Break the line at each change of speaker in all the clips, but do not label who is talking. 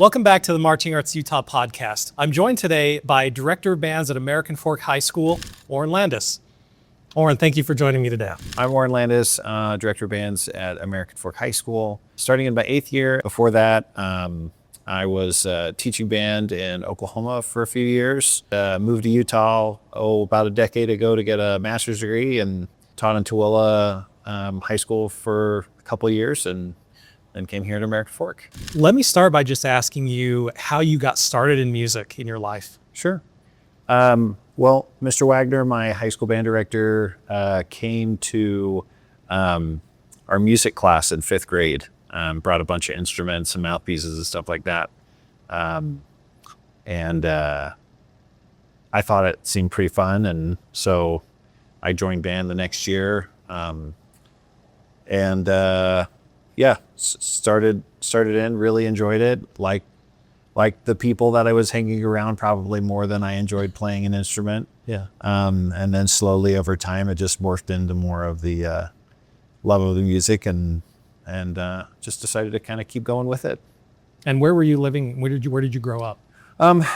Welcome back to the Marching Arts Utah podcast. I'm joined today by Director of Bands at American Fork High School, Orien Landis. Orien, thank you for joining me today.
I'm Orien Landis, Director of Bands at American Fork High School, starting in my 8th year. Before that, I was teaching band in Oklahoma for a few years. Moved to Utah, about a decade ago to get a master's degree, and taught in Tooele High School for a couple of years, and then came here to American Fork.
Let me start by just asking you how you got started in music in your life.
Sure. Well, Mr. Wagner, my high school band director, came to our music class in 5th grade, brought a bunch of instruments and mouthpieces and stuff like that. And I thought it seemed pretty fun, and so I joined band the next year. Started in, really enjoyed it. Like the people that I was hanging around probably more than I enjoyed playing an instrument.
Yeah.
And then slowly over time, it just morphed into more of the love of the music, and just decided to kind of keep going with it.
And where were you living? Where did you grow up?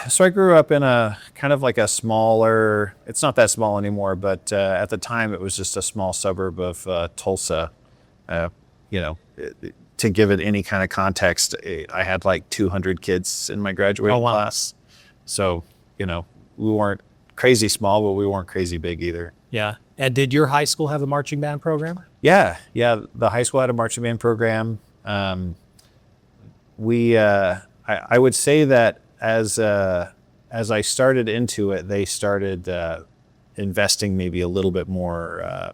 So I grew up in a kind of like a smaller, it's not that small anymore, but at the time it was just a small suburb of Tulsa. To give it any kind of context, I had like 200 kids in my graduating class. So, we weren't crazy small, but we weren't crazy big either.
Yeah. And did your high school have a marching band program?
Yeah. The high school had a marching band program. I would say that as I started into it, they started investing maybe a little bit more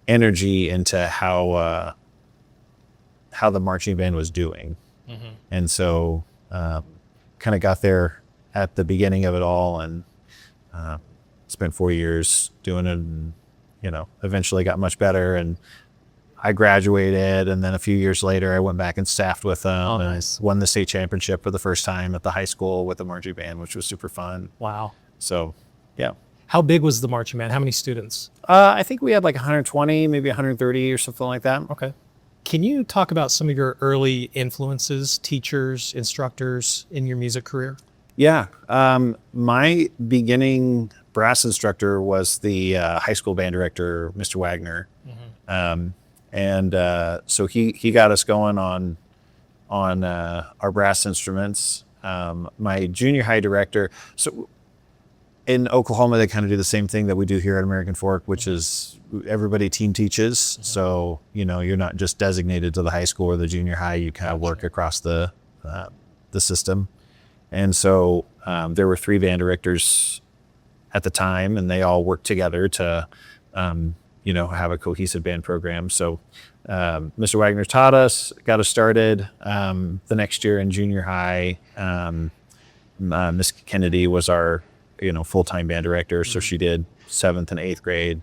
energy into how the marching band was doing. Mm-hmm. And so kind of got there at the beginning of it all, and spent 4 years doing it, and eventually got much better, and I graduated, and then a few years later I went back and staffed with them.
Nice.
And won the state championship for the first time at the high school with the marching band, which was super fun.
Wow.
So yeah.
How big was the marching band? How many students?
I think we had like 120, maybe 130 or something like that.
Okay. Can you talk about some of your early influences, teachers, instructors in your music career?
Yeah. My beginning brass instructor was the high school band director, Mr. Wagner. Mm-hmm. So he got us going on our brass instruments. My junior high director, so in Oklahoma, they kind of do the same thing that we do here at American Fork, which is everybody team teaches. Mm-hmm. So, you're not just designated to the high school or the junior high, you kind of work across the system. And so there were 3 band directors at the time, and they all worked together to, have a cohesive band program. So Mr. Wagner taught us, got us started. The next year in junior high, Miss Kennedy was our full-time band director. So she did 7th and 8th grade,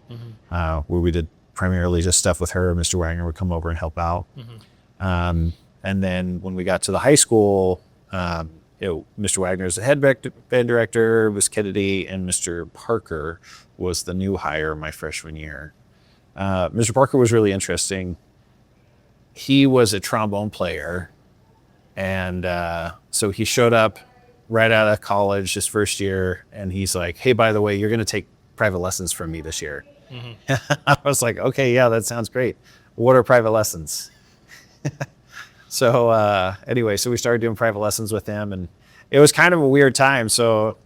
where we did primarily just stuff with her. Mr. Wagner would come over and help out. Mm-hmm. And then when we got to the high school, Mr. Wagner is the head band director, Miss Kennedy, and Mr. Parker was the new hire my freshman year. Mr. Parker was really interesting. He was a trombone player, and so he showed up right out of college his first year, and he's like, "Hey, by the way, you're going to take private lessons from me this year." Mm-hmm. I was like, "Okay, yeah, that sounds great. What are private lessons?" So anyway, so we started doing private lessons with him, and it was kind of a weird time. So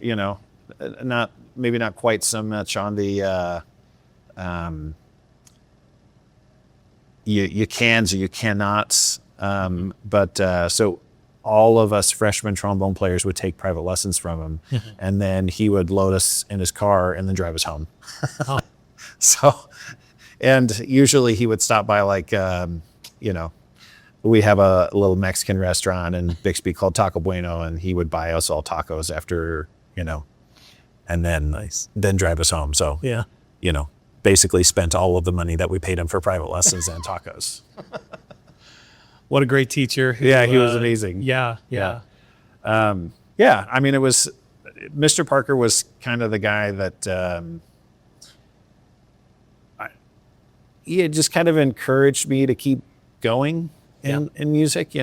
not quite so much on the you cans or you cannots, but so all of us freshman trombone players would take private lessons from him, mm-hmm. and then he would load us in his car and then drive us home. Oh. So, and usually he would stop by we have a little Mexican restaurant in Bixby called Taco Bueno, and he would buy us all tacos after, and then drive us home. So,
yeah,
basically spent all of the money that we paid him for private lessons and tacos.
What a great teacher.
He was amazing.
Yeah.
I mean, it was, Mr. Parker was kind of the guy that he had just kind of encouraged me to keep going in music,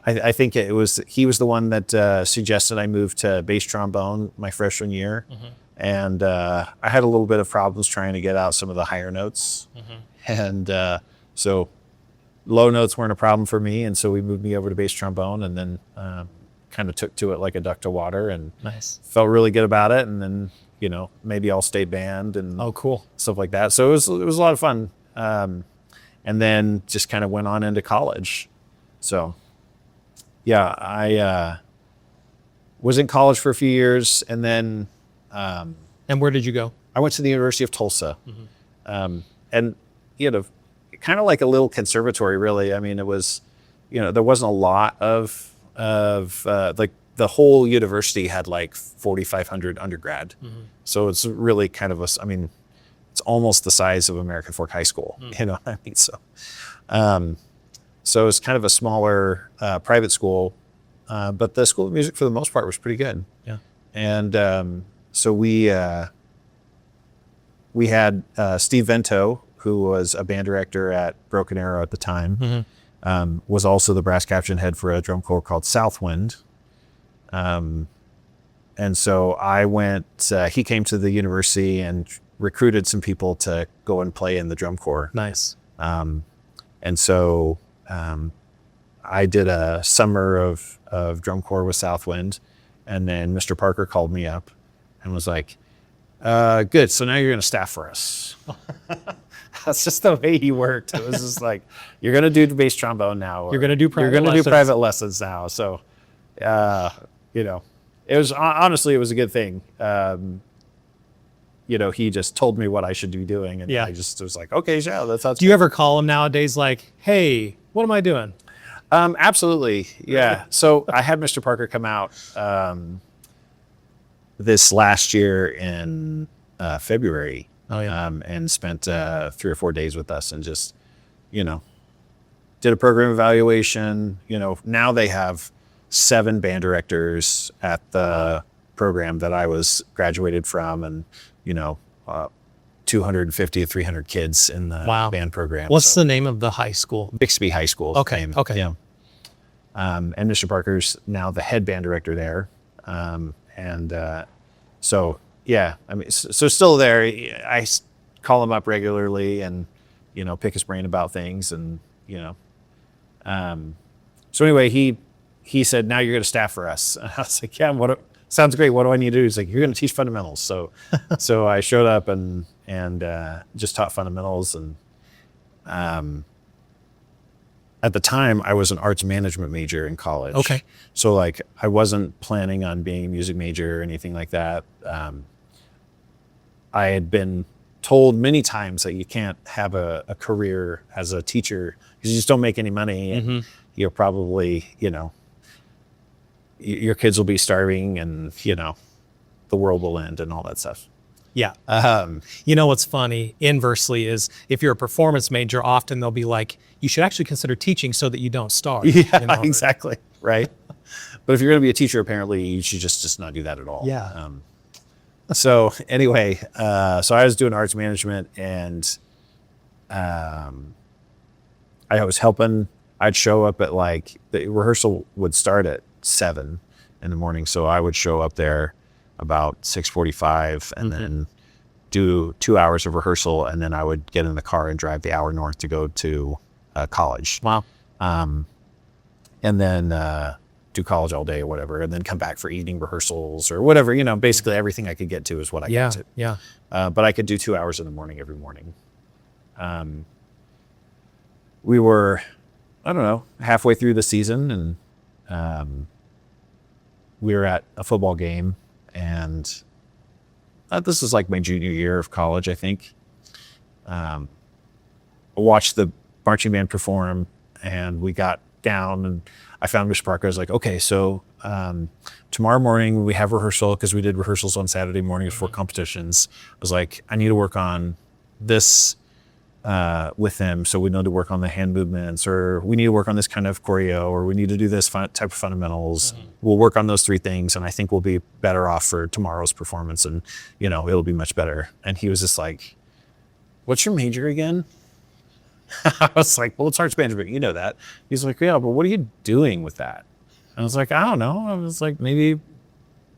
I think he was the one that suggested I move to bass trombone my freshman year. And I had a little bit of problems trying to get out some of the higher notes. And so low notes weren't a problem for me. And so we moved me over to bass trombone, and then kind of took to it like a duck to water, and
Nice.
felt really good about it. And then, maybe all state band and
Oh, cool.
stuff like that. So it was a lot of fun. And then just kind of went on into college. So yeah, I was in college for a few years, and then
And where did you go?
I went to the University of Tulsa. And kind of like a little conservatory, really. I mean, it was, there wasn't a lot of like, the whole university had like 4,500 undergrad. So it's really kind of it's almost the size of American Fork High School. You know what I mean? So it's kind of a smaller private school, but the School of Music for the most part was pretty good.
Yeah.
And so we had Steve Vento, who was a band director at Broken Arrow at the time, was also the brass caption head for a drum corps called Southwind. And so I went, he came to the university and recruited some people to go and play in the drum corps.
Nice.
And so I did a summer of drum corps with Southwind, and then Mr. Parker called me up and was like, good, so now you're going to staff for us. That's just the way he worked. It was just like, you're going to do bass trombone now.
You're going to do private
You're going to do
lessons.
private lessons now. So, it was, honestly, it was a good thing. He just told me what I should be doing, and
Yeah.
I just was like, okay, yeah, that sounds
Do you ever call him nowadays like, hey, what am I doing?
Absolutely. Yeah. So I had Mr. Parker come out this last year in February.
Oh, yeah.
And spent 3 or 4 days with us, and just, did a program evaluation. Now they have 7 band directors at the program that I was graduated from, and, 250 to 300 kids in the
Wow.
band program.
What's the name of the high school?
Bixby High School.
Okay, okay.
Yeah. And Mr. Parker's now the head band director there. So yeah, so still there. I call him up regularly and, pick his brain about things, and, so anyway, he said, now you're going to staff for us. And I was like, yeah, sounds great. What do I need to do? He's like, you're going to teach fundamentals. So I showed up and just taught fundamentals. And at the time, I was an arts management major in college.
Okay.
So like, I wasn't planning on being a music major or anything like that. I had been told many times that you can't have a career as a teacher because you just don't make any money. And you're probably, your kids will be starving, and, the world will end and all that stuff.
Yeah. What's funny inversely is if you're a performance major, often they'll be like, you should actually consider teaching so that you don't starve.
Yeah, exactly. Right. But if you're going to be a teacher, apparently you should just not do that at all.
Yeah.
So anyway, so I was doing arts management, and I was helping. I'd show up at the rehearsal would start at 7 in the morning. So I would show up there about 6:45 and then do 2 hours of rehearsal. And then I would get in the car and drive the hour north to go to college.
Wow.
And then do college all day or whatever, and then come back for evening rehearsals or whatever, basically everything I could get to is what I
Yeah.
got to.
Yeah.
But I could do 2 hours in the morning every morning. We were, I don't know, halfway through the season, and we were at a football game, and this was like my junior year of college, I think. I watched the marching band perform, and we got down, and I found Mr. Parker. I was like, okay, so tomorrow morning we have rehearsal, because we did rehearsals on Saturday mornings for competitions. I was like, I need to work on this with them, so we need to work on the hand movements, or we need to work on this kind of choreo, or we need to do this type of fundamentals. We'll work on those 3 things, and I think we'll be better off for tomorrow's performance, and it'll be much better. And he was just like, what's your major again? I was like, well, it's arts management. You know that. He's like, yeah, but what are you doing with that? I was like, I don't know. I was like, maybe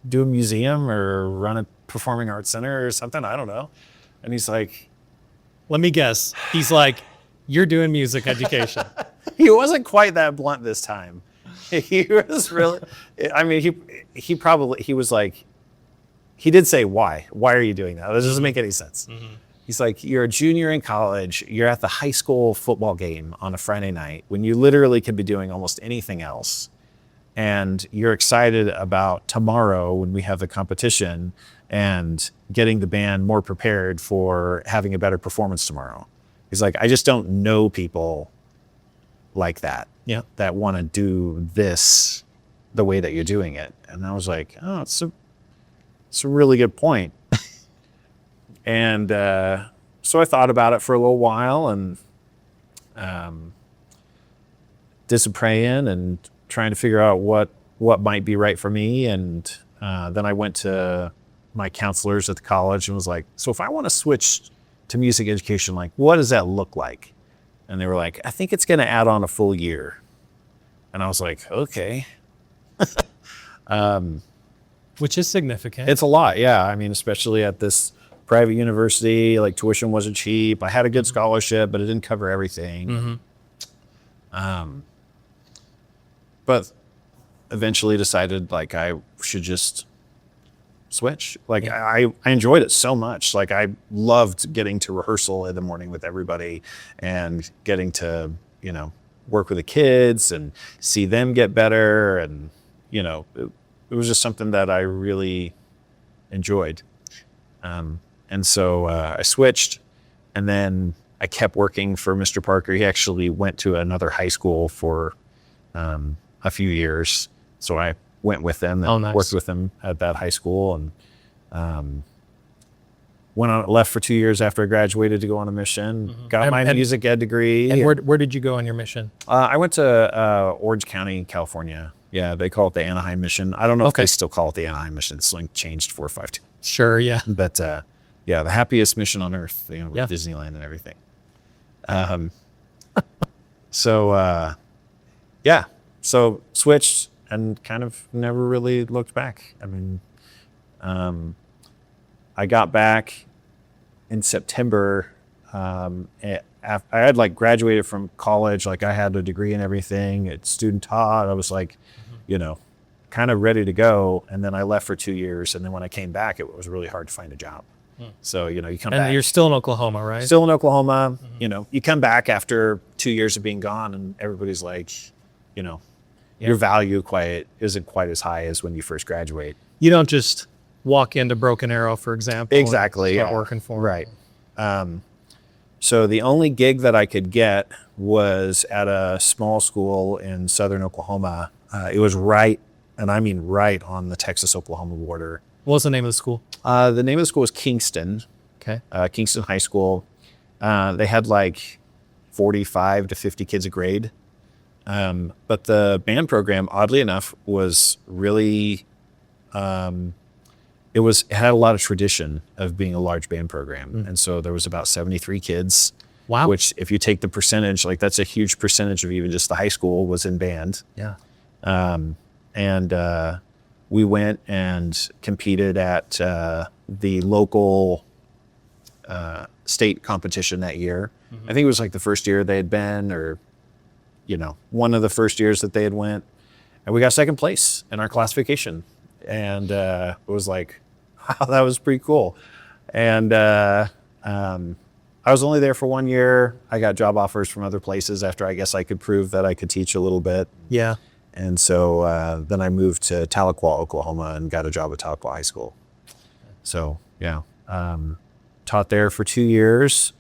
do a museum or run a performing arts center or something. I don't know. And he's like,
Let me guess. He's like, you're doing music education.
he wasn't quite that blunt this time. He was really, I mean, he was like, he did say, why are you doing that? That doesn't make any sense. He's like, you're a junior in college. You're at the high school football game on a Friday night when you literally could be doing almost anything else. And you're excited about tomorrow when we have the competition and getting the band more prepared for having a better performance tomorrow. He's like, I just don't know people like that.
Yeah.
That want to do this the way that you're doing it. And I was like, oh, it's a really good point. And so I thought about it for a little while and did some praying and trying to figure out what might be right for me. And then I went to my counselors at the college and was like, so if I want to switch to music education, like, what does that look like? And they were like, I think it's going to add on a full year. And I was like, okay.
Which is significant.
It's a lot, yeah. I mean, especially at this private university, like tuition wasn't cheap. I had a good scholarship, but it didn't cover everything. But eventually decided like I should just switch. Like I enjoyed it so much. Like I loved getting to rehearsal in the morning with everybody and getting to, work with the kids and see them get better. And, it was just something that I really enjoyed. And so I switched, and then I kept working for Mr. Parker. He actually went to another high school for a few years. So I went with them and worked with them at that high school, and left for 2 years after I graduated to go on a mission, got my music ed degree.
And where did you go on your mission?
I went to Orange County, California. Yeah, they call it the Anaheim mission. I don't know if they still call it the Anaheim mission. It's like changed 4 or 5 times.
Sure, yeah.
But yeah, the happiest mission on earth, with Disneyland and everything. So switched and kind of never really looked back. I mean, I got back in September. I had like graduated from college, like I had a degree and everything. It's student taught. I was like, kind of ready to go. And then I left for 2 years. And then when I came back, it was really hard to find a job. So, you come back.
And you're still in Oklahoma, right?
Still in Oklahoma. You come back after 2 years of being gone and everybody's like, your value isn't quite as high as when you first graduate.
You don't just walk into Broken Arrow, for example.
Exactly.
And start working for them.
Right. So the only gig that I could get was at a small school in southern Oklahoma. It was right, and I mean right on the Texas-Oklahoma border.
What was the name of the school?
The name of the school was Kingston.
Okay.
Kingston High School. They had like 45 to 50 kids a grade. But the band program, oddly enough, was really, it had a lot of tradition of being a large band program. And so there was about 73 kids.
Wow.
Which if you take the percentage, like that's a huge percentage of even just the high school was in band.
Yeah.
And we went and competed at the local state competition that year. I think it was like the first year they had been, or one of the first years that they had went, and we got second place in our classification. And it was like, wow, that was pretty cool. And I was only there for 1 year. I got job offers from other places after I guess I could prove that I could teach a little bit.
Yeah.
And so then I moved to Tahlequah, Oklahoma, and got a job at Tahlequah High School. So yeah, taught there for 2 years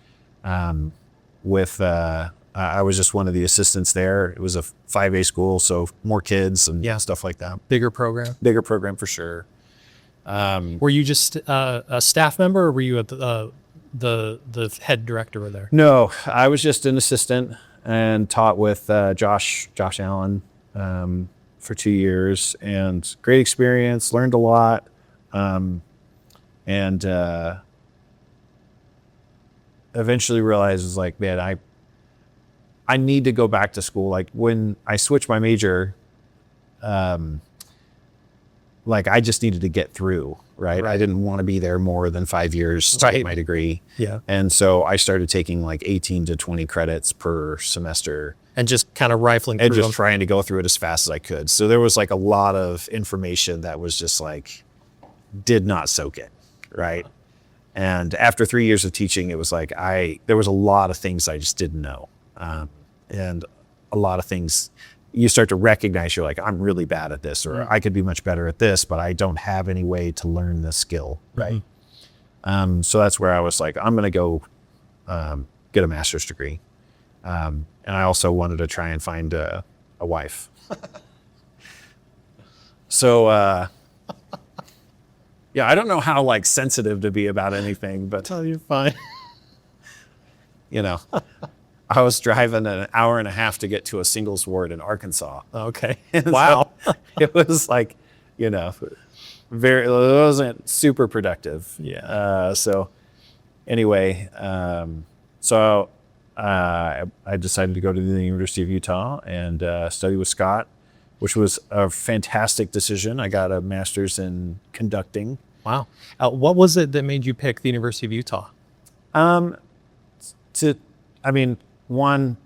with I was just one of the assistants there. It was a 5A school, so more kids and stuff like that.
Bigger program?
Bigger program for sure.
Were you just a staff member, or were you the head director there?
No, I was just an assistant and taught with Josh Allen for 2 years, and great experience, learned a lot. And eventually realized, was like, man, I need to go back to school. Like when I switched my major, like I just needed to get through, right? I didn't want to be there more than 5 years to get my degree.
Yeah.
And so I started taking like 18 to 20 credits per semester
And just kind of rifling through
and just
them.
trying to go through it as fast as I could. So there was like a lot of information that was just like, did not soak it, right? And after 3 years of teaching, it was like there was a lot of things I just didn't know. And a lot of things you start to recognize, you're like, I'm really bad at this, or I could be much better at this, but I don't have any way to learn this skill, right? So that's where I was like, I'm going to go get a master's degree. And I also wanted to try and find a wife. So, yeah, I don't know how like sensitive to be about anything, but
You're fine.
you know, I was driving an hour and a half to get to a singles ward in Arkansas.
Okay.
And
Wow.
so it was like, it wasn't super productive.
Yeah.
So anyway, so I decided to go to the University of Utah and study with Scott, which was a fantastic decision. I got a master's in conducting.
Wow. What was it that made you pick the University of Utah?
One,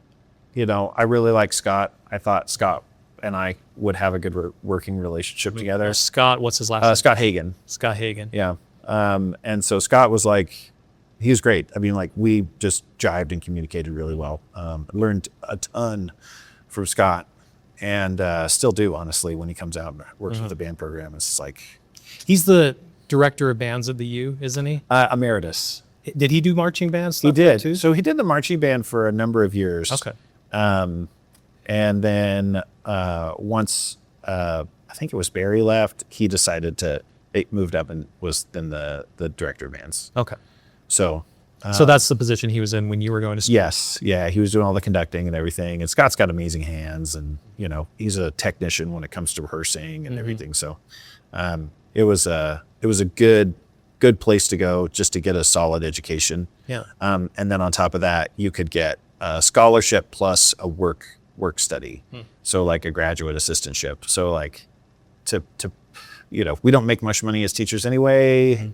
I really like Scott. I thought Scott and I would have a good working relationship together.
Scott, what's his last name?
Scott Hagen.
Scott Hagen.
Yeah. And so Scott was like, he was great. I mean, like we just jived and communicated really well. Learned a ton from Scott and still do, honestly, when he comes out and works with the band program. It's like.
He's the director of bands at the U, isn't he?
Emeritus.
Did he do marching band stuff?
He did.
too?
So he did the marching band for a number of years.
Okay.
And then once I think it was Barry left, he decided it moved up and was then the director of bands.
Okay.
So
So that's the position he was in when you were going to school.
yes, yeah, he was doing all the conducting and everything. And Scott's got amazing hands, and he's a technician when it comes to rehearsing and everything. So it was a good place to go just to get a solid education.
Yeah.
And then on top of that, you could get a scholarship plus a work study. So like a graduate assistantship. So like we don't make much money as teachers anyway.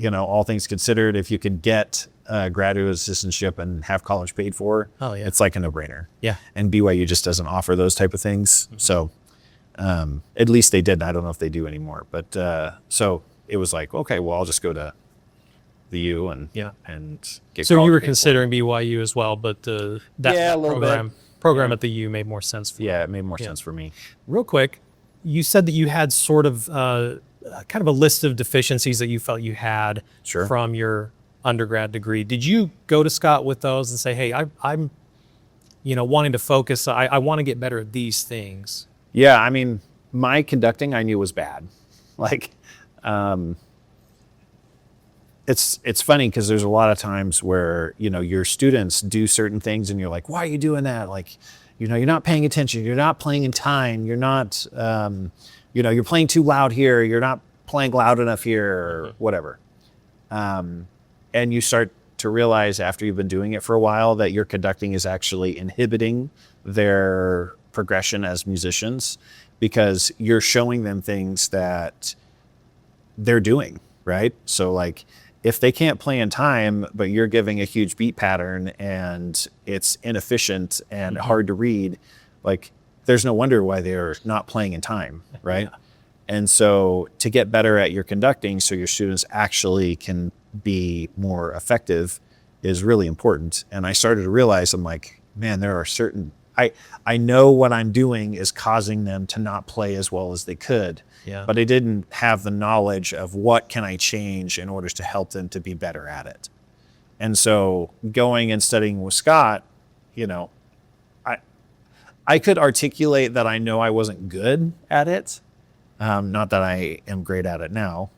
All things considered, if you could get a graduate assistantship and have college paid for, it's like a no-brainer.
Yeah.
And BYU just doesn't offer those type of things. So at least they did. I don't know if they do anymore. But so it was like, okay, well, I'll just go to the U and get.
So
college
you were
paid
considering BYU as well, but that
Yeah, a little
program at the U made more sense for you.
Yeah, it made more sense for me.
Real quick, you said that you had sort of kind of a list of deficiencies that you felt you had
Sure.
from your undergrad degree. Did you go to Scott with those and say, hey, I'm wanting to focus, I want to get better at these things?
Yeah, I mean, my conducting I knew was bad. Like, it's funny because there's a lot of times where your students do certain things and you're like, why are you doing that? Like, you're not paying attention. You're not playing in time. You're not, you're playing too loud here. You're not playing loud enough here, or whatever. And you start to realize after you've been doing it for a while that your conducting is actually inhibiting their progression as musicians because you're showing them things that they're doing, right? So like if they can't play in time, but you're giving a huge beat pattern and it's inefficient and hard to read, like there's no wonder why they're not playing in time, right? Yeah. And so to get better at your conducting so your students actually can be more effective is really important. And I started to realize, I'm like, man, there are certain, I know what I'm doing is causing them to not play as well as they could.
Yeah.
But I didn't have the knowledge of what can I change in order to help them to be better at it. And so going and studying with Scott, I could articulate that I know I wasn't good at it. Not that I am great at it now,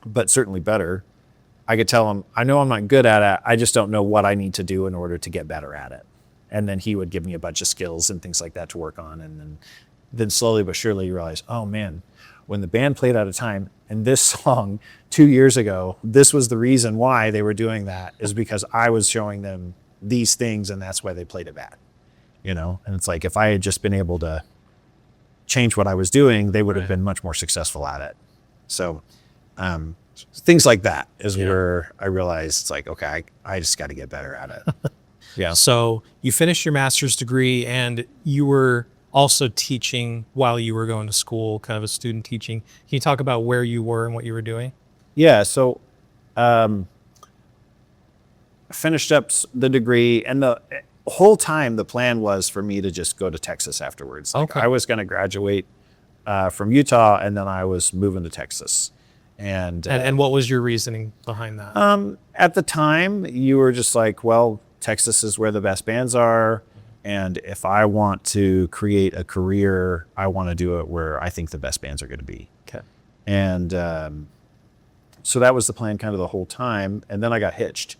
but certainly better. I could tell him, I know I'm not good at it. I just don't know what I need to do in order to get better at it. And then he would give me a bunch of skills and things like that to work on. And then slowly but surely you realize, oh man, when the band played out of time and this song 2 years ago, this was the reason why they were doing that, is because I was showing them these things, and that's why they played it bad, And it's like, if I had just been able to change what I was doing, they would have been much more successful at it. So things like that is where I realized it's like, okay, I just got to get better at it. Yeah.
So you finished your master's degree, and you were also teaching while you were going to school, kind of a student teaching. Can you talk about where you were and what you were doing?
Yeah. So finished up the degree, and the whole time the plan was for me to just go to Texas afterwards. Like, I was going to graduate from Utah, and then I was moving to Texas. And
what was your reasoning behind that?
At the time, you were just like, well, Texas is where the best bands are. And if I want to create a career, I want to do it where I think the best bands are going to be.
Okay.
And so that was the plan kind of the whole time. And then I got hitched.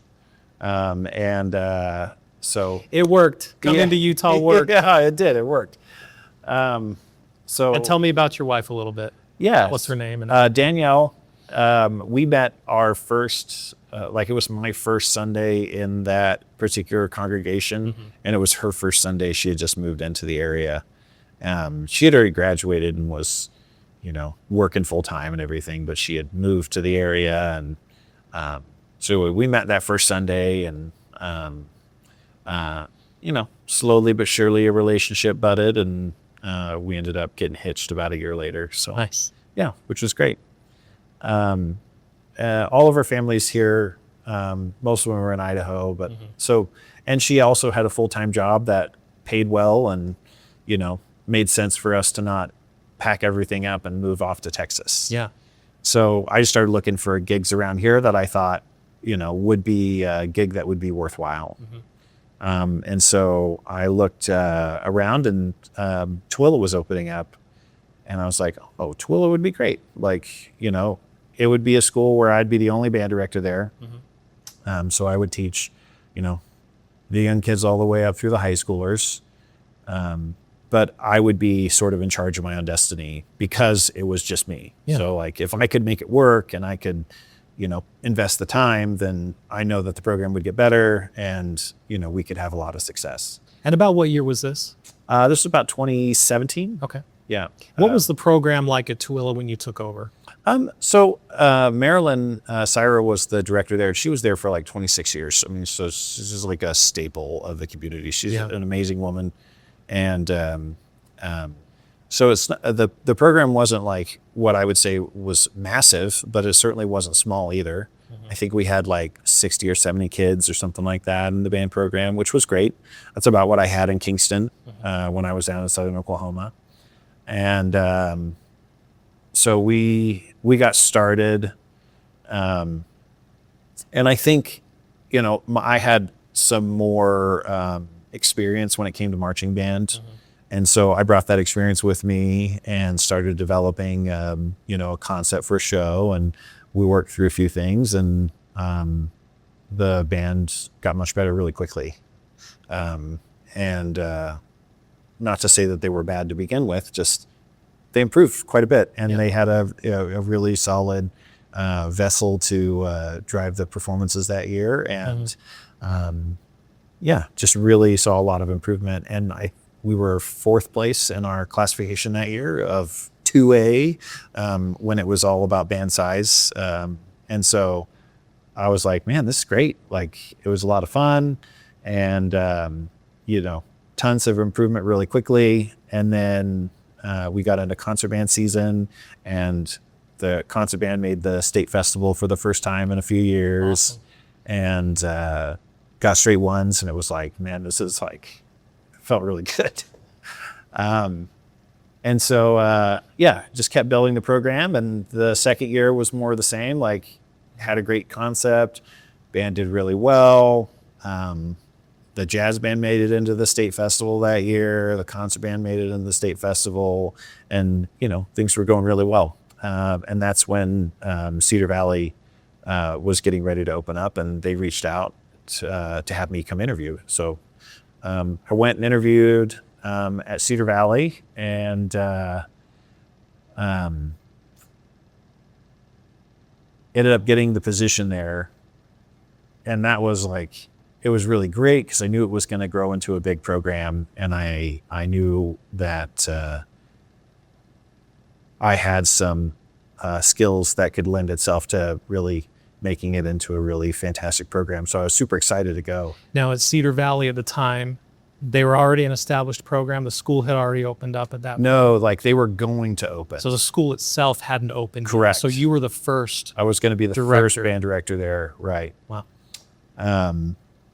So
it worked. Coming to Utah worked.
Yeah, it did. It worked. And
tell me about your wife a little bit.
Yeah.
What's her name? And
Danielle. We met our first, it was my first Sunday in that particular congregation, and it was her first Sunday. She had just moved into the area. She had already graduated and was, working full time and everything, but she had moved to the area. And so we met that first Sunday, and, slowly but surely a relationship budded, and we ended up getting hitched about a year later. So
nice.
Yeah, which was great. All of our families here, most of them were in Idaho, but and she also had a full-time job that paid well, and, made sense for us to not pack everything up and move off to Texas.
Yeah.
So I just started looking for gigs around here that I thought, would be a gig that would be worthwhile. And so I looked around, and Tooele was opening up, and I was like, oh, Tooele would be great. Like, it would be a school where I'd be the only band director there. So I would teach, the young kids all the way up through the high schoolers. But I would be sort of in charge of my own destiny because it was just me.
Yeah.
So like, if I could make it work and I could, invest the time, then I know that the program would get better, and, we could have a lot of success.
And about what year was this?
This was about 2017.
Okay.
Yeah.
What was the program like at Tooele when you took over?
So Marilyn Syra was the director there. She was there for like 26 years. I mean, so she's just like a staple of the community. She's an amazing woman. And so it's the program wasn't like what I would say was massive, but it certainly wasn't small either. I think we had like 60 or 70 kids or something like that in the band program, which was great. That's about what I had in Kingston when I was down in southern Oklahoma. And so we got started, and I think, I had some more experience when it came to marching band, and so I brought that experience with me and started developing, a concept for a show, and we worked through a few things, and the band got much better really quickly, and not to say that they were bad to begin with, just they improved quite a bit, and they had a really solid vessel to drive the performances that year, and just really saw a lot of improvement. And we were fourth place in our classification that year of 2A when it was all about band size, and so I was like, man, this is great. Like, it was a lot of fun, and tons of improvement really quickly. And then we got into concert band season, and the concert band made the state festival for the first time in a few years.
Awesome.
And got straight ones. And it was like, man, this is like, felt really good. And so, just kept building the program. And the second year was more of the same, like, had a great concept, band did really well. The jazz band made it into the state festival that year. The concert band made it into the state festival, and things were going really well. And that's when Cedar Valley was getting ready to open up, and they reached out to have me come interview. So I went and interviewed at Cedar Valley, and ended up getting the position there. And that was like, it was really great because I knew it was going to grow into a big program, and I knew that I had some skills that could lend itself to really making it into a really fantastic program. So I was super excited to go.
Now at Cedar Valley at the time, they were already an established program. The school had already opened up at that point.
No, like they were going to open.
So the school itself hadn't opened yet.
Correct.
So you were the first.
I was going to be the first band director there, right?
Wow.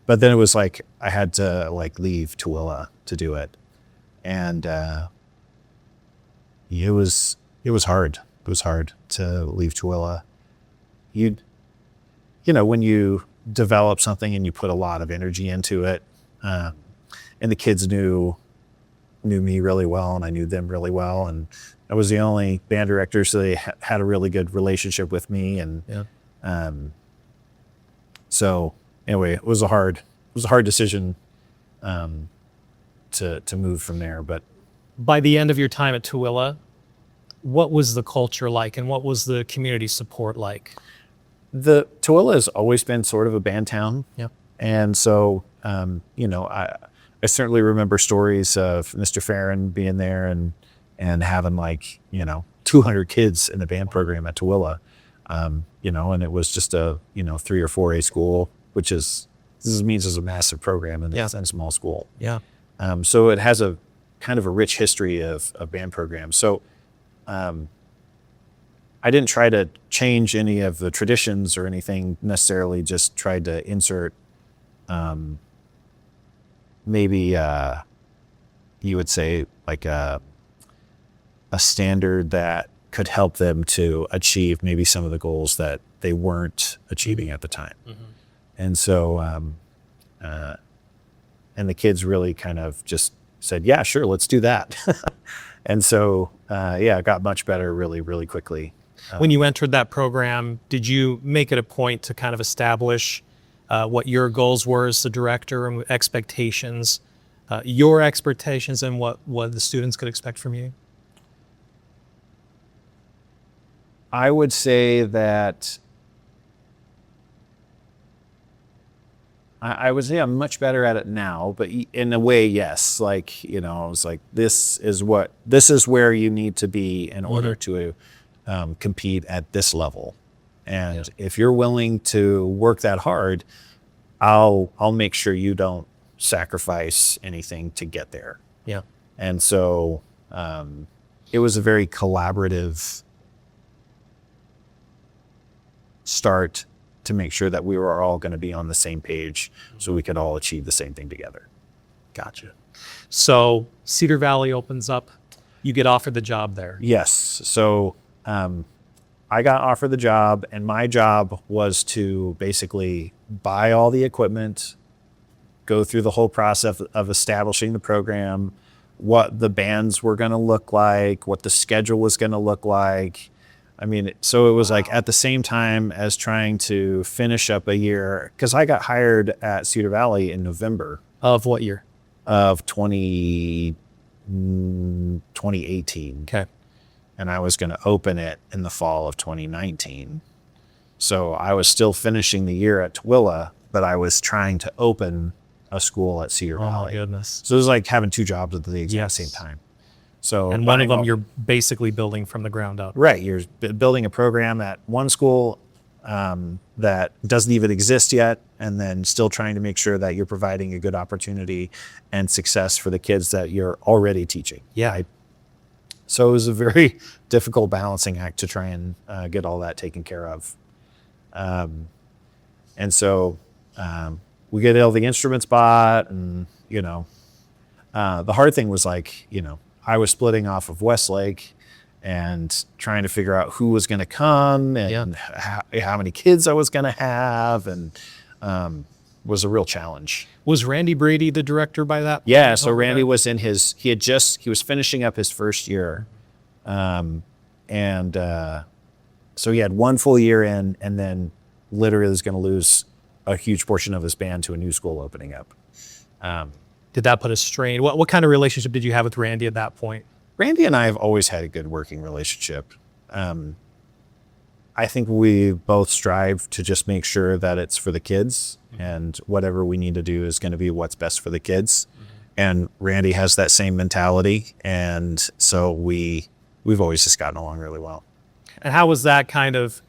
But then it was like I had to like leave Tooele to do it, and it was hard. It was hard to leave Tooele. You know, when you develop something and you put a lot of energy into it, and the kids knew me really well, and I knew them really well, and I was the only band director, so they had a really good relationship with me, and so anyway, it was a hard decision to move from there. But
by the end of your time at Tooele, what was the culture like, and what was the community support like?
the Tooele has always been sort of a band town.
Yeah.
And so, you know, I certainly remember stories of Mr. Farron being there and having like, you know, 200 kids in the band program at Tooele, you know, and it was just a, you know, 3 or 4A school, which is, this means it's a massive program and it's a small school.
Yeah.
So it has a kind of a rich history of band programs. So, I didn't try to change any of the traditions or anything necessarily, just tried to insert, maybe, you would say like a standard that could help them to achieve maybe some of the goals that they weren't achieving at the time. Mm-hmm. And so, and the kids really kind of just said, yeah, sure, let's do that. And so, yeah, it got much better really, really quickly.
When you entered that program, did you make it a point to kind of establish what your goals were as the director and expectations, your expectations, and what the students could expect from you?
I would say that I would say I'm much better at it now, but in a way, yes. Like, you know, I was like, this is where you need to be in order to compete at this level. And if you're willing to work that hard, I'll make sure you don't sacrifice anything to get there.
Yeah.
And so it was a very collaborative start to make sure that we were all going to be on the same page so we could all achieve the same thing together.
Gotcha. So Cedar Valley opens up, you get offered the job there.
Yes. So I got offered the job, and my job was to basically buy all the equipment, go through the whole process of establishing the program, what the bands were going to look like, what the schedule was going to look like. I mean, so it was like at the same time as trying to finish up a year, because I got hired at Cedar Valley in November.
Of what year?
Of 2018.
Okay.
And I was going to open it in the fall of 2019. So I was still finishing the year at Tooele, but I was trying to open a school at Cedar Valley.
Oh my goodness.
So it was like having 2 jobs at the exact same time. So,
and one of them you're basically building from the ground up.
Right. You're building a program at one school that doesn't even exist yet, and then still trying to make sure that you're providing a good opportunity and success for the kids that you're already teaching.
Yeah.
Right? So it was a very difficult balancing act to try and get all that taken care of. And so we get all the instruments bought, and, you know, the hard thing was like, you know, I was splitting off of Westlake and trying to figure out who was going to come and how many kids I was going to have, and was a real challenge.
Was Randy Brady the director by that point?
Yeah, so Randy was he was finishing up his first year. So he had 1 full year in, and then literally was going to lose a huge portion of his band to a new school opening up.
Did that put a strain? What kind of relationship did you have with Randy at that point?
Randy and I have always had a good working relationship. I I think we both strive to just make sure that it's for the kids, and whatever we need to do is going to be what's best for the kids. And Randy has that same mentality, and so we've always just gotten along really well.
And how was that kind of,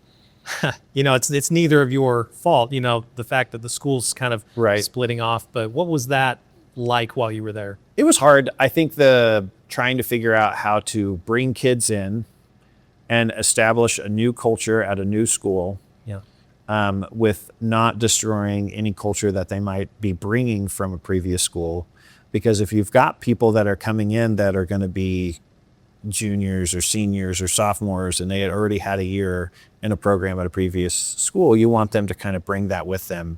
it's neither of your fault, the fact that the school's kind of
Right.
splitting off, but what was that like while you were there?
It was hard. I think the trying to figure out how to bring kids in and establish a new culture at a new school,
Yeah.
with not destroying any culture that they might be bringing from a previous school. Because if you've got people that are coming in that are going to be juniors or seniors or sophomores, and they had already had a year in a program at a previous school, you want them to kind of bring that with them.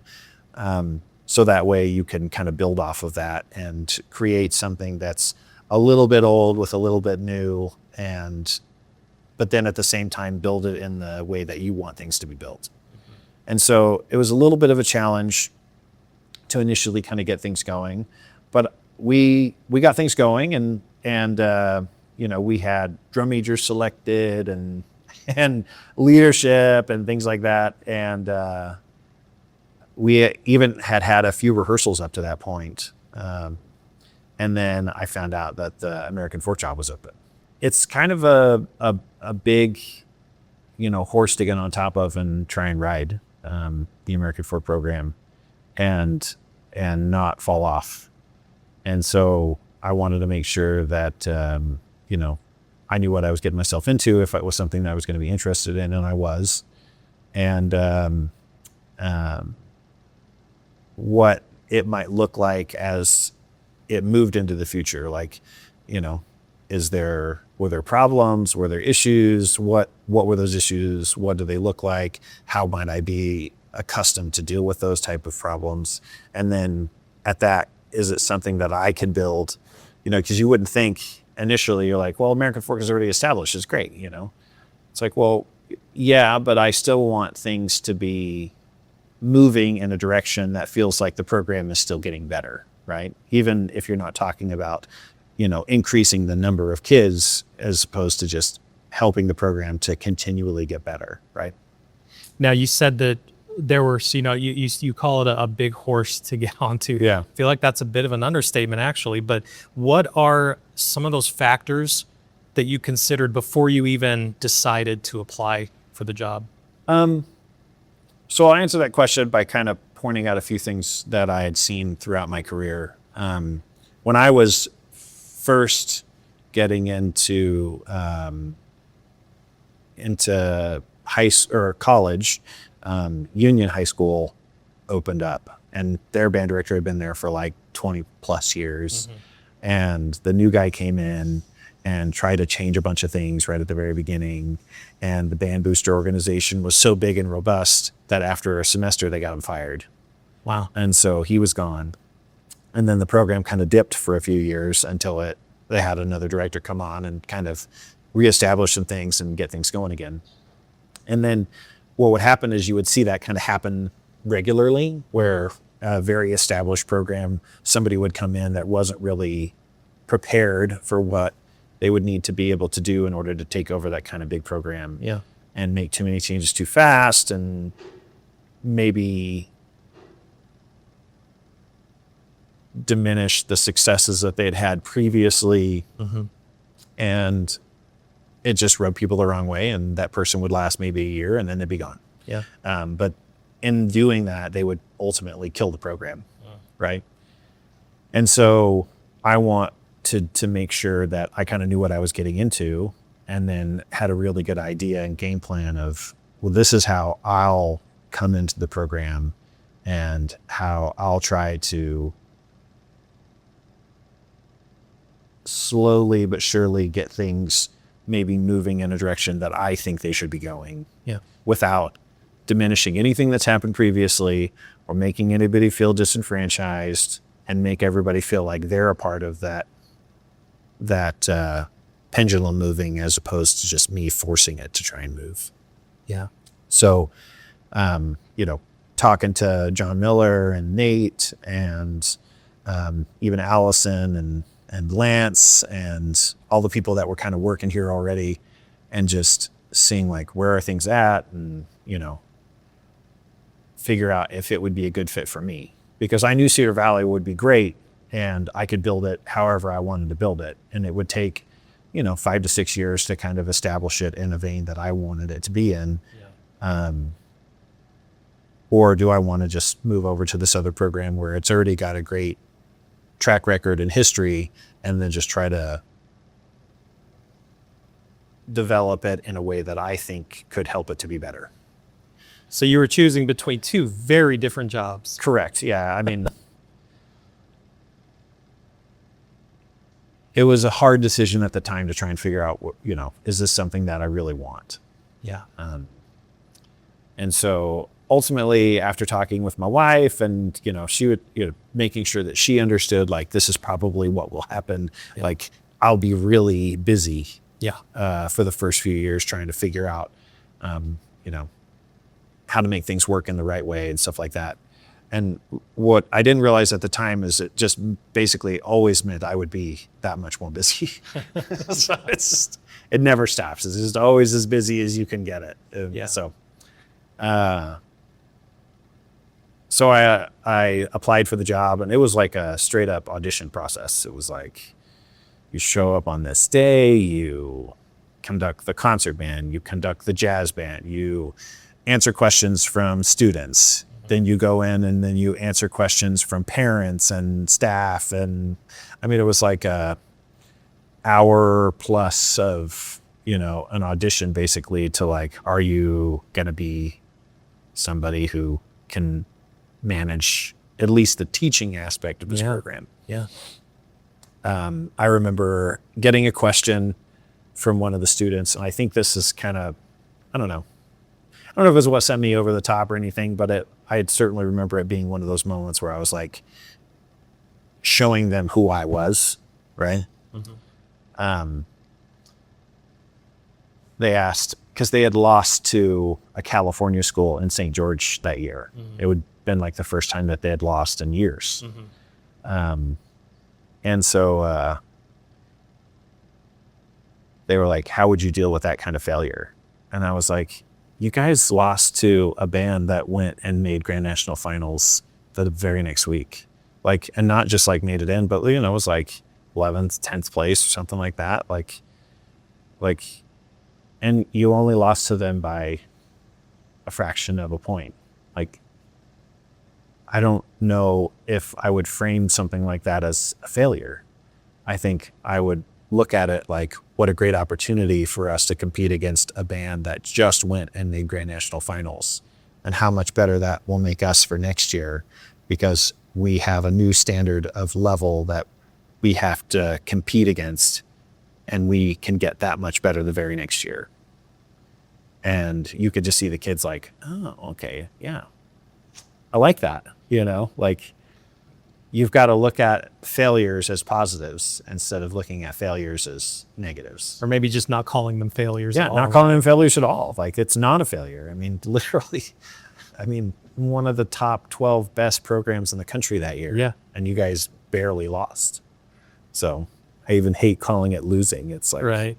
So that way you can kind of build off of that and create something that's a little bit old with a little bit new, but then at the same time build it in the way that you want things to be built. And so it was a little bit of a challenge to initially kind of get things going, but we got things going, and we had drum majors selected and leadership and things like that, and we even had a few rehearsals up to that point. And then I found out that the American Fork job was open. It's kind of a big, horse to get on top of and try and ride, the American Fork program, and not fall off. And so I wanted to make sure that, I knew what I was getting myself into if it was something that I was going to be interested in, and I was. And what it might look like as it moved into the future. Like, were there problems? Were there issues? What were those issues? What do they look like? How might I be accustomed to deal with those type of problems? And then at that, is it something that I can build? Because you wouldn't think initially, you're like, well, American Fork is already established. It's great, It's like, well, yeah, but I still want things to be moving in a direction that feels like the program is still getting better, right? Even if you're not talking about, increasing the number of kids as opposed to just helping the program to continually get better, right?
Now, you said that there were, you call it a big horse to get onto.
Yeah.
I feel like that's a bit of an understatement, actually. But what are some of those factors that you considered before you even decided to apply for the job?
So I'll answer that question by kind of pointing out a few things that I had seen throughout my career. When I was first getting into college, Union High School opened up, and their band director had been there for like 20 plus years. And the new guy came in and tried to change a bunch of things right at the very beginning. And the band booster organization was so big and robust that after a semester, they got him fired.
Wow.
And so he was gone. And then the program kind of dipped for a few years until they had another director come on and kind of reestablish some things and get things going again. And then what would happen is you would see that kind of happen regularly, where a very established program, somebody would come in that wasn't really prepared for what they would need to be able to do in order to take over that kind of big program.
Yeah.
And make too many changes too fast, and maybe diminish the successes that they had had previously. And it just rubbed people the wrong way, and that person would last maybe a year and then they'd be gone.
Yeah.
But in doing that, they would ultimately kill the program, right? And so I want to make sure that I kind of knew what I was getting into, and then had a really good idea and game plan of, well, this is how I'll come into the program and how I'll try to slowly but surely get things maybe moving in a direction that I think they should be going.
Yeah.
Without diminishing anything that's happened previously or making anybody feel disenfranchised, and make everybody feel like they're a part of that pendulum moving, as opposed to just me forcing it to try and move.
Yeah.
So, talking to John Miller and Nate and even Allison and Lance and all the people that were kind of working here already, and just seeing like where are things at, and figure out if it would be a good fit for me, because I knew Cedar Valley would be great and I could build it however I wanted to build it, and it would take 5 to 6 years to kind of establish it in a vein that I wanted it to be in. Or do I want to just move over to this other program where it's already got a great track record and history, and then just try to develop it in a way that I think could help it to be better?
So you were choosing between two very different jobs.
Correct. Yeah. I mean, it was a hard decision at the time to try and figure out, is this something that I really want?
Yeah.
And so ultimately, after talking with my wife, and she would, making sure that she understood, like, this is probably what will happen. Yeah. Like, I'll be really busy.
Yeah.
For the first few years, trying to figure out, how to make things work in the right way and stuff like that. And what I didn't realize at the time is it just basically always meant I would be that much more busy. So it never stops. It's just always as busy as you can get it.
Yeah.
So I applied for the job, and it was like a straight up audition process. It was like, you show up on this day, you conduct the concert band, you conduct the jazz band, you answer questions from students. Then you go in and then you answer questions from parents and staff. And I mean, it was like a hour plus of, an audition basically to like, are you going to be somebody who can manage at least the teaching aspect of this program?
Yeah.
I remember getting a question from one of the students, and I think this is kind of, I don't know if it was what sent me over the top or anything, but I certainly remember it being one of those moments where I was like showing them who I was, right? Mm-hmm. They asked, because they had lost to a California school in St. George that year. Mm-hmm. It would have been like the first time that they had lost in years. Mm-hmm. And so they were like, how would you deal with that kind of failure? And I was like, you guys lost to a band that went and made Grand National Finals the very next week. Like, and not just like made it in, but it was like 11th, 10th place or something like that. Like, and you only lost to them by a fraction of a point. Like, I don't know if I would frame something like that as a failure. I think I would look at it like, what a great opportunity for us to compete against a band that just went and made Grand National Finals, and how much better that will make us for next year, because we have a new standard of level that we have to compete against, and we can get that much better the very next year. And you could just see the kids like, oh, okay, yeah, I like that. Like, you've got to look at failures as positives instead of looking at failures as negatives.
Or maybe just not calling them failures at all.
Yeah, not calling them failures at all. Like, it's not a failure. I mean, literally, one of the top 12 best programs in the country that year.
Yeah.
And you guys barely lost. So I even hate calling it losing. It's like...
Right.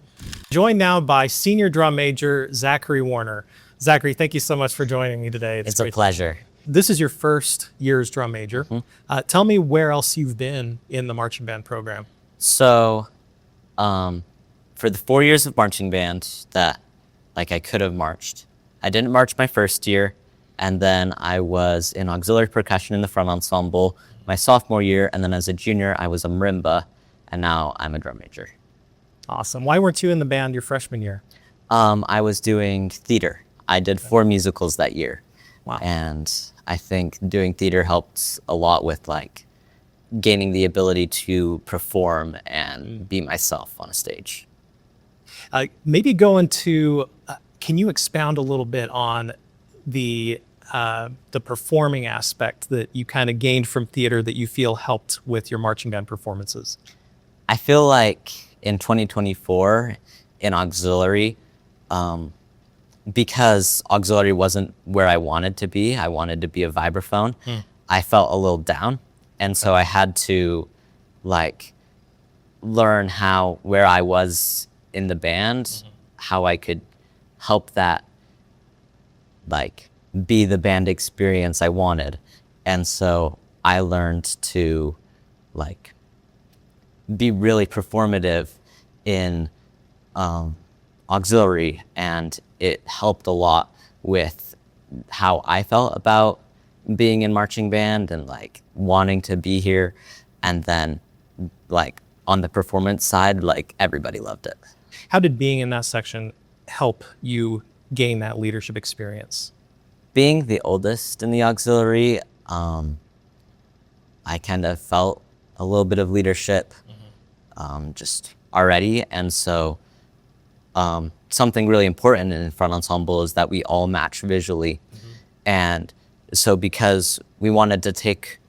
Joined now by senior drum major Zachary Warner. Zachary, thank you so much for joining me today.
It's a pleasure.
This is your first year as drum major. Mm-hmm. Tell me where else you've been in the marching band program.
So, for the 4 years of marching band that, I could have marched, I didn't march my first year, and then I was in auxiliary percussion in the front ensemble my sophomore year, and then as a junior, I was a marimba, and now I'm a drum major.
Awesome. Why weren't you in the band your freshman year?
I was doing theater. I did 4 musicals that year.
Wow.
And I think doing theater helped a lot with gaining the ability to perform and be myself on a stage.
Maybe go into, can you expound a little bit on the performing aspect that you kind of gained from theater that you feel helped with your marching band performances?
I feel like in 2024 in auxiliary, because auxiliary wasn't where I wanted to be, I wanted to be a vibraphone, I felt a little down. And so I had to learn where I was in the band, how I could help that like be the band experience I wanted. And so I learned to like be really performative in auxiliary, and it helped a lot with how I felt about being in marching band and like wanting to be here. And then like on the performance side, like everybody loved it.
How did being in that section help you gain that leadership experience?
Being the oldest in the auxiliary, I kind of felt a little bit of leadership just already. And so something really important in front ensemble is that we all match visually. And so because we wanted to take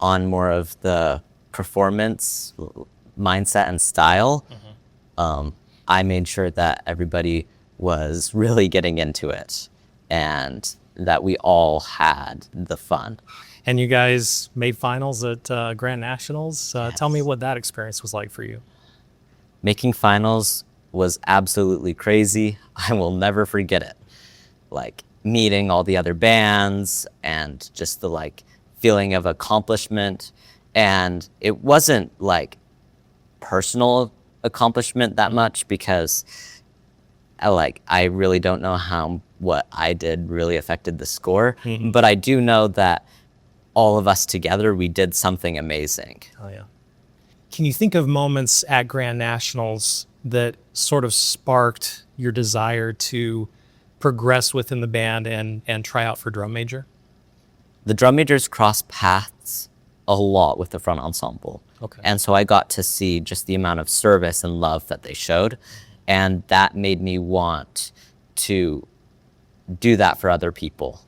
on more of the performance mindset and style, I made sure that everybody was really getting into it and that we all had the fun.
And you guys made finals at Grand Nationals. Tell me what that experience was like for you.
Making finals was absolutely crazy. I will never forget it. Like meeting all the other bands and just the like feeling of accomplishment. And it wasn't like personal accomplishment that much because I really don't know how what I did really affected the score. But I do know that all of us together, we did something amazing.
Oh, yeah. Can you think of moments at Grand Nationals that sort of sparked your desire to progress within the band and try out for drum major?
The drum majors cross paths a lot with the front ensemble.
Okay.
And so I got to see just the amount of service and love that they showed. And that made me want to do that for other people.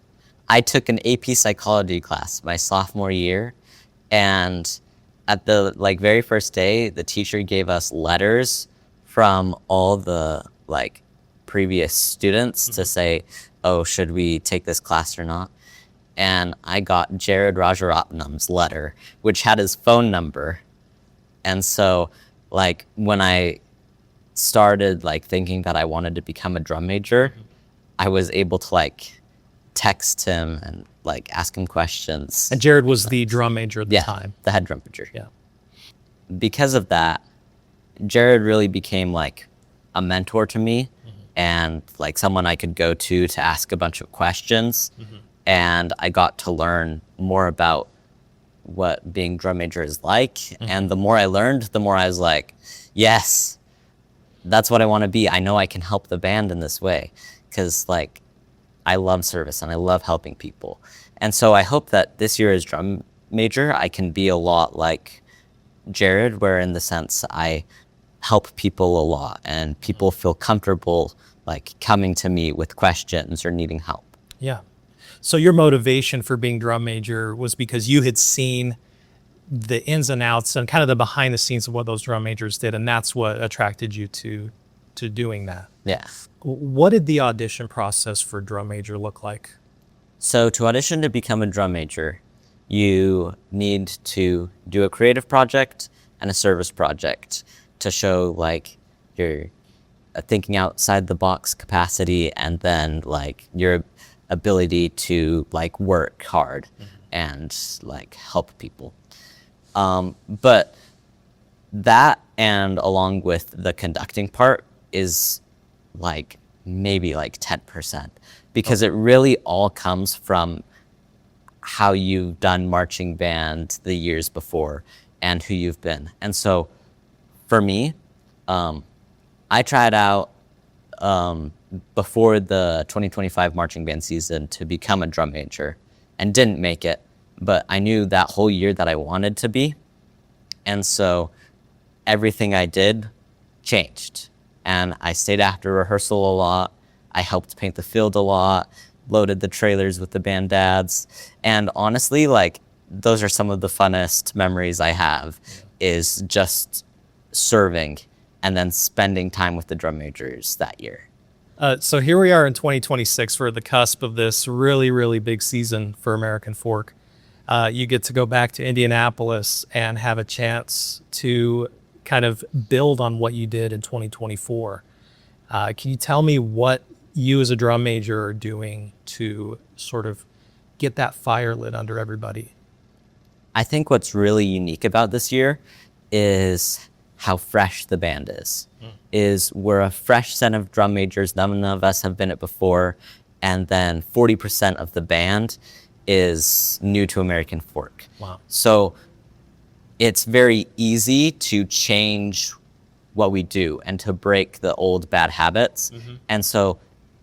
I took an AP psychology class my sophomore year, and at the like very first day, the teacher gave us letters from all the like previous students to say, oh, should we take this class or not? And I got Jared Rajaratnam's letter, which had his phone number. And so like when I started like thinking that I wanted to become a drum major, I was able to like text him and like ask him questions.
And Jared was the drum major at the time.
The head drum major.
Yeah.
Because of that, Jared really became like a mentor to me and like someone I could go to ask a bunch of questions. And I got to learn more about what being drum major is like. And the more I learned, the more I was like, yes, that's what I want to be. I know I can help the band in this way because like I love service and I love helping people. And so I hope that this year as drum major, I can be a lot like Jared, where in the sense I help people a lot and people feel comfortable like coming to me with questions or needing help.
Yeah. So your motivation for being drum major was because you had seen the ins and outs and kind of the behind the scenes of what those drum majors did, and that's what attracted you to doing that.
Yeah.
What did the audition process for drum major look like?
So to audition to become a drum major, you need to do a creative project and a service project to show like your thinking outside the box capacity and then like your ability to like work hard and like help people. But that, and along with the conducting part, is like maybe like 10%, because it really all comes from how you've done marching band the years before and who you've been. And so for me, I tried out before the 2025 marching band season to become a drum major and didn't make it, but I knew that whole year that I wanted to be. And so everything I did changed. And I stayed after rehearsal a lot. I helped paint the field a lot, loaded the trailers with the band dads. And honestly, like those are some of the funnest memories I have, is just serving and then spending time with the drum majors that year.
So here we are in 2026. We're at the cusp of this really, really big season for American Fork. You get to go back to Indianapolis and have a chance to kind of build on what you did in 2024. Can you tell me what you as a drum major are doing to sort of get that fire lit under everybody?
I think what's really unique about this year is how fresh the band is. Is we're a fresh set of drum majors. None of us have been it before. And then 40% of the band is new to American folk.
Wow.
So it's very easy to change what we do and to break the old bad habits. And so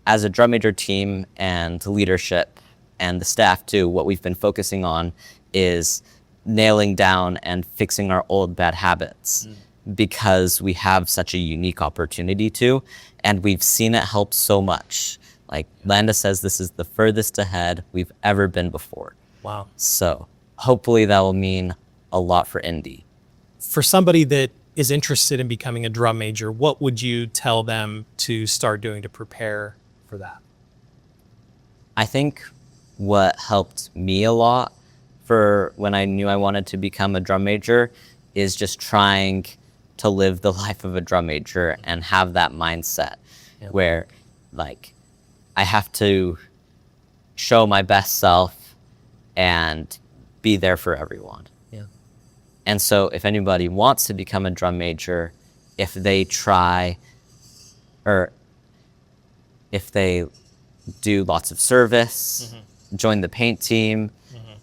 as a drum major team and leadership and the staff too, what we've been focusing on is nailing down and fixing our old bad habits because we have such a unique opportunity to, and we've seen it help so much. Like Landis says, this is the furthest ahead we've ever been before.
Wow.
So hopefully that will mean a lot for Indy.
For somebody that is interested in becoming a drum major, what would you tell them to start doing to prepare for that?
I think what helped me a lot for when I knew I wanted to become a drum major is just trying to live the life of a drum major and have that mindset where like I have to show my best self and be there for everyone.
Yeah.
And so if anybody wants to become a drum major, if they try or if they do lots of service, join the paint team,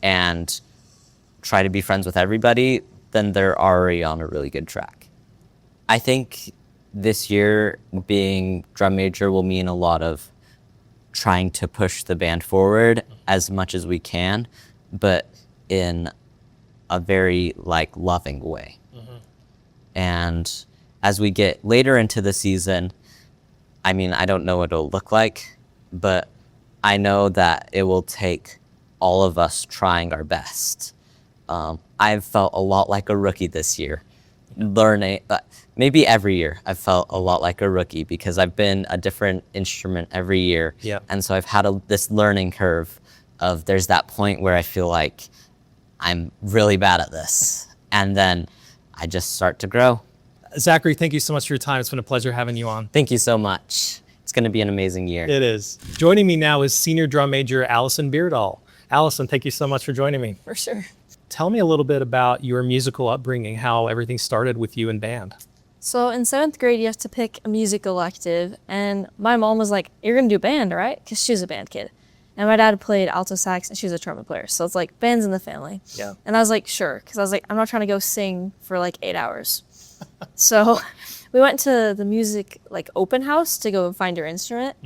and try to be friends with everybody, then they're already on a really good track. I think this year being drum major will mean a lot of trying to push the band forward as much as we can, but in a very like loving way. And as we get later into the season, I mean, I don't know what it'll look like, but I know that it will take all of us trying our best. I've felt a lot like a rookie this year, learning, maybe every year I've felt a lot like a rookie because I've been a different instrument every year.
Yeah.
And so I've had this learning curve of there's that point where I feel like I'm really bad at this. And then I just start to grow.
Zachary, thank you so much for your time. It's been a pleasure having you on.
Thank you so much. It's going to be an amazing year.
It is. Joining me now is senior drum major Allison Beardall. Allison, thank you so much for joining me.
For sure.
Tell me a little bit about your musical upbringing, how everything started with you in band.
So in 7th grade, you have to pick a music elective, and my mom was like, "You're gonna do band, right?" Because she was a band kid. And my dad played alto sax, and she was a trumpet player. So it's like, band's in the family.
Yeah.
And I was like, sure. Because I was like, I'm not trying to go sing for like 8 hours. So we went to the music like open house to go find her instrument.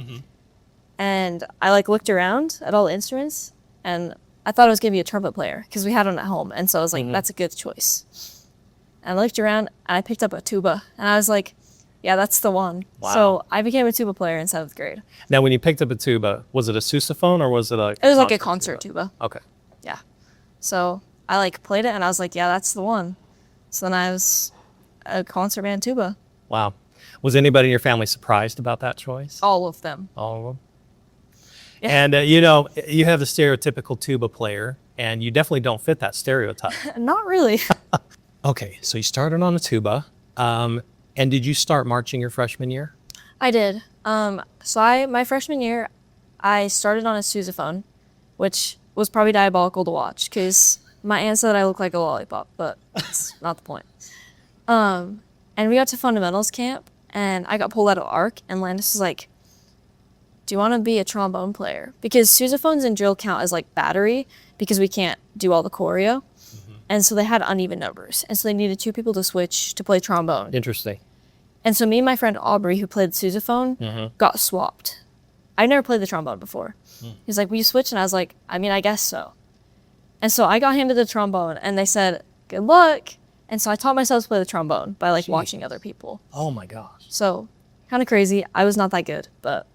And I like looked around at all the instruments, and I thought I was gonna be a trumpet player because we had one at home. And so I was like, that's a good choice. And I looked around, and I picked up a tuba, and I was like, yeah, that's the one.
Wow.
So I became a tuba player in 7th grade.
Now, when you picked up a tuba, was it a sousaphone or was it a?
It was like a concert tuba.
Okay.
Yeah. So I like played it, and I was like, yeah, that's the one. So then I was a concert band tuba.
Wow. Was anybody in your family surprised about that choice?
All of them.
All of them.
Yeah.
And you know, you have the stereotypical tuba player, and you definitely don't fit that stereotype.
Not really.
Okay, so you started on a tuba, and did you start marching your freshman year?
I did. So my freshman year, I started on a sousaphone, which was probably diabolical to watch because my aunt said I look like a lollipop, but that's not the point. And we got to fundamentals camp, and I got pulled out of ARC, and Landis was like, "Do you want to be a trombone player?" Because sousaphones in drill count as like battery because we can't do all the choreo. And so they had uneven numbers. And so they needed 2 people to switch to play trombone.
Interesting.
And so me and my friend Aubrey, who played sousaphone, got swapped. I never played the trombone before. He's like, "Will you switch?" And I was like, "I mean, I guess so." And so I got handed the trombone, and they said, "Good luck." And so I taught myself to play the trombone by like watching other people.
Oh my gosh.
So kind of crazy. I was not that good, but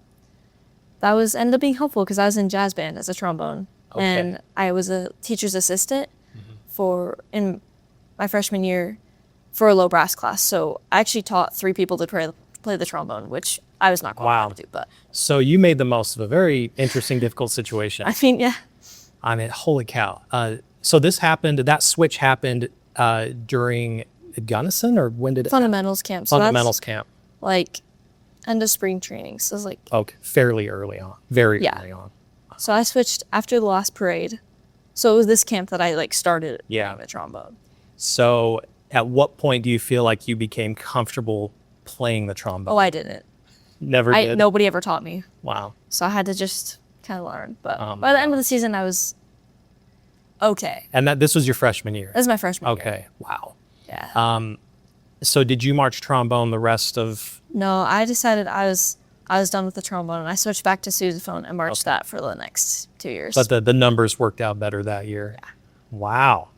that ended up being helpful because I was in jazz band as a trombone.
Okay.
And I was a teacher's assistant in my freshman year for a low brass class. So I actually taught 3 people to play the trombone, which I was not qualified to do. But
So you made the most of a very interesting, difficult situation.
I mean, yeah.
I mean, holy cow. So this happened, that switch happened during Gunnison, or when did it?
Fundamentals camp. So
Fundamentals camp.
like end of spring training. So it was like,
Okay, fairly early on, very
Yeah.
early on.
so I switched after the last parade. So it was this camp that I like started
Yeah.
with trombone.
So at what point do you feel like you became comfortable playing the trombone?
Oh, I didn't.
Never did?
Nobody ever taught me.
Wow.
So I had to just kind of learn. But
Oh my
by the end of the season, I was okay.
And this was your freshman year?
This is my freshman year.
Okay, wow.
Yeah.
So did you march trombone the rest of...
No, I decided I was done with the trombone, and I switched back to sousaphone and marched that for the next 2 years.
But the numbers worked out better that year? Yeah. Wow.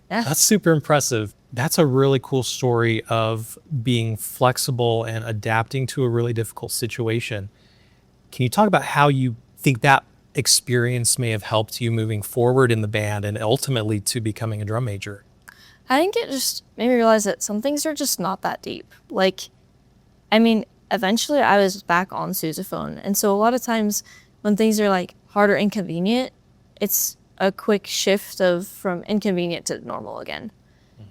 yeah.
That's super impressive. That's a really cool story of being flexible and adapting to a really difficult situation. Can you talk about how you think that experience may have helped you moving forward in the band and ultimately to becoming a drum major?
I think it just made me realize that some things are just not that deep. Like, I mean, eventually I was back on sousaphone. And so a lot of times when things are like hard or inconvenient, it's a quick shift from inconvenient to normal again.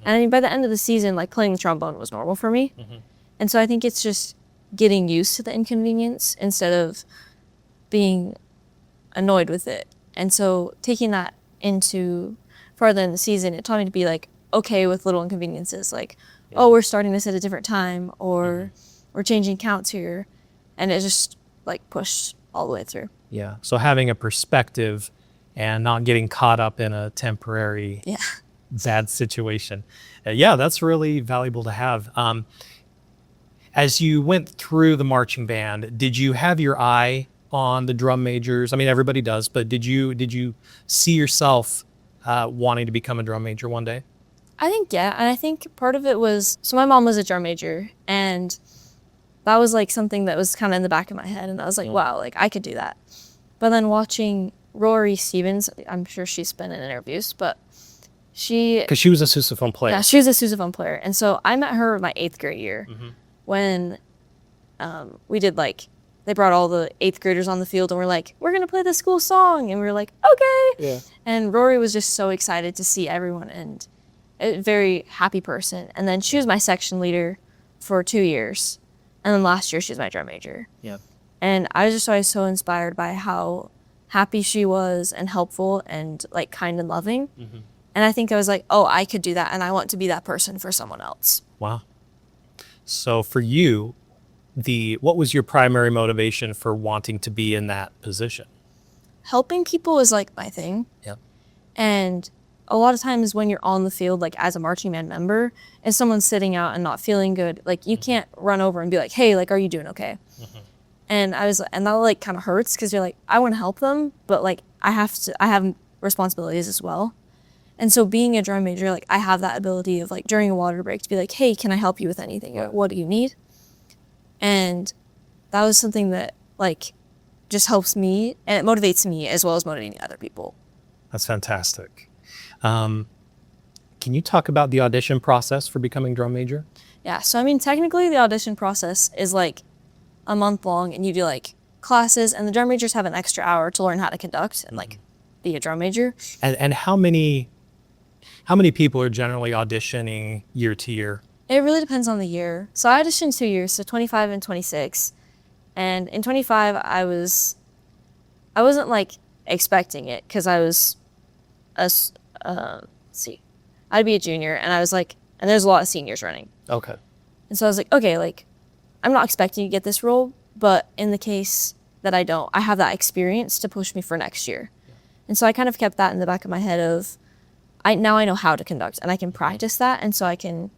And I mean, by the end of the season, like playing the trombone was normal for me. And so I think it's just getting used to the inconvenience instead of being annoyed with it. And so taking that into farther in the season, it taught me to be like okay with little inconveniences, like, oh, we're starting this at a different time, or we're changing counts here. And it just like pushed all the way through.
Yeah. So having a perspective and not getting caught up in a temporary
Yeah.
bad situation. Yeah, that's really valuable to have. As you went through the marching band, did you have your eye on the drum majors? I mean, everybody does, but did you see yourself wanting to become a drum major one day?
I think, yeah. And I think part of it was, so my mom was a drum major, and that was like something that was kind of in the back of my head. And I was like, wow, like I could do that. But then watching Rory Seamons, I'm sure she's been in interviews, but
Because she was a sousaphone player.
yeah, she was a sousaphone player. And so I met her my 8th grade year when we did like, they brought all the 8th graders on the field and we're like, we're going to play the school song. And we were like, okay.
Yeah.
And Rory was just so excited to see everyone and a very happy person. And then she was my section leader for 2 years. And then last year she was my drum major.
Yeah.
And I was just always so inspired by how happy she was and helpful and like kind and loving. And I think I was like, oh, I could do that. And I want to be that person for someone else.
Wow. So for you, what was your primary motivation for wanting to be in that position?
Helping people is like my thing.
Yep.
And a lot of times when you're on the field, like as a marching band member, and someone's sitting out and not feeling good, like you can't run over and be like, hey, like, are you doing okay? And that like kind of hurts because you're like, I want to help them, but like I have responsibilities as well. And so being a drum major, like I have that ability of like during a water break to be like, hey, can I help you with anything? Or, what do you need? And that was something that like just helps me and it motivates me as well as motivating other people.
That's fantastic. Can you talk about the audition process for becoming drum major?
Yeah, so I mean, technically the audition process is like a month long and you do like classes and the drum majors have an extra hour to learn how to conduct and like be a drum major.
And how many people are generally auditioning year to year?
It really depends on the year. So I auditioned 2 years, so 25 and 26. And in 25, I wasn't like expecting it because I was I'd be a junior and I was like, and there's a lot of seniors running.
Okay.
And so I was like, okay, like I'm not expecting to get this role, but in the case that I don't, I have that experience to push me for next year. Yeah. And so I kind of kept that in the back of my head of, now I know how to conduct and I can practice that. And so I can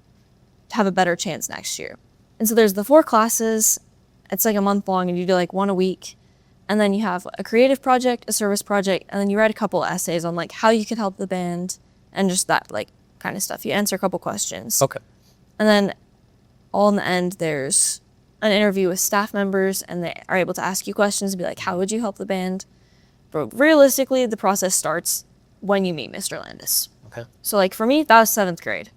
have a better chance next year. And so there's the 4 classes. It's like a month long and you do like 1 a week. And then you have a creative project, a service project, and then you write a couple essays on like how you could help the band and just that like kind of stuff. You answer a couple questions.
Okay.
And then all in the end, there's an interview with staff members and they are able to ask you questions and be like, how would you help the band? But realistically, the process starts when you meet Mr. Landis.
Okay.
So like for me, that was 7th grade.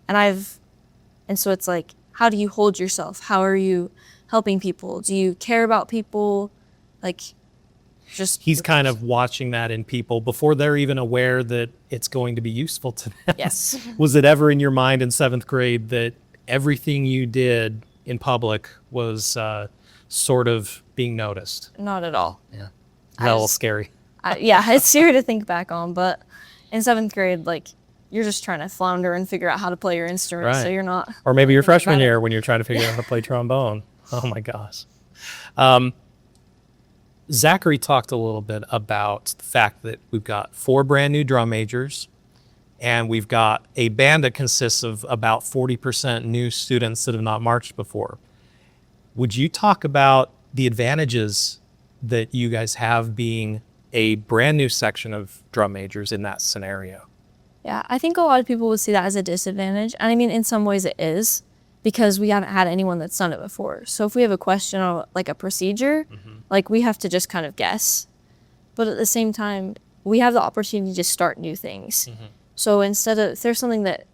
And so it's like, how do you hold yourself? How are you helping people? Do you care about people? Like, just...
He's kind of watching that in people before they're even aware that it's going to be useful to them.
Yes.
Was it ever in your mind in 7th grade that everything you did in public was sort of being noticed?
Not at all.
Is that a little
just-
scary?
Yeah, it's scary to think back on, but in 7th grade, like, you're just trying to flounder and figure out how to play your instrument, so
Right.
you're not.
Or maybe your
thinking about
freshman
it.
year when you're trying to figure out how to play trombone. Oh my gosh. Zachary talked a little bit about the fact that we've got 4 brand new drum majors, and we've got a band that consists of about 40% new students that have not marched before. Would you talk about the advantages that you guys have being a brand new section of drum majors in that scenario?
Yeah, I think a lot of people would see that as a disadvantage. And I mean, in some ways it is, because we haven't had anyone that's done it before. So if we have a question on like a procedure, like we have to just kind of guess. But at the same time, we have the opportunity to start new things. So instead of, if there's something that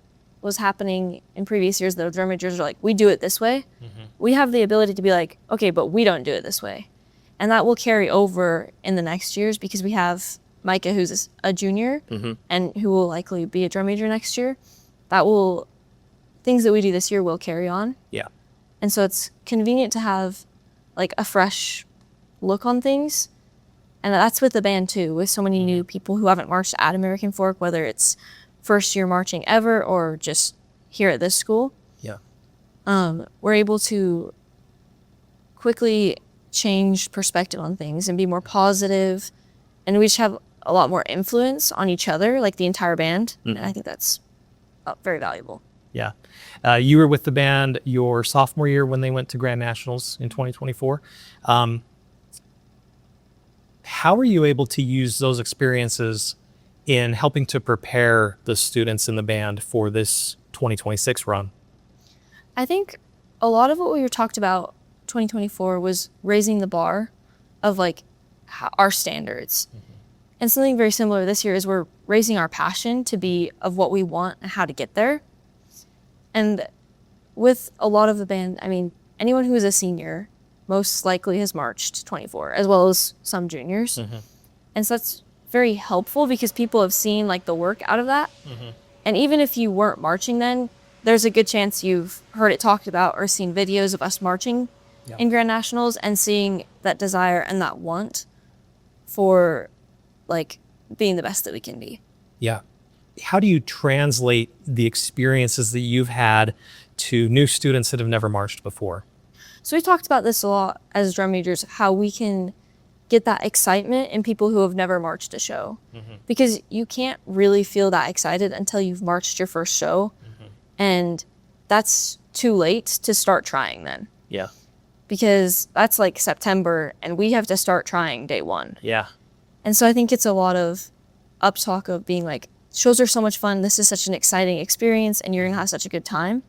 was happening in previous years that the drum majors are like, we do it this way, we have the ability to be like, okay, but we don't do it this way. And that will carry over in the next years, because we have Micah, who's a junior, and who will likely be a drum major next year. That will, things that we do this year will carry on.
Yeah.
And so it's convenient to have like a fresh look on things. And that's with the band too, with so many new people who haven't marched at American Fork, whether it's first year marching ever or just here at this school.
Yeah.
We're able to quickly change perspective on things and be more positive, and we just have a lot more influence on each other, like the entire band. And I think that's very valuable.
Yeah. You were with the band your sophomore year when they went to Grand Nationals in 2024. How were you able to use those experiences in helping to prepare the students in the band for this 2026 run?
I think a lot of what we were talked about 2024 was raising the bar of like our standards. And something very similar this year is we're raising our passion to be of what we want and how to get there. And with a lot of the band, I mean, anyone who is a senior most likely has marched 24, as well as some juniors. And so that's very helpful, because people have seen like the work out of that. And even if you weren't marching then, there's a good chance you've heard it talked about or seen videos of us marching in Grand Nationals, and seeing that desire and that want for like being the best that we can be.
Yeah. How do you translate the experiences that you've had to new students that have never marched before?
So we talked about this a lot as drum majors, how we can get that excitement in people who have never marched a show. Because you can't really feel that excited until you've marched your first show. And that's too late to start trying then.
Yeah.
Because that's like September, and we have to start trying day 1.
Yeah.
And so I think it's a lot of uptalk of being like, shows are so much fun. This is such an exciting experience, and you're gonna have such a good time.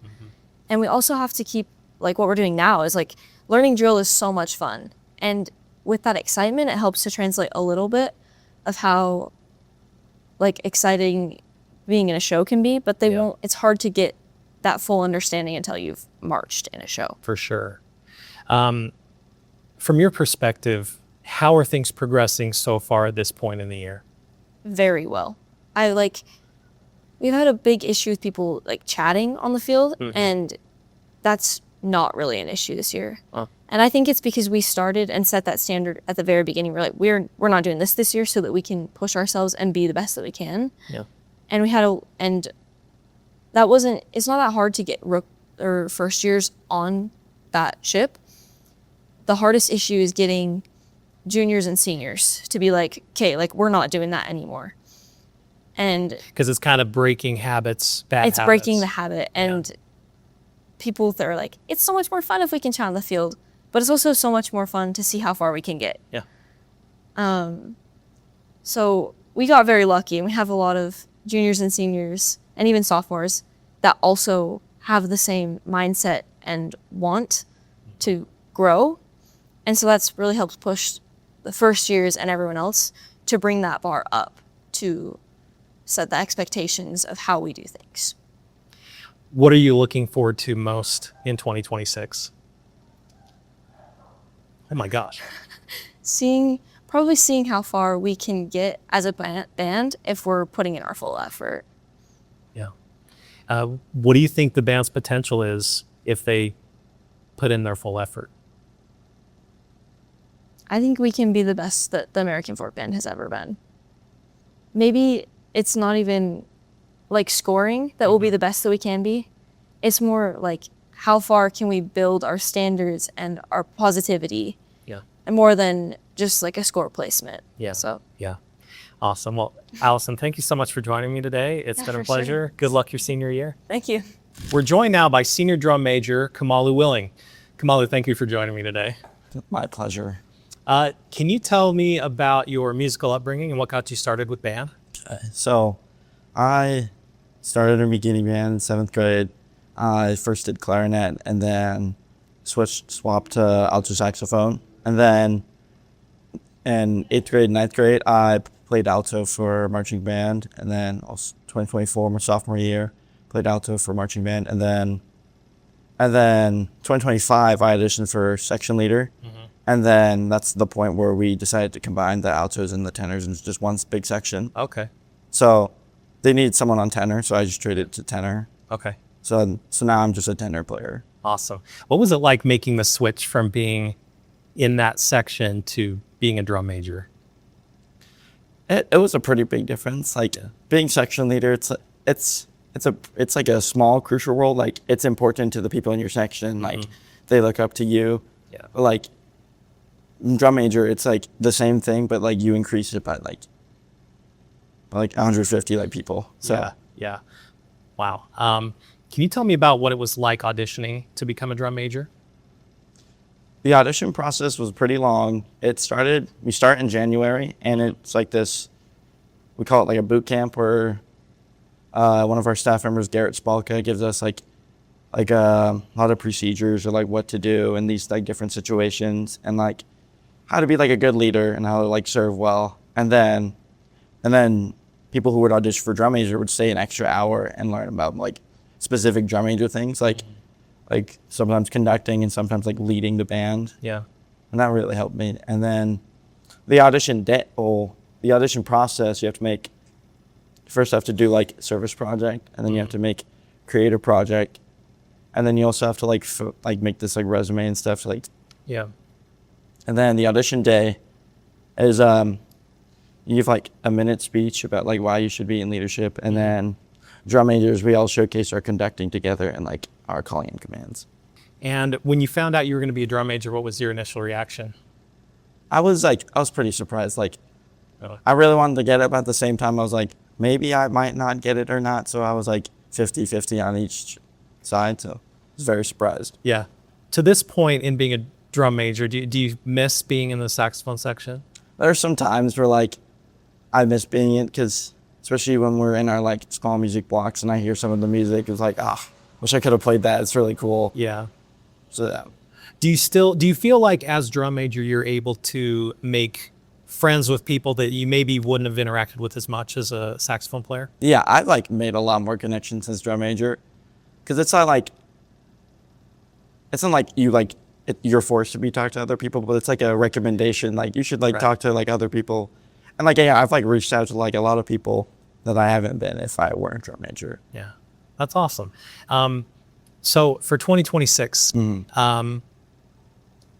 And we also have to keep, like what we're doing now is like, learning drill is so much fun. And with that excitement, it helps to translate a little bit of how like exciting being in a show can be, but it's hard to get that full understanding until you've marched in a show.
For sure. From your perspective, how are things progressing so far at this point in the year?
Very well. We've had a big issue with people like chatting on the field, and that's not really an issue this year. And I think it's because we started and set that standard at the very beginning. We're like, we're not doing this year so that we can push ourselves and be the best that we can.
Yeah.
And it's not that hard to get first years on that ship. The hardest issue is getting juniors and seniors to be like, okay, like we're not doing that anymore. And
Because it's kind of breaking habits, bad
it's
habits.
breaking the habit. And people that are like, it's so much more fun if we can chat on the field, but it's also so much more fun to see how far we can get.
Yeah.
So we got very lucky, and we have a lot of juniors and seniors and even sophomores that also have the same mindset and want to grow. And so that's really helped push the first years and everyone else to bring that bar up, to set the expectations of how we do things.
What are you looking forward to most in 2026? Oh my gosh.
Probably seeing how far we can get as a band if we're putting in our full effort.
Yeah. What do you think the band's potential is if they put in their full effort?
I think we can be the best that the American Folk Band has ever been. Maybe it's not even like scoring that will be the best that we can be. It's more like how far can we build our standards and our positivity,
Yeah.
and more than just like a score placement.
Yeah.
So
Yeah. Awesome. Well, Allison, thank you so much for joining me today. It's
Yeah,
been a
for sure.
pleasure. Good luck your senior year.
thank you.
We're joined now by senior drum major Kamalu Willing. Kamalu, thank you for joining me today.
My pleasure.
Can you tell me about your musical upbringing and what got you started with band?
So, I started in beginning band in 7th grade. I first did clarinet and then swapped to alto saxophone. And then in 8th grade, 9th grade, I played alto for marching band. And then also 2024, my sophomore year, played alto for marching band. And then 2025, I auditioned for section leader. And then that's the point where we decided to combine the altos and the tenors into just one big section.
Okay.
So they needed someone on tenor, so I just traded to tenor.
Okay.
So now I'm just a tenor player.
Awesome. What was it like making the switch from being in that section to being a drum major?
It was a pretty big difference. Like being section leader, it's like a small crucial role. Like it's important to the people in your section. Like they look up to you.
Yeah.
But like drum major, it's like the same thing, but like you increase it by like 150 like people. So
Yeah. Yeah. Wow. Can you tell me about what it was like auditioning to become a drum major?
the audition process was pretty long. We start in January, and it's like this, we call it like a boot camp where one of our staff members, Garrett Spalka, gives us like a lot of procedures or like what to do in these like different situations and like how to be like a good leader and how to like serve well. And then people who would audition for drum major would stay an extra hour and learn about like specific drum major things, like sometimes conducting and sometimes like leading the band.
Yeah.
And that really helped me. And then the audition process, you first have to do like service project, and then you have to make creative project, and then you also have to like make this like resume and stuff.
Yeah.
And then the audition day is you give like a minute speech about like why you should be in leadership, and then drum majors, we all showcase our conducting together and like our calling in commands.
And when you found out you were going to be a drum major, what was your initial reaction?
I was pretty surprised. Like,
Really?
I really wanted to get it, but at the same time, I was like, maybe I might not get it or not. So I was like 50-50 on each side. So I was very surprised.
Yeah. To this point in being a drum major, do you miss being in the saxophone section?
There are some times where like I miss being it, because especially when we're in our like small music blocks and I hear some of the music, it's like, wish I could have played that. It's really cool.
Yeah.
So yeah.
Do you feel like as drum major, you're able to make friends with people that you maybe wouldn't have interacted with as much as a saxophone player?
Yeah, I've like made a lot more connections as drum major, because it's not like you're forced to be talk to other people, but it's like a recommendation. Like you should like
Right.
talk to like other people, and like yeah, I've like reached out to like a lot of people that I haven't been if I weren't drum major.
Yeah. That's awesome. So for 2026,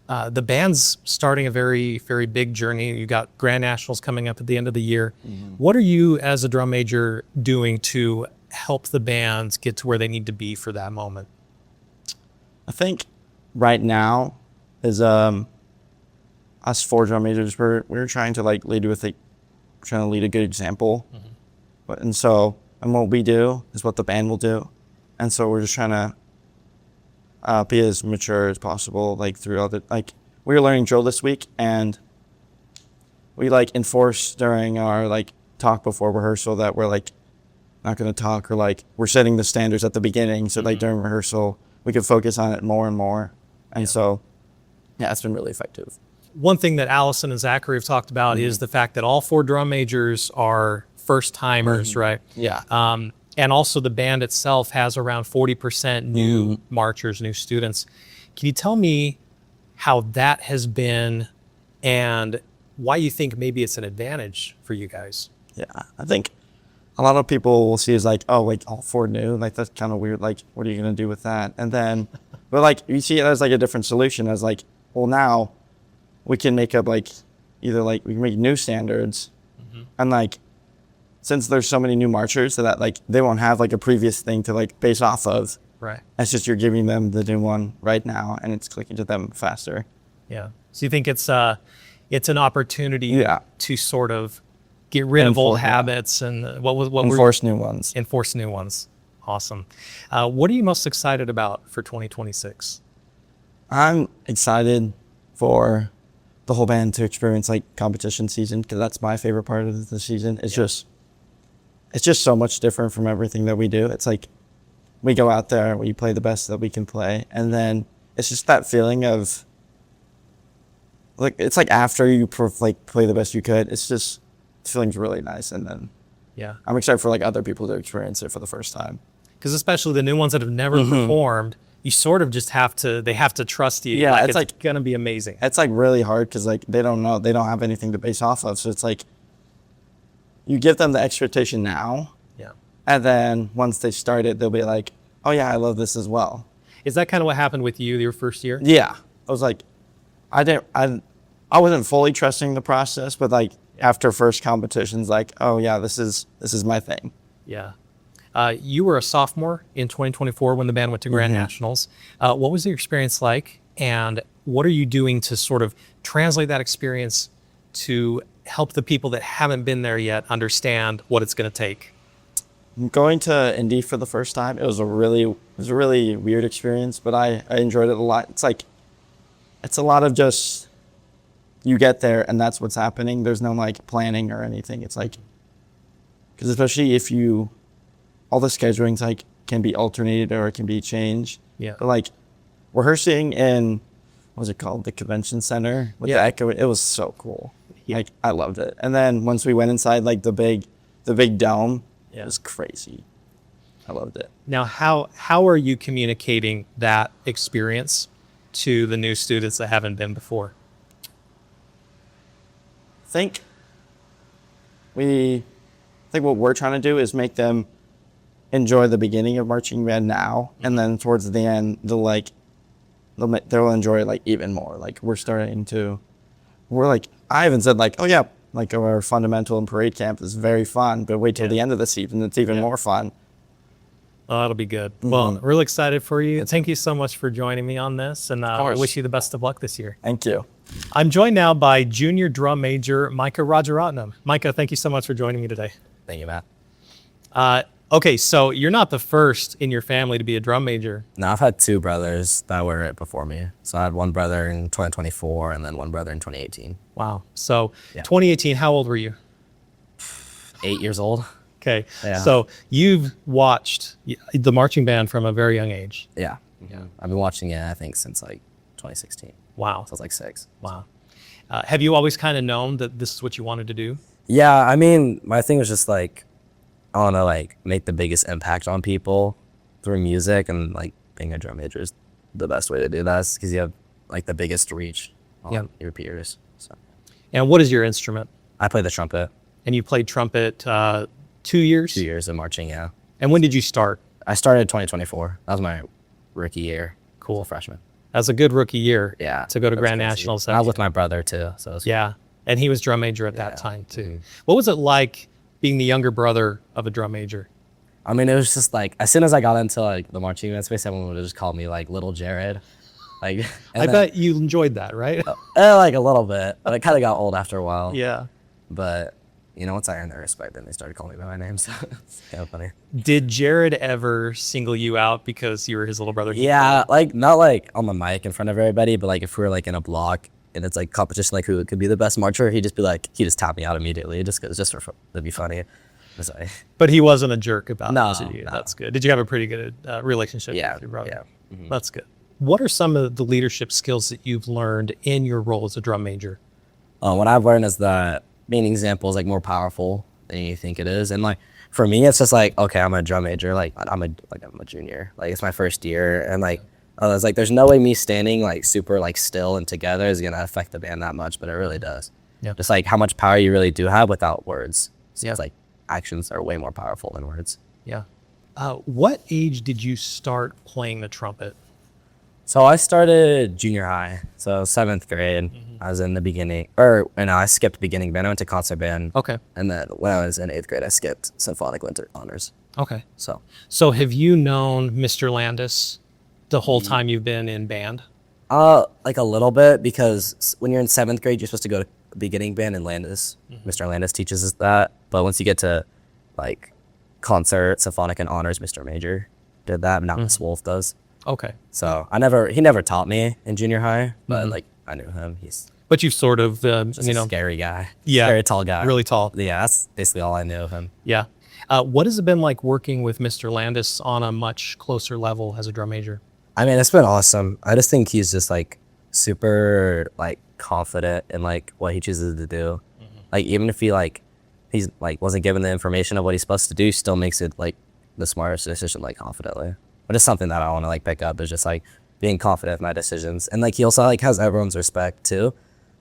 the band's starting a very, very big journey. You got Grand Nationals coming up at the end of the year. What are you as a drum major doing to help the bands get to where they need to be for that moment?
I think right now is us four drum majors, we're trying to like lead with trying to lead a good example. And what we do is what the band will do. And so we're just trying to be as mature as possible, like throughout the, like we were learning drill this week, and we like enforce during our like talk before rehearsal that we're like not going to talk, or like we're setting the standards at the beginning. So like during rehearsal, we could focus on it more and more. And so, yeah, it's been really effective.
One thing that Allison and Zachary have talked about is the fact that all four drum majors are first timers, right?
Yeah.
And also the band itself has around 40% new marchers, new students. Can you tell me how that has been and why you think maybe it's an advantage for you guys?
Yeah, I think a lot of people will see as like, oh, like all four new, like that's kind of weird. Like, what are you gonna do with that? And then, but like you see it as like a different solution, as like, well, now we can make up like either like we can make new standards, and like since there's so many new marchers, so that like they won't have like a previous thing to like base off of.
Right.
It's just you're giving them the new one right now, and it's clicking to them faster.
Yeah. So you think it's an opportunity
Yeah.
to sort of get rid of old
Enforce, yeah.
habits and what
Enforce new ones.
enforce new ones. Awesome. What are you most excited about for 2026?
I'm excited for the whole band to experience like competition season, because that's my favorite part of the season. It's just so much different from everything that we do. It's like we go out there, we play the best that we can play, and then it's just that feeling of like it's like after you play the best you could. It's just feeling's really nice, and then
Yeah.
I'm excited for like other people to experience it for the first time.
Because especially the new ones that have never performed, you sort of just they have to trust you.
Yeah,
like,
it's like-
going to be amazing.
It's like really hard because like they don't know, they don't have anything to base off of. So it's like you give them the expectation now,
Yeah.
and then once they start it, they'll be like, "Oh yeah, I love this as well."
Is that kind of what happened with you your first year?
Yeah, I was like, I wasn't fully trusting the process, but like after first competitions, like, oh yeah, this is my thing.
Yeah. You were a sophomore in 2024 when the band went to Grand Nationals. What was the experience like? And what are you doing to sort of translate that experience to help the people that haven't been there yet understand what it's going to take?
Going to Indy for the first time, it was a really weird experience, but I enjoyed it a lot. It's a lot of just you get there and that's what's happening. There's no like planning or anything. It's like, because especially if all the scheduling's like can be alternated or it can be changed.
Yeah.
But like rehearsing in, what was it called? The convention center with the echo. It was so cool.
Yeah.
Like I loved it. And then once we went inside like the big dome,
Yeah.
it was crazy. I loved it.
Now, how are you communicating that experience to the new students that haven't been before?
I think what we're trying to do is make them enjoy the beginning of marching band now, and then towards the end they'll enjoy it like even more. Like I even said like, oh yeah, like our fundamental and parade camp is very fun, but wait till the end of the season, it's even more fun.
Oh, that'll be good. Well, really excited for you. Thank you so much for joining me on this, and I
course.
wish you the best of luck this year.
Thank you.
I'm joined now by junior drum major Micah Rajaratnam. Micah, thank you so much for joining me today.
Thank you, Matt.
Okay, so you're not the first in your family to be a drum major.
No, I've had two brothers that were it before me. So I had one brother in 2024 and then one brother in 2018.
Wow. So
Yeah.
2018, how old were you?
8 years old.
Okay.
Yeah.
So you've watched the marching band from a very young age.
Yeah. I've been watching it, I think, since like 2016.
Wow.
So I was like 6.
Wow. Have you always kind of known that this is what you wanted to do?
Yeah, I mean, my thing was just like, I want to like make the biggest impact on people through music, and like being a drum major is the best way to do that because you have like the biggest reach on your peers. So
And what is your instrument?
I play the trumpet.
And you played trumpet 2 years?
2 years of marching, yeah.
And when did you start?
I started in 2024. That was my rookie year.
Cool.
As a freshman.
That's a good rookie year.
Yeah.
To go to
that was
Grand
crazy.
Nationals.
And I was with my brother too, so it was
Yeah. And he was drum major at that
Yeah.
time too. What was it like being the younger brother of a drum major?
I mean, it was just like as soon as I got into like the marching band space, everyone would just call me like Little Jared. Like
I bet you enjoyed that, right?
like a little bit, but it kind of got old after a while.
Yeah.
But you know, once I earned their respect, then they started calling me by my name. So it's kind of funny.
Did Jared ever single you out because you were his little brother?
Yeah, like not like on the mic in front of everybody, but like if we were like in a block and it's like competition, like who could be the best marcher, he'd just tap me out immediately, it'd be funny. So,
But he wasn't a jerk about
No,
it to you.
no.
That's good. Did you have a pretty good relationship
Yeah,
with your brother?
yeah. Mhm.
That's good. What are some of the leadership skills that you've learned in your role as a drum major?
What I've learned is that being an example is like more powerful than you think it is, and like for me, it's just like okay, I'm a drum major, like I'm a junior, like it's my first year, and like it's like there's no way me standing like super like still and together is gonna affect the band that much, but it really does.
Yeah.
Just like how much power you really do have without words. So
Yeah.
it's like actions are way more powerful than words.
Yeah. What age did you start playing the trumpet?
So I started junior high, so 7th grade. I was in the beginning, I skipped beginning band. I went to concert band.
Okay.
And then when I was in 8th grade, I skipped symphonic winter honors.
Okay.
So
So have you known Mr. Landis the whole time you've been in band?
like a little bit, because when you're in 7th grade, you're supposed to go to beginning band in Landis. Mr. Landis teaches us that. But once you get to like concert, symphonic, and honors, Mr. Major did that. Now Miss Wolf does.
Okay.
So he never taught me in junior high, but like I knew him. He's
But you've sort of,
just
you
a
know,
scary guy.
Yeah.
Very tall guy.
really tall.
Yeah, that's basically all I knew of him.
Yeah. What has it been like working with Mr. Landis on a much closer level as a drum major?
I mean, it's been awesome. I just think he's just like super like confident in like what he chooses to do. Like even if he's like wasn't given the information of what he's supposed to do, he still makes it like the smartest decision like confidently. But it's something that I want to like pick up is just like being confident in my decisions. And like he also like has everyone's respect too.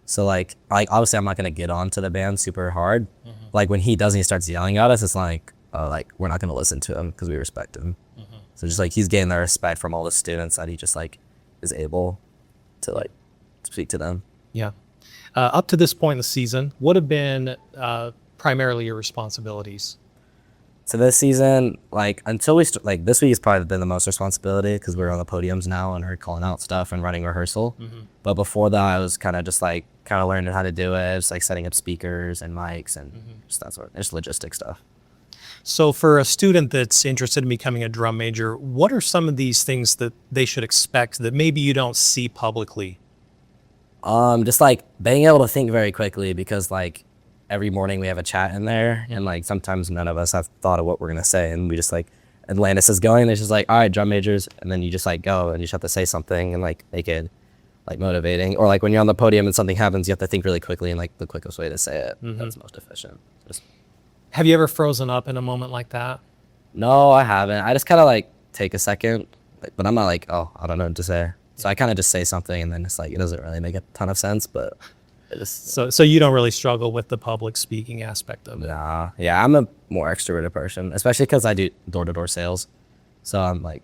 So like obviously I'm not gonna get on to the band super hard. Like when he does and he starts yelling at us, it's like we're not gonna listen to him because we respect him. So just like he's getting the respect from all the students that he just like is able to like speak to them.
Yeah. Up to this point in the season, what have been primarily your responsibilities?
So this season, like until like this week has probably been the most responsibility because we're on the podiums now and we're calling out stuff and running rehearsal. But before that, I was kind of just like learning how to do it, just like setting up speakers and mics and just that sort of just logistic stuff.
So for a student that's interested in becoming a drum major, what are some of these things that they should expect that maybe you don't see publicly?
Just like being able to think very quickly, because like every morning we have a chat in there and like sometimes none of us have thought of what we're gonna say, and we just like Atlantis is going, it's just like, all right, drum majors, and then you just like go and you just have to say something and like make it like motivating. Or like when you're on the podium and something happens, you have to think really quickly and like the quickest way to say it that's most efficient. Just
Have you ever frozen up in a moment like that?
no, I haven't. I just kind of like take a second, but I'm not like, oh, I don't know what to say. So I kind of just say something and then it's like it doesn't really make a ton of sense, but it just
So you don't really struggle with the public speaking aspect of it?
nah. Yeah, I'm a more extroverted person, especially because I do door-to-door sales, so I'm like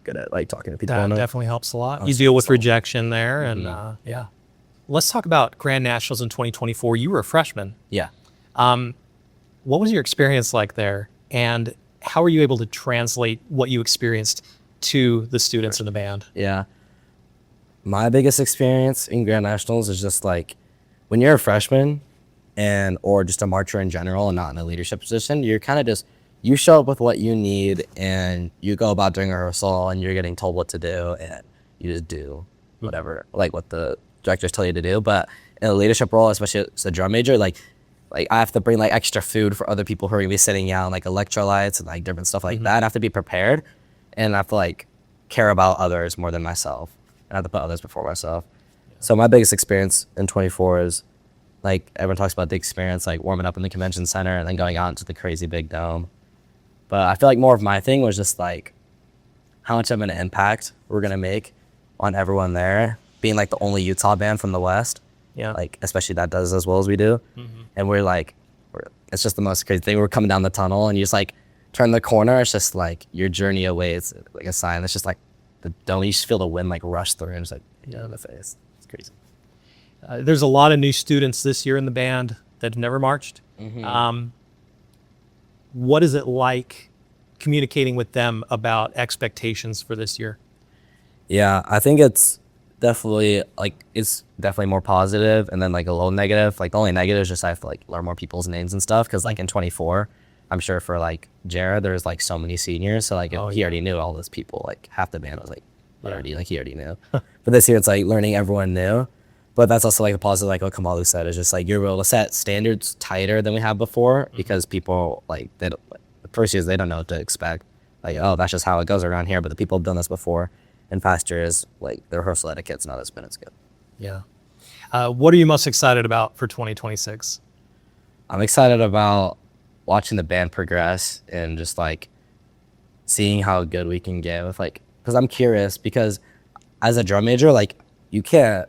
good at like talking to people.
That
and
definitely helps a lot. You
That's
deal with
awesome.
rejection there, and yeah. Let's talk about Grand Nationals in 2024. You were a freshman.
Yeah.
What was your experience like there, and how were you able to translate what you experienced to the students in the band?
Yeah. My biggest experience in Grand Nationals is just like when you're a freshman or just a marcher in general and not in a leadership position, you're kind of just, you show up with what you need and you go about doing a rehearsal and you're getting told what to do and you just do whatever, like what the directors tell you to do. But in a leadership role, especially as a drum major, like I have to bring like extra food for other people who are gonna be sitting out, like electrolytes and like different stuff like that. I have to be prepared and I have to like care about others more than myself. And I have to put others before myself. So my biggest experience in 24 is like everyone talks about the experience, like warming up in the convention center and then going out into the crazy big dome. But I feel like more of my thing was just like how much of an impact we're gonna make on everyone there, being like the only Utah band from the West.
Yeah.
Like especially that does as well as we do. And we're like, it's just the most crazy thing. We're coming down the tunnel and you just like turn the corner. It's just like your journey away. It's like a sign. It's just like the dome. You just feel the wind like rush through and it's like, in the face. It's crazy.
There's a lot of new students this year in the band that have never marched. What is it like communicating with them about expectations for this year?
Yeah, I think it's definitely more positive and then like a little negative. Like the only negative is just I have to like learn more people's names and stuff because like in 24, I'm sure for like Jared, there's like so many seniors. So like he already knew all those people. Like half the band was like he already knew. But this year it's like learning everyone new. But that's also like the positive, like what Kamalu said, is just like you're able to set standards tighter than we have before because people like the first years they don't know what to expect. Like, oh, that's just how it goes around here. But the people have done this before in past years, like the rehearsal etiquette's not as been as good.
Yeah. What are you most excited about for 2026?
I'm excited about watching the band progress and just like seeing how good we can get with like, because I'm curious because as a drum major, like you can't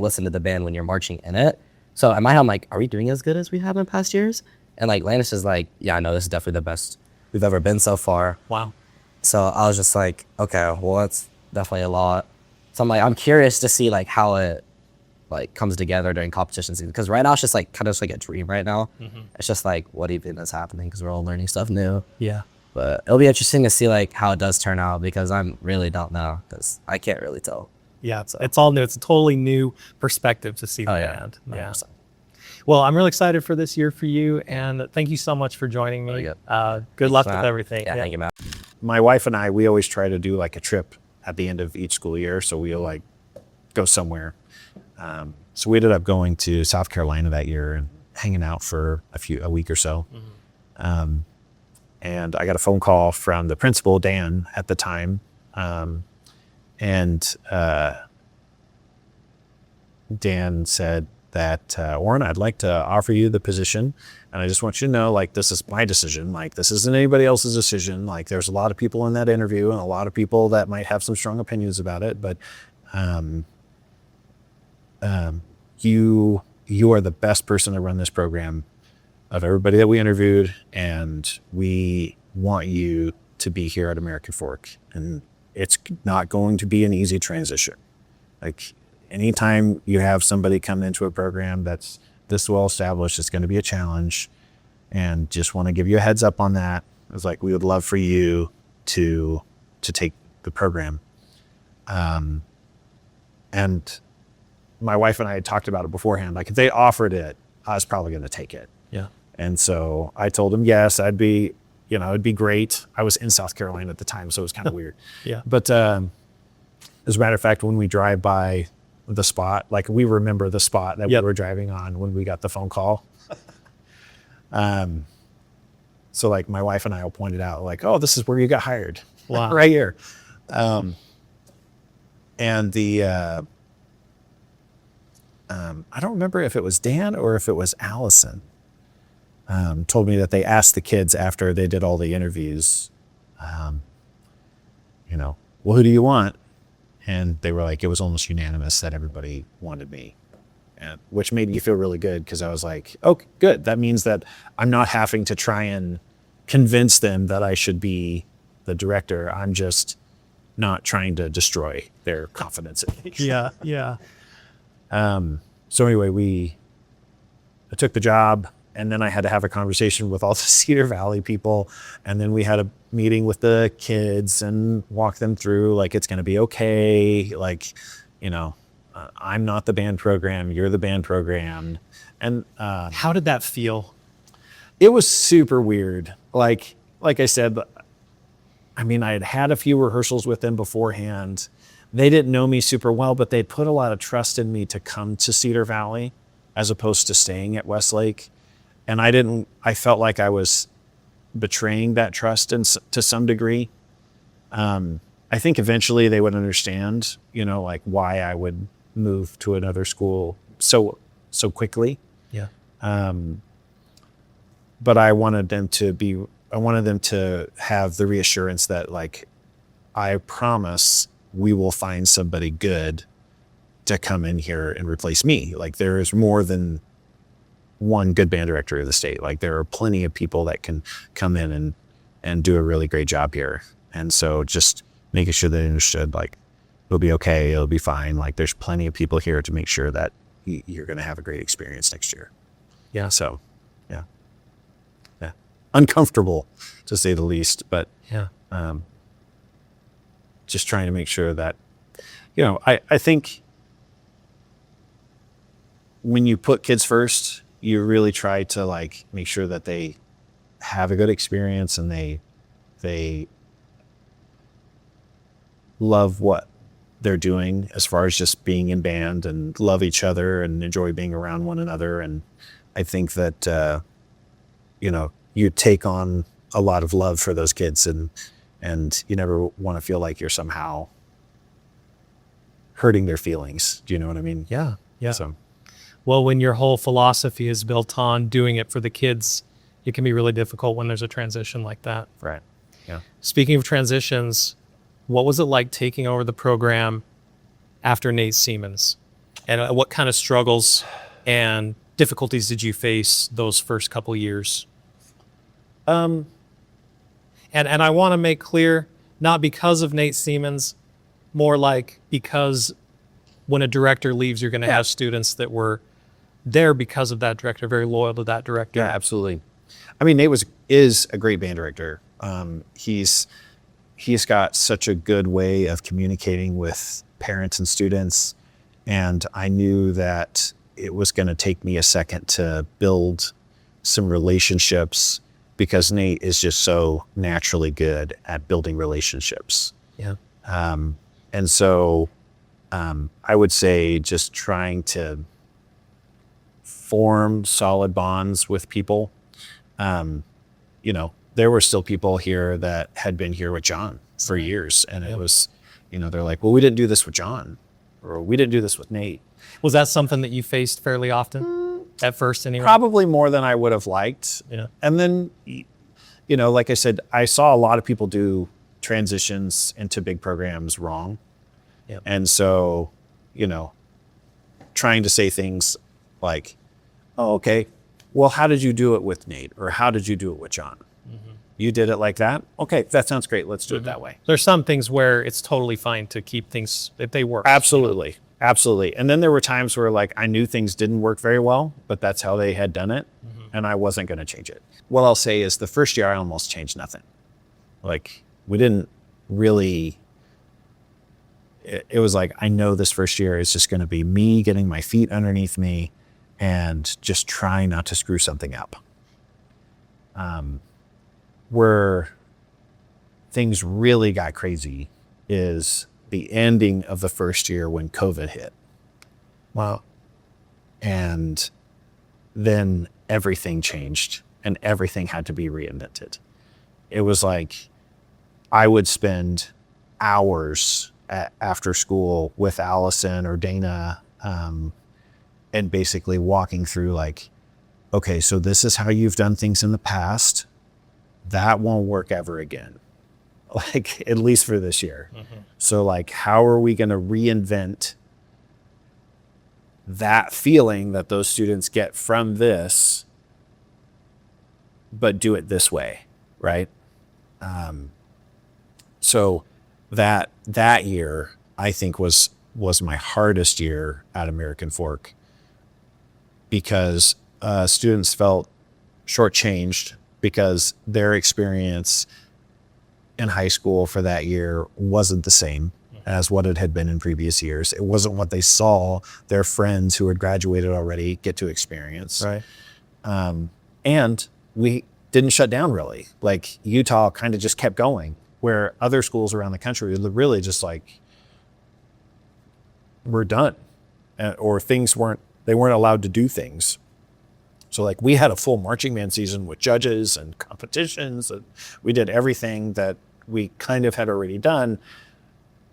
listen to the band when you're marching in it. So in my head, I'm like, are we doing as good as we have in past years? And like Landis is like, yeah, I know this is definitely the best we've ever been so far.
Wow.
So I was just like, okay, well, that's definitely a lot So I'm curious to see like how it like comes together during competition season, because right now it's just like kind of just like a dream right now. It's just like what even is happening because we're all learning stuff new.
Yeah.
But it'll be interesting to see like how it does turn out, because I'm really don't know, because I can't really tell.
Yeah, it's all new. It's a totally new perspective to see the
Oh, yeah.
band.
100%.
Well, I'm really excited for this year for you, and thank you so much for joining me.
Really good.
Good luck
Matt.
with everything.
Yeah, thank you, Matt.
My wife and I, we always try to do like a trip at the end of each school year. So we'll like go somewhere. So we ended up going to South Carolina that year and hanging out for a week or so. And I got a phone call from the principal, Dan, at the time. And Dan said that, Orien, I'd like to offer you the position. And I just want you to know, like, this is my decision. Like, this isn't anybody else's decision. Like, there's a lot of people in that interview and a lot of people that might have some strong opinions about it. But you are the best person to run this program of everybody that we interviewed. And we want you to be here at American Fork. And it's not going to be an easy transition. Like, anytime you have somebody come into a program that's this well established, it's going to be a challenge. And just want to give you a heads up on that. It's like, we would love for you to take the program. And my wife and I had talked about it beforehand. Like, if they offered it, I was probably going to take it.
Yeah.
And so I told him, yes, it'd be great. I was in South Carolina at the time, so it was kind of weird.
Yeah.
But as a matter of fact, when we drive by the spot, like, we remember the spot that we were driving on when we got the phone call. So like, my wife and I will point it out, like, oh, this is where you got hired.
Wow.
Right here. And the I don't remember if it was Dan or if it was Allison, told me that they asked the kids after they did all the interviews, well, who do you want? And they were like, it was almost unanimous that everybody wanted me, which made me feel really good, because I was like, oh, good. That means that I'm not having to try and convince them that I should be the director. I'm just not trying to destroy their confidence in me.
Yeah. Yeah.
So anyway, I took the job, and then I had to have a conversation with all the Cedar Valley people. And then we had a meeting with the kids and walk them through, like, it's going to be okay. Like, I'm not the band program. You're the band program. And
How did that feel?
it was super weird. Like I said, I mean, I had had a few rehearsals with them beforehand. They didn't know me super well, but they put a lot of trust in me to come to Cedar Valley as opposed to staying at Westlake. And I felt like I was betraying that trust to some degree. I think eventually they would understand, like, why I would move to another school so quickly.
Yeah.
But I wanted them to have the reassurance that, like, I promise we will find somebody good to come in here and replace me. Like, there is more than one good band director in the state. Like, there are plenty of people that can come in and do a really great job here. And so just making sure they understood, like, it'll be okay, it'll be fine. Like, there's plenty of people here to make sure that you're going to have a great experience next year.
Yeah.
So, yeah. Uncomfortable, to say the least, but
Yeah.
just trying to make sure that, I think when you put kids first, you really try to, like, make sure that they have a good experience and they love what they're doing as far as just being in band, and love each other and enjoy being around one another. And I think that, you take on a lot of love for those kids, and you never want to feel like you're somehow hurting their feelings. Do you know what I mean?
Yeah. Yeah.
So,
Well, when your whole philosophy is built on doing it for the kids, it can be really difficult when there's a transition like that.
right. Yeah.
Speaking of transitions, what was it like taking over the program after Nate Seamons? And what kind of struggles and difficulties did you face those first couple years? And I want to make clear, not because of Nate Seamons, more like because when a director leaves, you're going to have students that were there because of that director, very loyal to that director.
Yeah, absolutely. I mean, Nate is a great band director. He's got such a good way of communicating with parents and students, and I knew that it was going to take me a second to build some relationships because Nate is just so naturally good at building relationships.
Yeah.
And so I would say just trying to form solid bonds with people. You know, there were still people here that had been here with John for years. And it was, you know, they're like, well, we didn't do this with John, or we didn't do this with Nate.
Was that something that you faced fairly often at first anyway?
Probably more than I would have liked.
Yeah.
And then, you know, like I said, I saw a lot of people do transitions into big programs wrong.
Yep.
And so, you know, trying to say things like, oh, okay, well, how did you do it with Nate? Or how did you do it with John? You did it like that? Okay, that sounds great. Let's do it that way.
There's some things where it's totally fine to keep things if they work.
Absolutely. Absolutely. And then there were times where like I knew things didn't work very well, but that's how they had done it. And I wasn't going to change it. What I'll say is the first year I almost changed nothing. Like we didn't really, it was like, I know this first year is just going to be me getting my feet underneath me and just trying not to screw something up. Where things really got crazy is the ending of the first year when COVID hit.
Wow.
And then everything changed and everything had to be reinvented. It was like I would spend hours after school with Allison or Dana and basically walking through like, okay, so this is how you've done things in the past. That won't work ever again, like at least for this year. So like, how are we going to reinvent that feeling that those students get from this, but do it this way, right? So that year, I think was my hardest year at American Fork because students felt shortchanged because their experience in high school for that year wasn't the same as what it had been in previous years. It wasn't what they saw their friends who had graduated already get to experience.
Right.
And we didn't shut down really. Like Utah kind of just kept going, where other schools around the country were really just like, we're done. Or they weren't allowed to do things. So like we had a full marching band season with judges and competitions, and we did everything that we kind of had already done,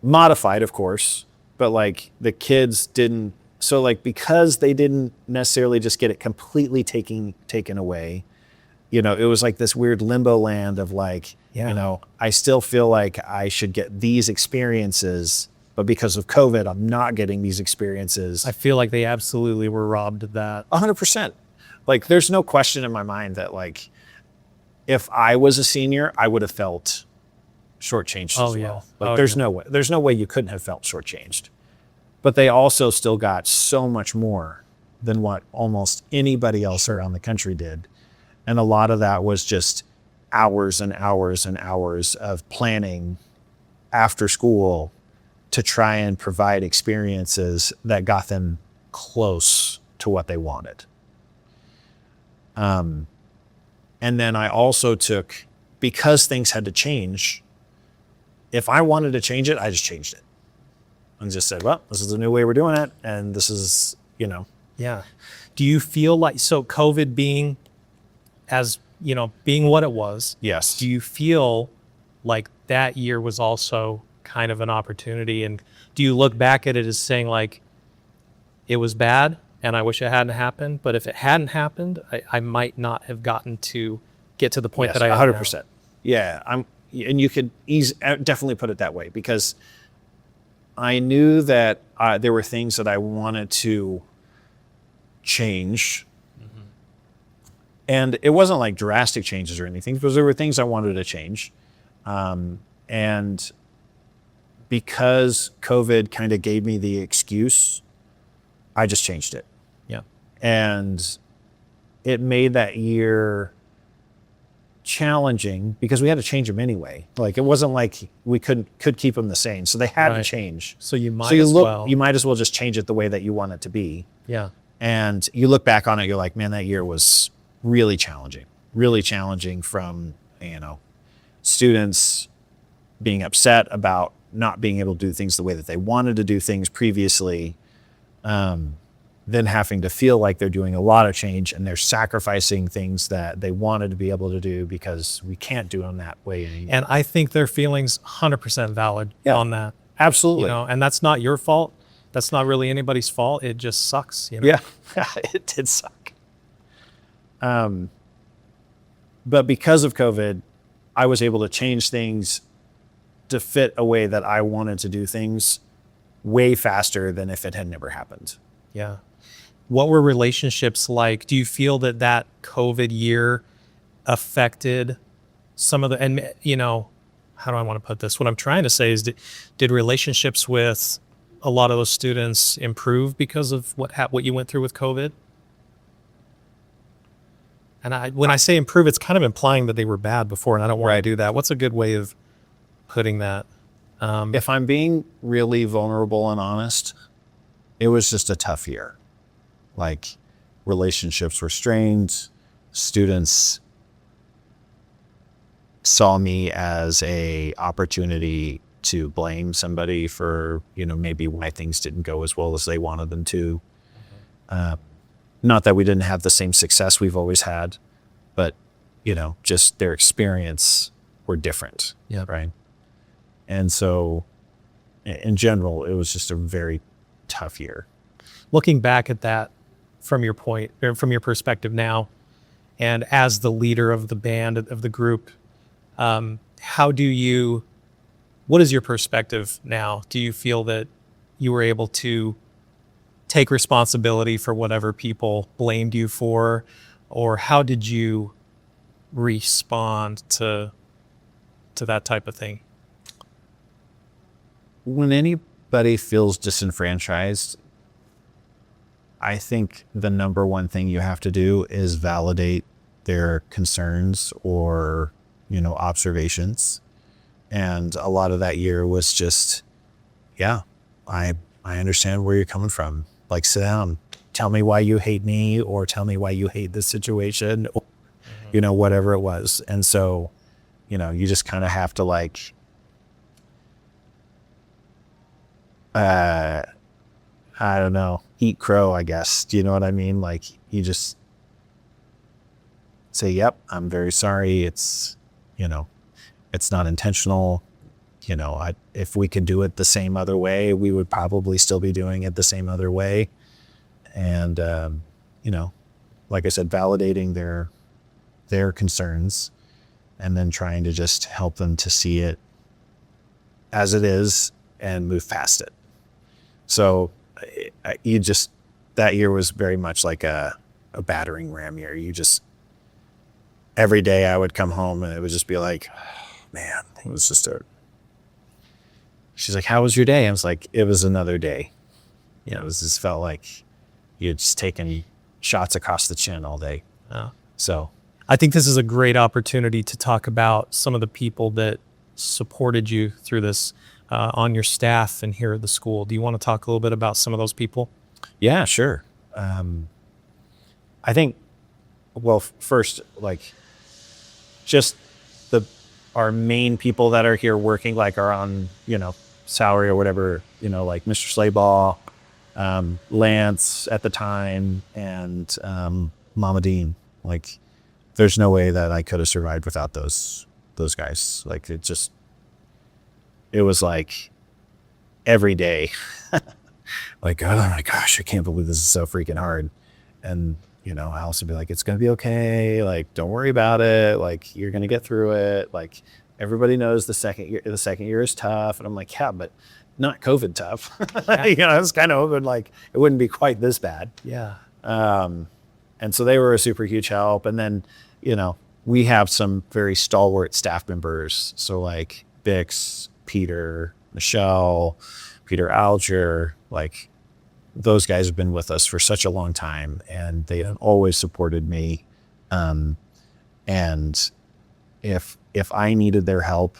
modified of course, but like the kids didn't, so like because they didn't necessarily just get it completely taken away, you know, it was like this weird limbo land of like, you know, I still feel like I should get these experiences, but because of COVID, I'm not getting these experiences.
I feel like they absolutely were robbed of that.
100%. Like, there's no question in my mind that, like, if I was a senior, I would have felt shortchanged as well. Like, there's no way you couldn't have felt shortchanged. But they also still got so much more than what almost anybody else around the country did. And a lot of that was just hours and hours and hours of planning after school to try and provide experiences that got them close to what they wanted. And then I also took, because things had to change, if I wanted to change it, I just changed it. And just said, well, this is the new way we're doing it. And this is, you know.
Yeah. Do you feel like, so COVID being being what it was.
Yes.
Do you feel like that year was also kind of an opportunity? And do you look back at it as saying like, it was bad and I wish it hadn't happened, but if it hadn't happened, I might not have gotten to get to the point that I am
100%.
now.
Yeah. And you could definitely put it that way, because I knew that there were things that I wanted to change. And it wasn't like drastic changes or anything, because there were things I wanted to change. And because COVID kind of gave me the excuse, I just changed it.
Yeah.
And it made that year challenging because we had to change them anyway. Like it wasn't like we could keep them the same. So they had to
Right.
change.
So you might
So you
as
look,
well.
you might as well just change it the way that you want it to be.
Yeah.
And you look back on it, you're like, man, that year was really challenging from, students being upset about not being able to do things the way that they wanted to do things previously. Then having to feel like they're doing a lot of change and they're sacrificing things that they wanted to be able to do because we can't do them that way anymore.
And I think their feelings 100% valid
Yeah.
on that.
Absolutely.
And that's not your fault. That's not really anybody's fault. It just sucks.
Yeah, it did suck. But because of COVID, I was able to change things to fit a way that I wanted to do things way faster than if it had never happened.
Yeah. What were relationships like? Do you feel that COVID year affected some of the, and how do I want to put this? What I'm trying to say is, did relationships with a lot of those students improve because of what you went through with COVID? And when I say improve, it's kind of implying that they were bad before, and I don't want to do that. What's a good way of putting that?
If I'm being really vulnerable and honest, it was just a tough year. Like relationships were strained. Students saw me as a opportunity to blame somebody for, maybe why things didn't go as well as they wanted them to. Not that we didn't have the same success we've always had, but, just their experience were different.
Yeah.
Right. And so in general, it was just a very tough year.
Looking back at that from your point, or from your perspective now, and as the leader of the band, of the group, what is your perspective now? Do you feel that you were able to take responsibility for whatever people blamed you for, or how did you respond to that type of thing?
When anybody feels disenfranchised, I think the number one thing you have to do is validate their concerns or, observations. And a lot of that year was just, I understand where you're coming from. Like, sit down, tell me why you hate me, or tell me why you hate this situation, or, whatever it was. And so, you just kind of have to I don't know, eat crow, I guess. Do you know what I mean? Like, you just say, yep, I'm very sorry. It's, it's not intentional. If we could do it the same other way, we would probably still be doing it the same other way. And, like I said, validating their concerns and then trying to just help them to see it as it is and move past it. So that year was very much like a battering ram year. Every day I would come home and it would just be like, oh, man, it was just she's like, how was your day? I was like, it was another day. It just felt like you had just taken shots across the chin all day. So
I think this is a great opportunity to talk about some of the people that supported you through this on your staff and here at the school. Do you want to talk a little bit about some of those people?
Yeah, sure. I think, well, first, just our main people that are here working, are on, salary or whatever, like Mr. Slaybaugh, Lance at the time, and Mama Dean. There's no way that I could have survived without those guys. It was every day. Oh my gosh, I can't believe this is so freaking hard. And, I also be like, it's going to be okay. Don't worry about it. You're going to get through it. Everybody knows the second year is tough. And I'm like, yeah, but not COVID tough. I was kind of hoping it wouldn't be quite this bad.
Yeah.
And so they were a super huge help. And then, we have some very stalwart staff members. So Bix, Peter, Michelle, Peter Alger, like those guys have been with us for such a long time, and they have always supported me. And if I needed their help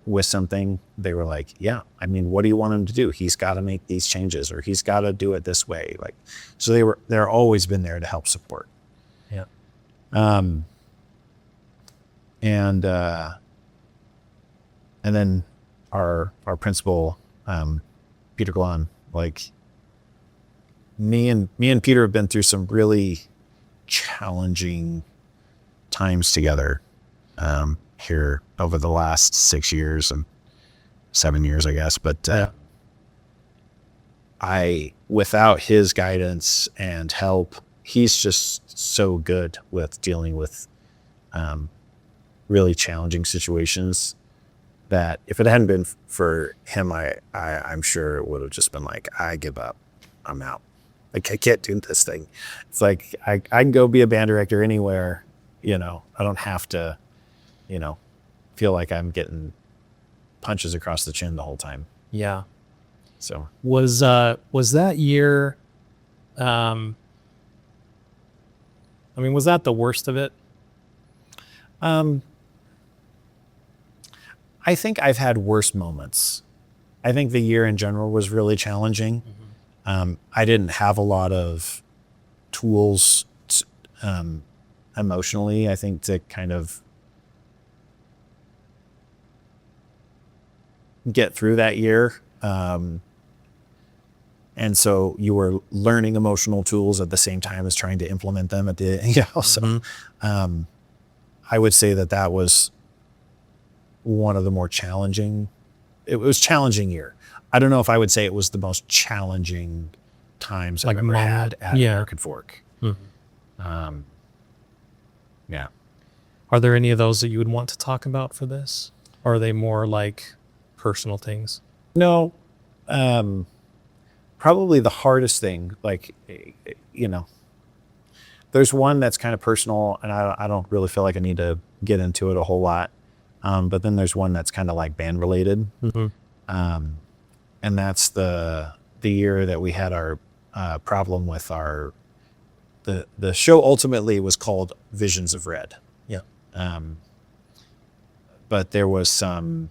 with something, they were like, yeah, I mean, what do you want him to do? He's got to make these changes, or he's got to do it this way. Like, so they're always been there to help support.
Yeah.
And then our principal, Peter Glahn, like me and Peter have been through some really challenging times together here over the last 6 years and 7 years, I guess. But without his guidance and help, he's just so good with dealing with really challenging situations that if it hadn't been for him, I'm sure it would have just been like, I give up, I'm out. Like, I can't do this thing. It's like, I can go be a band director anywhere, I don't have to, feel like I'm getting punches across the chin the whole time.
Yeah.
So
Was that year, was that the worst of it?
I think I've had worse moments. I think the year in general was really challenging. I didn't have a lot of tools emotionally, I think, to kind of get through that year. And so you were learning emotional tools at the same time as trying to implement them So I would say that was one of the more challenging. It was a challenging year. I don't know if I would say it was the most challenging times I've ever had at American Fork. Yeah.
Are there any of those that you would want to talk about for this? Or are they more like personal things?
No, probably the hardest thing, there's one that's kind of personal, and I don't really feel like I need to get into it a whole lot. But then there's one that's kind of like band related. And that's the year that we had our problem with the show. Ultimately was called Visions of Red.
Yeah.
But there was some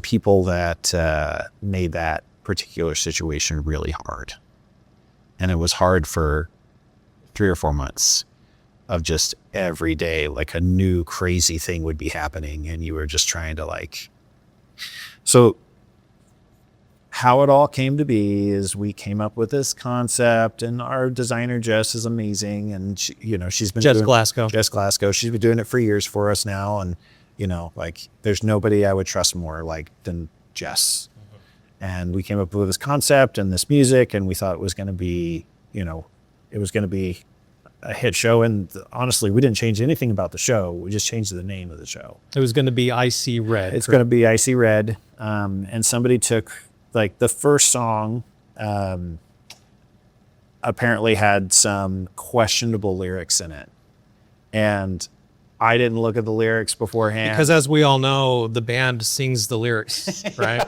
people that made that particular situation really hard. And it was hard for 3 or 4 months of just every day, like a new crazy thing would be happening. And you were just trying to so how it all came to be is we came up with this concept, and our designer, Jess, is amazing. And she's been
Jess Glasgow.
She's been doing it for years for us now. And, there's nobody I would trust more than Jess. And we came up with this concept and this music, and we thought it was going to be, a hit show. And honestly, we didn't change anything about the show. We just changed the name of the show.
It was going to be Icy Red.
It's going to be Icy Red. And somebody took the first song, apparently had some questionable lyrics in it. And I didn't look at the lyrics beforehand.
Because as we all know, the band sings the lyrics, right?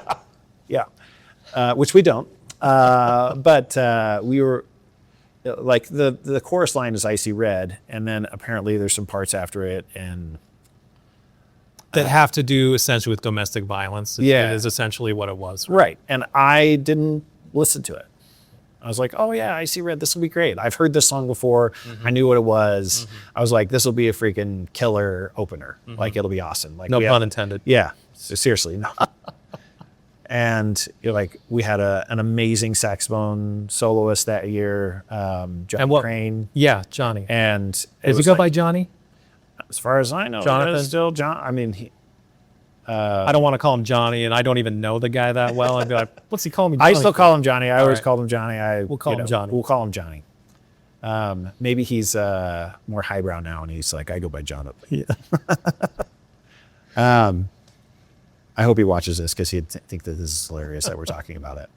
Yeah. Which we don't. But we were the chorus line is Icy Red, and then apparently there's some parts after it and
that have to do essentially with domestic violence.
Yeah.
It is essentially what it was.
Right. And I didn't listen to it. I was like, oh yeah, Icy Red, this will be great. I've heard this song before. I knew what it was. I was like, this will be a freaking killer opener. It'll be awesome.
No pun intended.
Yeah. So seriously, no. And we had an amazing saxophone soloist that year, John Crane.
Yeah, Johnny.
And
does he go by Johnny?
As far as I know,
Jonathan?
it's still John. I mean,
I don't want to call him Johnny, and I don't even know the guy that well. I'd be like, what's he calling me Johnny?
I still call him Johnny. I always
right.
called him Johnny.
We'll call him Johnny.
We'll call him Johnny. Maybe he's more highbrow now, and he's like, I go by Jonathan.
Yeah.
I hope he watches this because he'd think that this is hilarious that we're talking about it.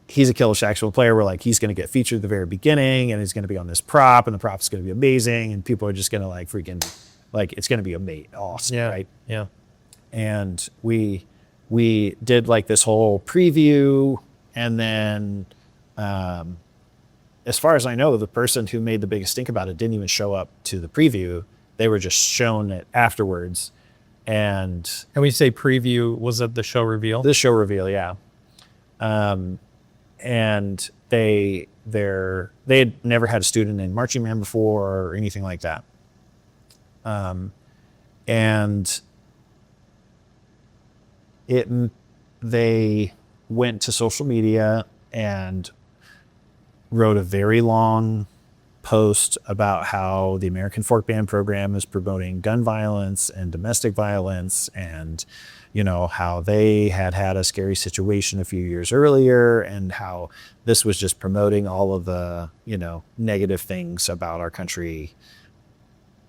He's a killer saxophone player. We're like, he's going to get featured at the very beginning, and he's going to be on this prop, and the prop's going to be amazing, and people are just going to freaking Like it's going to be awesome,
Yeah.
right?
Yeah.
And we did like this whole preview, and then as far as I know, the person who made the biggest stink about it didn't even show up to the preview. They were just shown it afterwards. And
And when you say preview, was it the show reveal?
the show reveal, yeah. And they had never had a student in marching band before or anything like that. And they went to social media and wrote a very long post about how the American Folk Band program is promoting gun violence and domestic violence, and how they had a scary situation a few years earlier, and how this was just promoting all of the negative things about our country,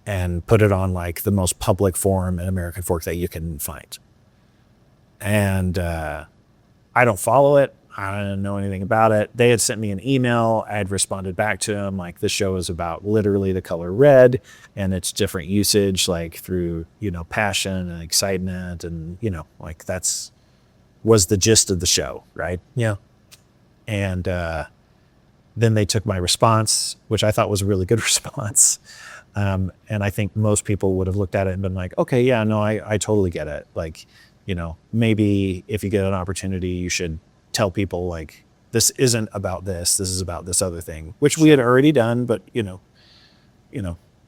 and put it on like the most public forum in American folk that you can find. And I don't follow it. I didn't know anything about it. They had sent me an email. I had responded back to them like, this show is about literally the color red and its different usage, like through, passion and excitement. And, like was the gist of the show, right?
Yeah.
And then they took my response, which I thought was a really good response. And I think most people would have looked at it and been like, okay, yeah, no, I totally get it. Like, maybe if you get an opportunity, you should tell people like, this isn't about this is about this other thing, which we had already done, but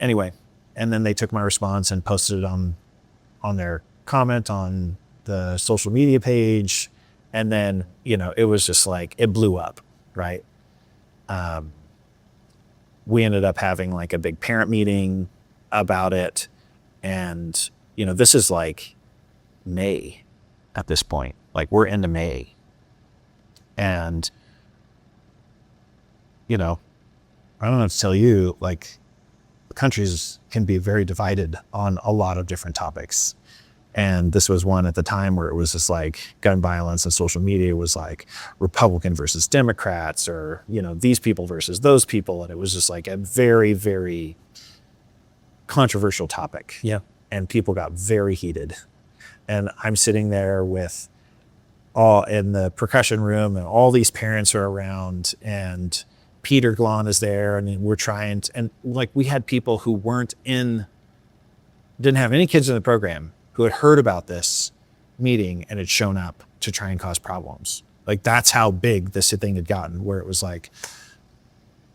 anyway. And then they took my response and posted it on their comment on the social media page. And then, it was just like, it blew up, right? We ended up having like a big parent meeting about it. And, this is like May at this point, like we're into May. And, I don't know what to tell you, like countries can be very divided on a lot of different topics. And this was one at the time where it was just like gun violence and social media was like Republican versus Democrats, or, these people versus those people. And it was just like a very, very controversial topic.
Yeah.
And people got very heated. And I'm sitting there with all in the percussion room, and all these parents are around, and Peter Glahn is there, and we're trying to, and like we had people who didn't have any kids in the program who had heard about this meeting and had shown up to try and cause problems. Like that's how big this thing had gotten, where it was like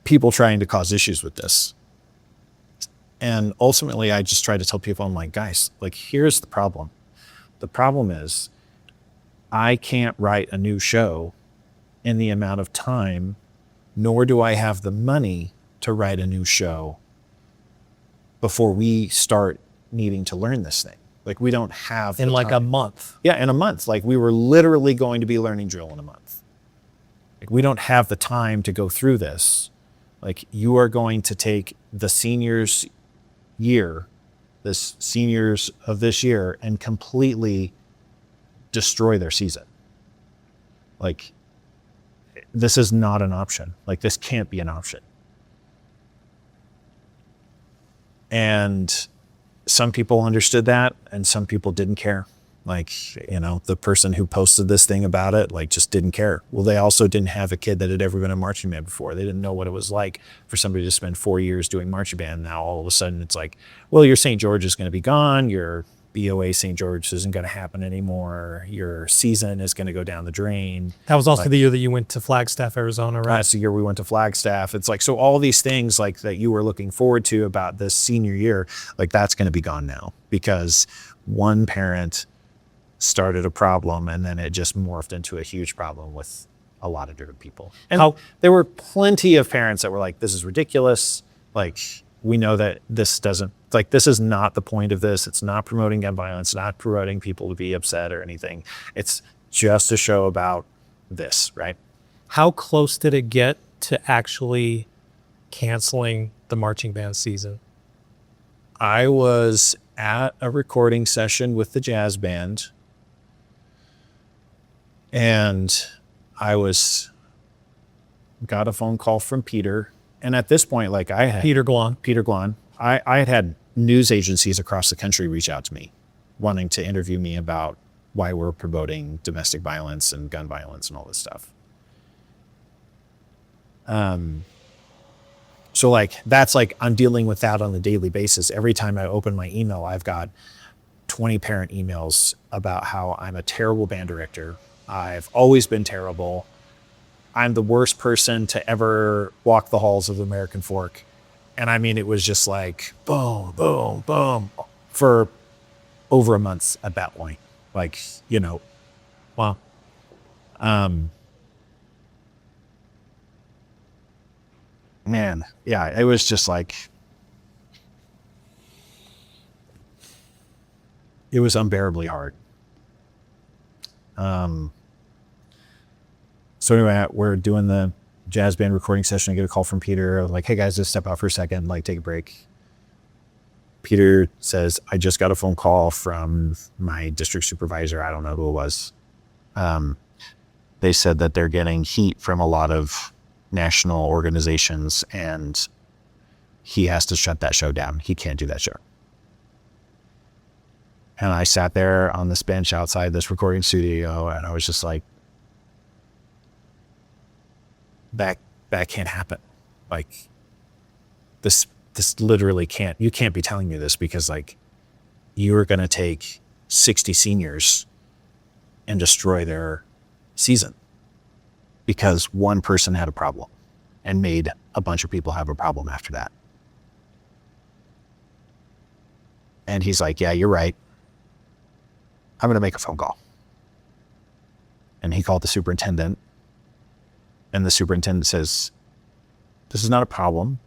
people trying to cause issues with this. And ultimately I just tried to tell people, I'm like, guys, like here's the problem. The problem is I can't write a new show in the amount of time, nor do I have the money to write a new show before we start needing to learn this thing. Like we don't have
In
the
like a
time.
month.
Yeah, in a month. Like we were literally going to be learning drill in a month. Like we don't have the time to go through this. Like you are going to take the seniors of this year and completely destroy their season. Like this is not an option. Like this can't be an option. And some people understood that and some people didn't care. Like, the person who posted this thing about it, like just didn't care. Well, they also didn't have a kid that had ever been a marching band before. They didn't know what it was like for somebody to spend 4 years doing marching band. Now all of a sudden it's like, well, your St. George is going to be gone. Your BOA St. George isn't going to happen anymore. Your season is going to go down the drain.
That was also the year that you went to Flagstaff, Arizona, right?
That's the year we went to Flagstaff. It's like, so all these things like that you were looking forward to about this senior year, like that's going to be gone now because one parent started a problem and then it just morphed into a huge problem with a lot of different people. And there were plenty of parents that were like, this is ridiculous. Like, we know that this is not the point of this. It's not promoting gun violence, not promoting people to be upset or anything. It's just a show about this, right?
How close did it get to actually canceling the marching band season?
I was at a recording session with the jazz band, and I got a phone call from Peter. And at this point, like I had
Peter Glahn.
I had news agencies across the country reach out to me wanting to interview me about why we're promoting domestic violence and gun violence and all this stuff. So like, that's like, I'm dealing with that on a daily basis. Every time I open my email, I've got 20 parent emails about how I'm a terrible band director. I've always been terrible. I'm the worst person to ever walk the halls of the American Fork. And I mean, it was just like boom, boom, boom for over a month at that point. Like, you know,
Wow.
man, yeah, it was just like, it was unbearably hard. So anyway, we're doing the jazz band recording session. I get a call from Peter. I was like, hey guys, just step out for a second, like take a break. Peter says, I just got a phone call from my district supervisor. I don't know who it was. They said that they're getting heat from a lot of national organizations and he has to shut that show down. He can't do that show. And I sat there on this bench outside this recording studio and I was just like, that can't happen. Like this literally can't, you can't be telling me this because like you are going to take 60 seniors and destroy their season because one person had a problem and made a bunch of people have a problem after that. And he's like, yeah, you're right. I'm going to make a phone call. And he called the superintendent. And the superintendent says, this is not a problem.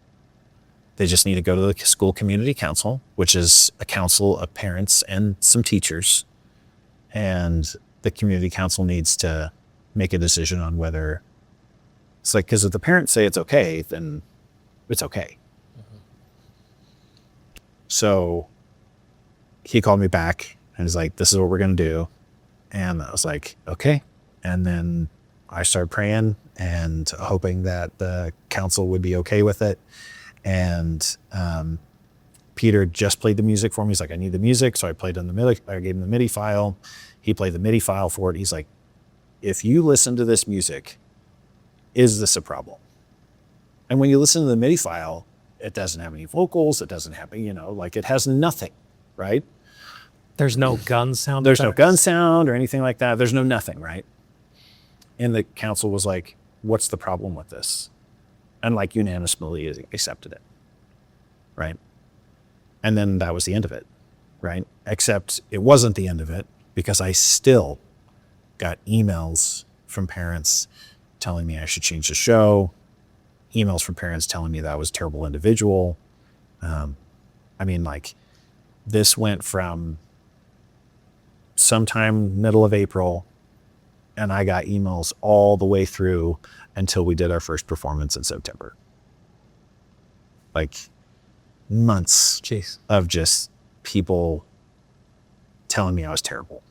They just need to go to the school community council, which is a council of parents and some teachers. And the community council needs to make a decision on whether it's like, because if the parents say it's okay, then it's okay. Mm-hmm. So he called me back and he's like, this is what we're going to do. And I was like, okay. And then I started praying and hoping that the council would be okay with it. And Peter just played the music for me. He's like, I need the music. So I played on the MIDI. I gave him the MIDI file. He played the MIDI file for it. He's like, if you listen to this music, is this a problem? And when you listen to the MIDI file, it doesn't have any vocals. It doesn't have, you know, like it has nothing, right?
There's no gun sound.
There's no
effects?
gun sound or anything like that. There's no nothing, right? And the council was like, what's the problem with this? And like unanimously accepted it, right? And then that was the end of it, right? Except it wasn't the end of it because I still got emails from parents telling me I should change the show, emails from parents telling me that I was a terrible individual. I mean, like this went from sometime middle of April and I got emails all the way through until we did our first performance in September. Like months
Jeez.
of just people telling me I was terrible.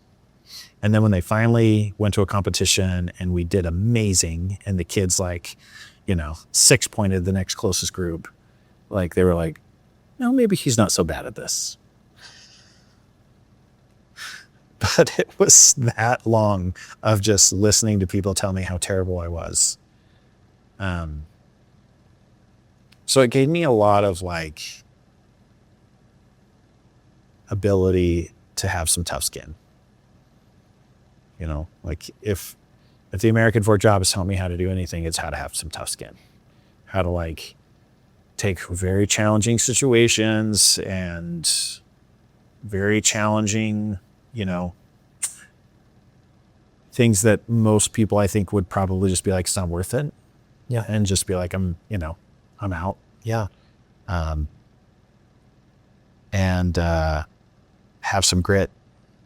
And then when they finally went to a competition and we did amazing and the kids like, you know, 6-pointed the next closest group, like they were like, no, maybe he's not so bad at this. But it was that long of just listening to people tell me how terrible I was. So it gave me a lot of like ability to have some tough skin. You know, like if the American Fork job has taught me how to do anything, it's how to have some tough skin, how to like take very challenging situations and very challenging, you know, things that most people I think would probably just be like, it's not worth it.
Yeah.
And just be like, I'm out.
Yeah.
And have some grit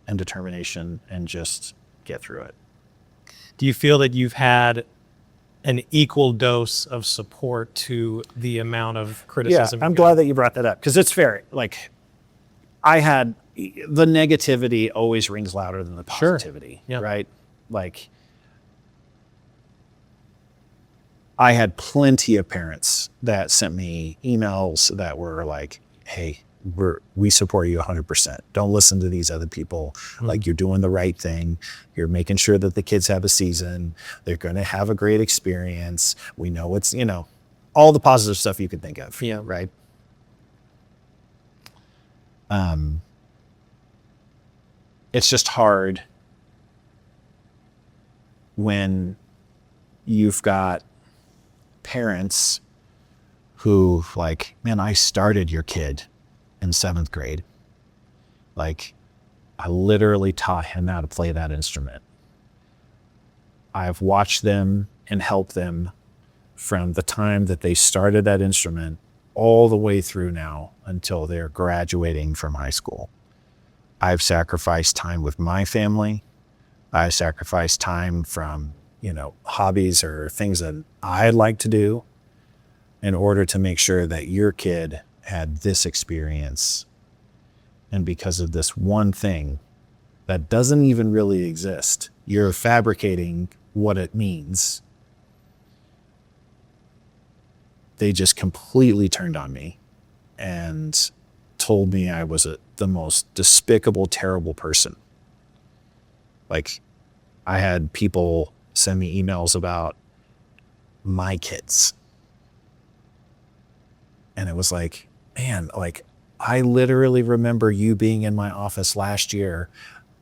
and determination and just get through it.
Do you feel that you've had an equal dose of support to the amount of criticism?
Yeah, I'm glad that you brought that up because it's fair. Like I had the negativity always rings louder than the
Sure.
positivity,
Yeah.
right? Like I had plenty of parents that sent me emails that were like, hey, we support you 100%. Don't listen to these other people. Like, you're doing the right thing. You're making sure that the kids have a season. They're going to have a great experience. We know it's, all the positive stuff you can think of.
Yeah.
Right. It's just hard when you've got parents who, like, man, I started your kid in 7th grade. Like, I literally taught him how to play that instrument. I've watched them and helped them from the time that they started that instrument all the way through now until they're graduating from high school. I've sacrificed time with my family. I sacrificed time from, hobbies or things that I like to do in order to make sure that your kid had this experience. And because of this one thing that doesn't even really exist, you're fabricating what it means. They just completely turned on me and told me I was the most despicable, terrible person. Like, I had people send me emails about my kids. And it was like, man, like, I literally remember you being in my office last year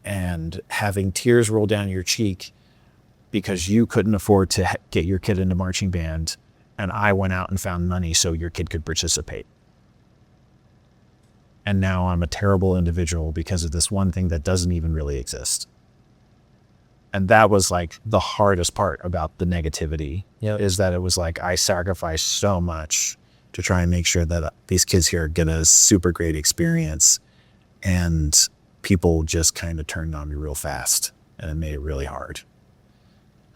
and having tears roll down your cheek because you couldn't afford to get your kid into marching band. And I went out and found money so your kid could participate. And now I'm a terrible individual because of this one thing that doesn't even really exist. And that was like the hardest part about the negativity, is that it was like I sacrificed so much to try and make sure that these kids here get a super great experience. And people just kind of turned on me real fast, and it made it really hard.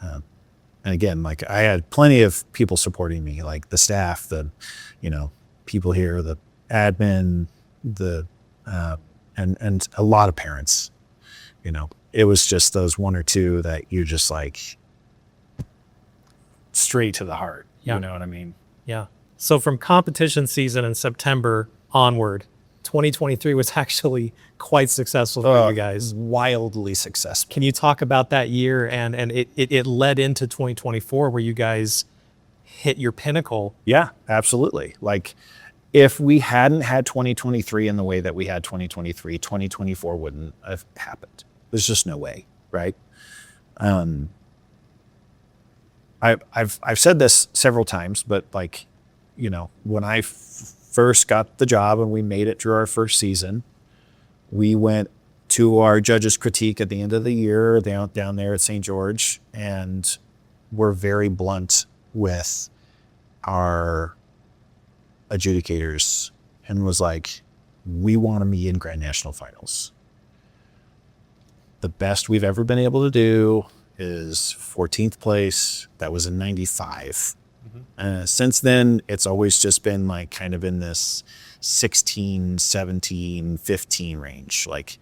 And again, like, I had plenty of people supporting me, like the staff, the, people here, the admin, and a lot of parents. It was just those one or two that you're just like straight to the heart.
Yeah.
You know what I mean?
Yeah. So from competition season in September onward, 2023 was actually quite successful for you guys.
Wildly successful.
Can you talk about that year and it led into 2024 where you guys hit your pinnacle?
Yeah, absolutely. Like, if we hadn't had 2023 in the way that we had 2023, 2024 wouldn't have happened. There's just no way, right? I've said this several times, but like, when I first got the job and we made it through our first season, we went to our judges' critique at the end of the year down there at St. George, and we're very blunt with our adjudicators and was like, we want to be in Grand National Finals. The best we've ever been able to do is 14th place. That was in 95. Since then, it's always just been like kind of in this 16, 17, 15 range. Like,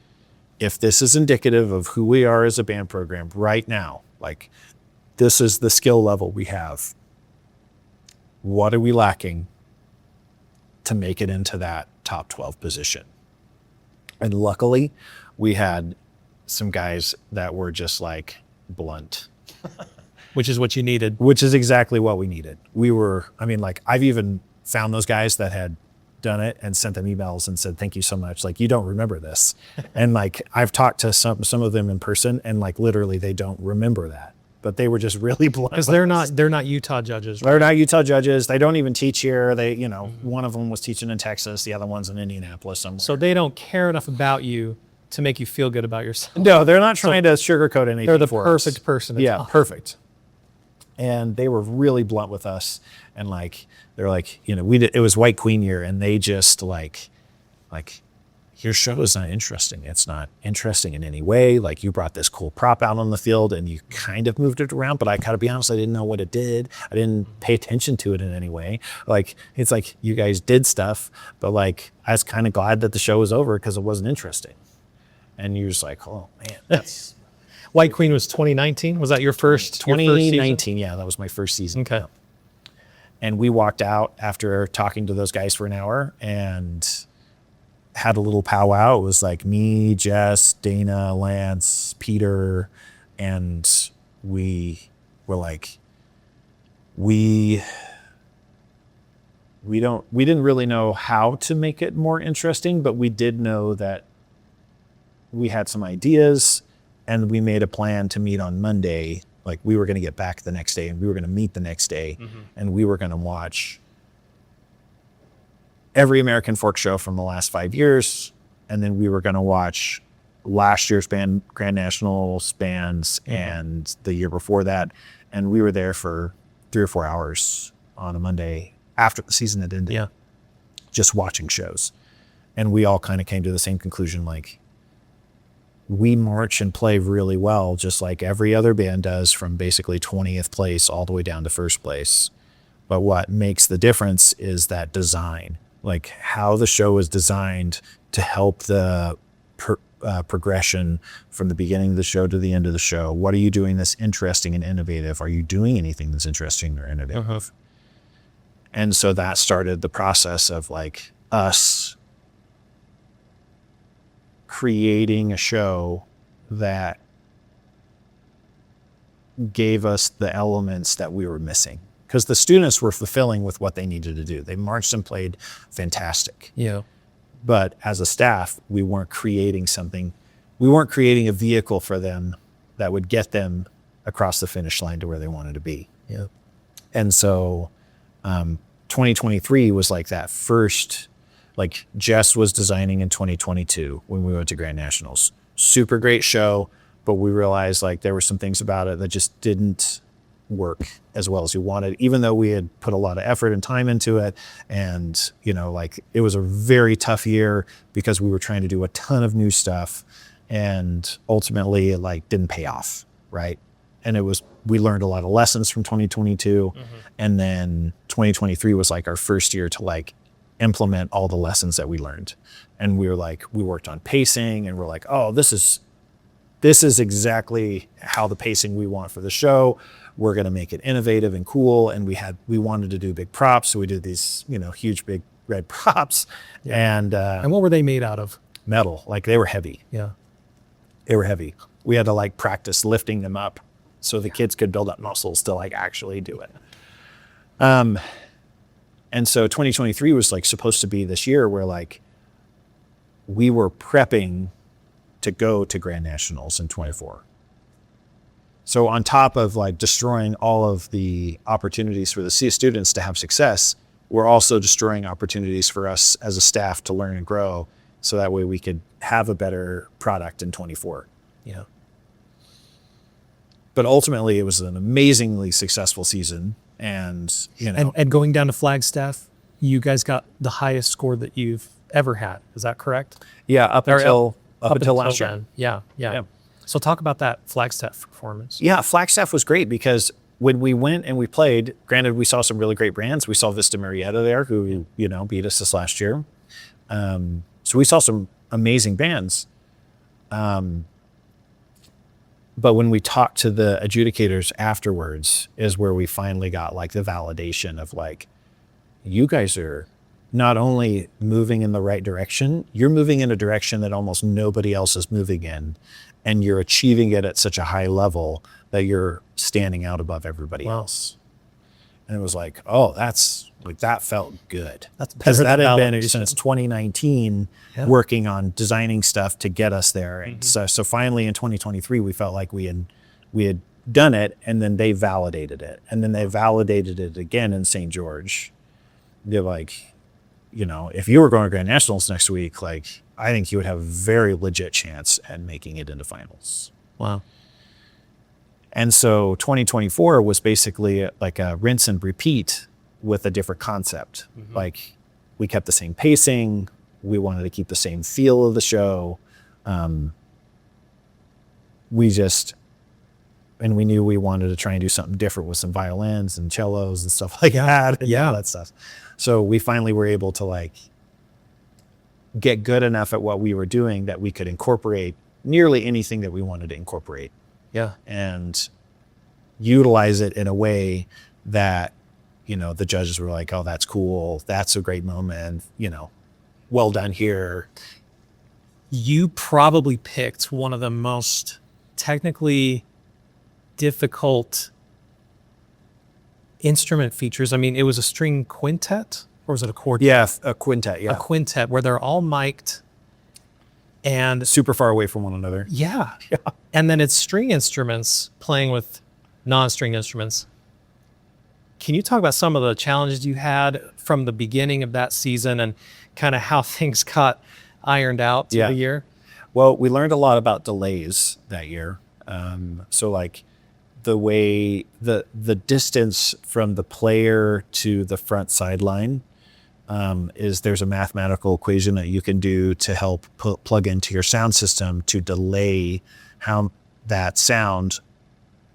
if this is indicative of who we are as a band program right now, like, this is the skill level we have. What are we lacking to make it into that top 12 position? And luckily, we had some guys that were just like blunt.
Which is what you needed.
Which is exactly what we needed. I've even found those guys that had done it and sent them emails and said, thank you so much. Like, you don't remember this. And like, I've talked to some of them in person, and like, literally they don't remember that. But they were just really blunt.
Because they're not Utah judges. Right?
They're not Utah judges. They don't even teach here. They, one of them was teaching in Texas. The other one's in Indianapolis somewhere.
So they don't care enough about you to make you feel good about yourself.
No, they're not trying to sugarcoat anything.
They're the
for
perfect
us.
person.
Yeah, perfect. And they were really blunt with us, and like, they're like, it was White Queen year, and they just like, your show is not interesting. It's not interesting in any way. Like, you brought this cool prop out on the field and you kind of moved it around, but I gotta be honest, I didn't know what it did. I didn't pay attention to it in any way. Like, it's like, you guys did stuff, but like, I was kind of glad that the show was over because it wasn't interesting. And you're just like, oh man, that's
White Queen was 2019. Was that your first?
2019, yeah, that was my first season.
Okay.
And we walked out after talking to those guys for an hour, and had a little powwow. It was like me, Jess, Dana, Lance, Peter, and we were like, we didn't really know how to make it more interesting, but we did know that we had some ideas, and we made a plan to meet on Monday. Like, we were going to get back the next day, and we were going to meet the next day, and we were going to watch every American Fork show from the last 5 years, and then we were going to watch last year's Grand Nationals bands and the year before that, and we were there for 3 or 4 hours on a Monday after the season had ended, just watching shows. And we all kind of came to the same conclusion, like, we march and play really well, just like every other band does, from basically 20th place all the way down to first place. But what makes the difference is that design, like how the show is designed to help the progression from the beginning of the show to the end of the show. What are you doing that's interesting and innovative? Are you doing anything that's interesting or innovative? And so that started the process of like us creating a show that gave us the elements that we were missing, because the students were fulfilling with what they needed to do. They marched and played fantastic.
Yeah.
But as a staff, we weren't creating something. We weren't creating a vehicle for them that would get them across the finish line to where they wanted to be.
Yeah.
And so 2023 was like that first, like Jess was designing in 2022 when we went to Grand Nationals. Super great show, but we realized like there were some things about it that just didn't work as well as we wanted, even though we had put a lot of effort and time into it. And, you know, like it was a very tough year because we were trying to do a ton of new stuff, and ultimately it like didn't pay off. Right. And we learned a lot of lessons from 2022. And then 2023 was like our first year to like implement all the lessons that we learned. And we were like, we worked on pacing, and we're like, oh, this is exactly how the pacing we want for the show. We're going to make it innovative and cool. And we wanted to do big props. So we did these, you know, huge, big red props. And
what were they made out of?
metal. Like they were heavy.
Yeah.
They were heavy. We had to like practice lifting them up so the kids could build up muscles to like actually do it. And so 2023 was like supposed to be this year where like we were prepping to go to Grand Nationals in 24. So on top of like destroying all of the opportunities for the students to have success, we're also destroying opportunities for us as a staff to learn and grow, so that way we could have a better product in 24.
Yeah.
But ultimately it was an amazingly successful season. And, you know,
And going down to Flagstaff, you guys got the highest score that you've ever had. Is that correct?
yeah, up
Or
until last year.
then. Yeah.
Yeah.
So talk about that Flagstaff performance.
Yeah, Flagstaff was great because when we went and we played, granted, we saw some really great brands. We saw Vista Marietta there, who, you know, beat us this last year. So we saw some amazing bands. But when we talked to the adjudicators afterwards is where we finally got like the validation of like, you guys are not only moving in the right direction, you're moving in a direction that almost nobody else is moving in. And you're achieving it at such a high level that you're standing out above everybody else. And it was like, oh, that's like, that felt good.
That's
because
better
that
than
had been
validation.
since 2019 working on designing stuff to get us there. And so finally in 2023, we felt like we had done it, and then they validated it. And then they validated it again in St. George. They're like, you know, if you were going to Grand Nationals next week, like, I think you would have a very legit chance at making it into finals.
Wow.
And so 2024 was basically like a rinse and repeat with a different concept. Like we kept the same pacing. We wanted to keep the same feel of the show. And we knew we wanted to try and do something different with some violins and cellos and stuff like that. And all that stuff. So we finally were able to like get good enough at what we were doing that we could incorporate nearly anything that we wanted to incorporate.
Yeah.
And utilize it in a way that, you know, the judges were like, oh, that's cool. That's a great moment. You know, well done here.
You probably picked one of the most technically difficult instrument features. I mean, it was a string quintet, or was it a quartet?
Yeah, a quintet.
A
Yeah,
quintet where they're all mic'd, and
super far away from one another.
yeah. And then it's string instruments playing with non-string instruments. Can you talk about some of the challenges you had from the beginning of that season and kind of how things got ironed out through
Yeah.
the year?
Well, we learned a lot about delays that year. So like the way the distance from the player to the front sideline is there's a mathematical equation that you can do to help plug into your sound system to delay how that sound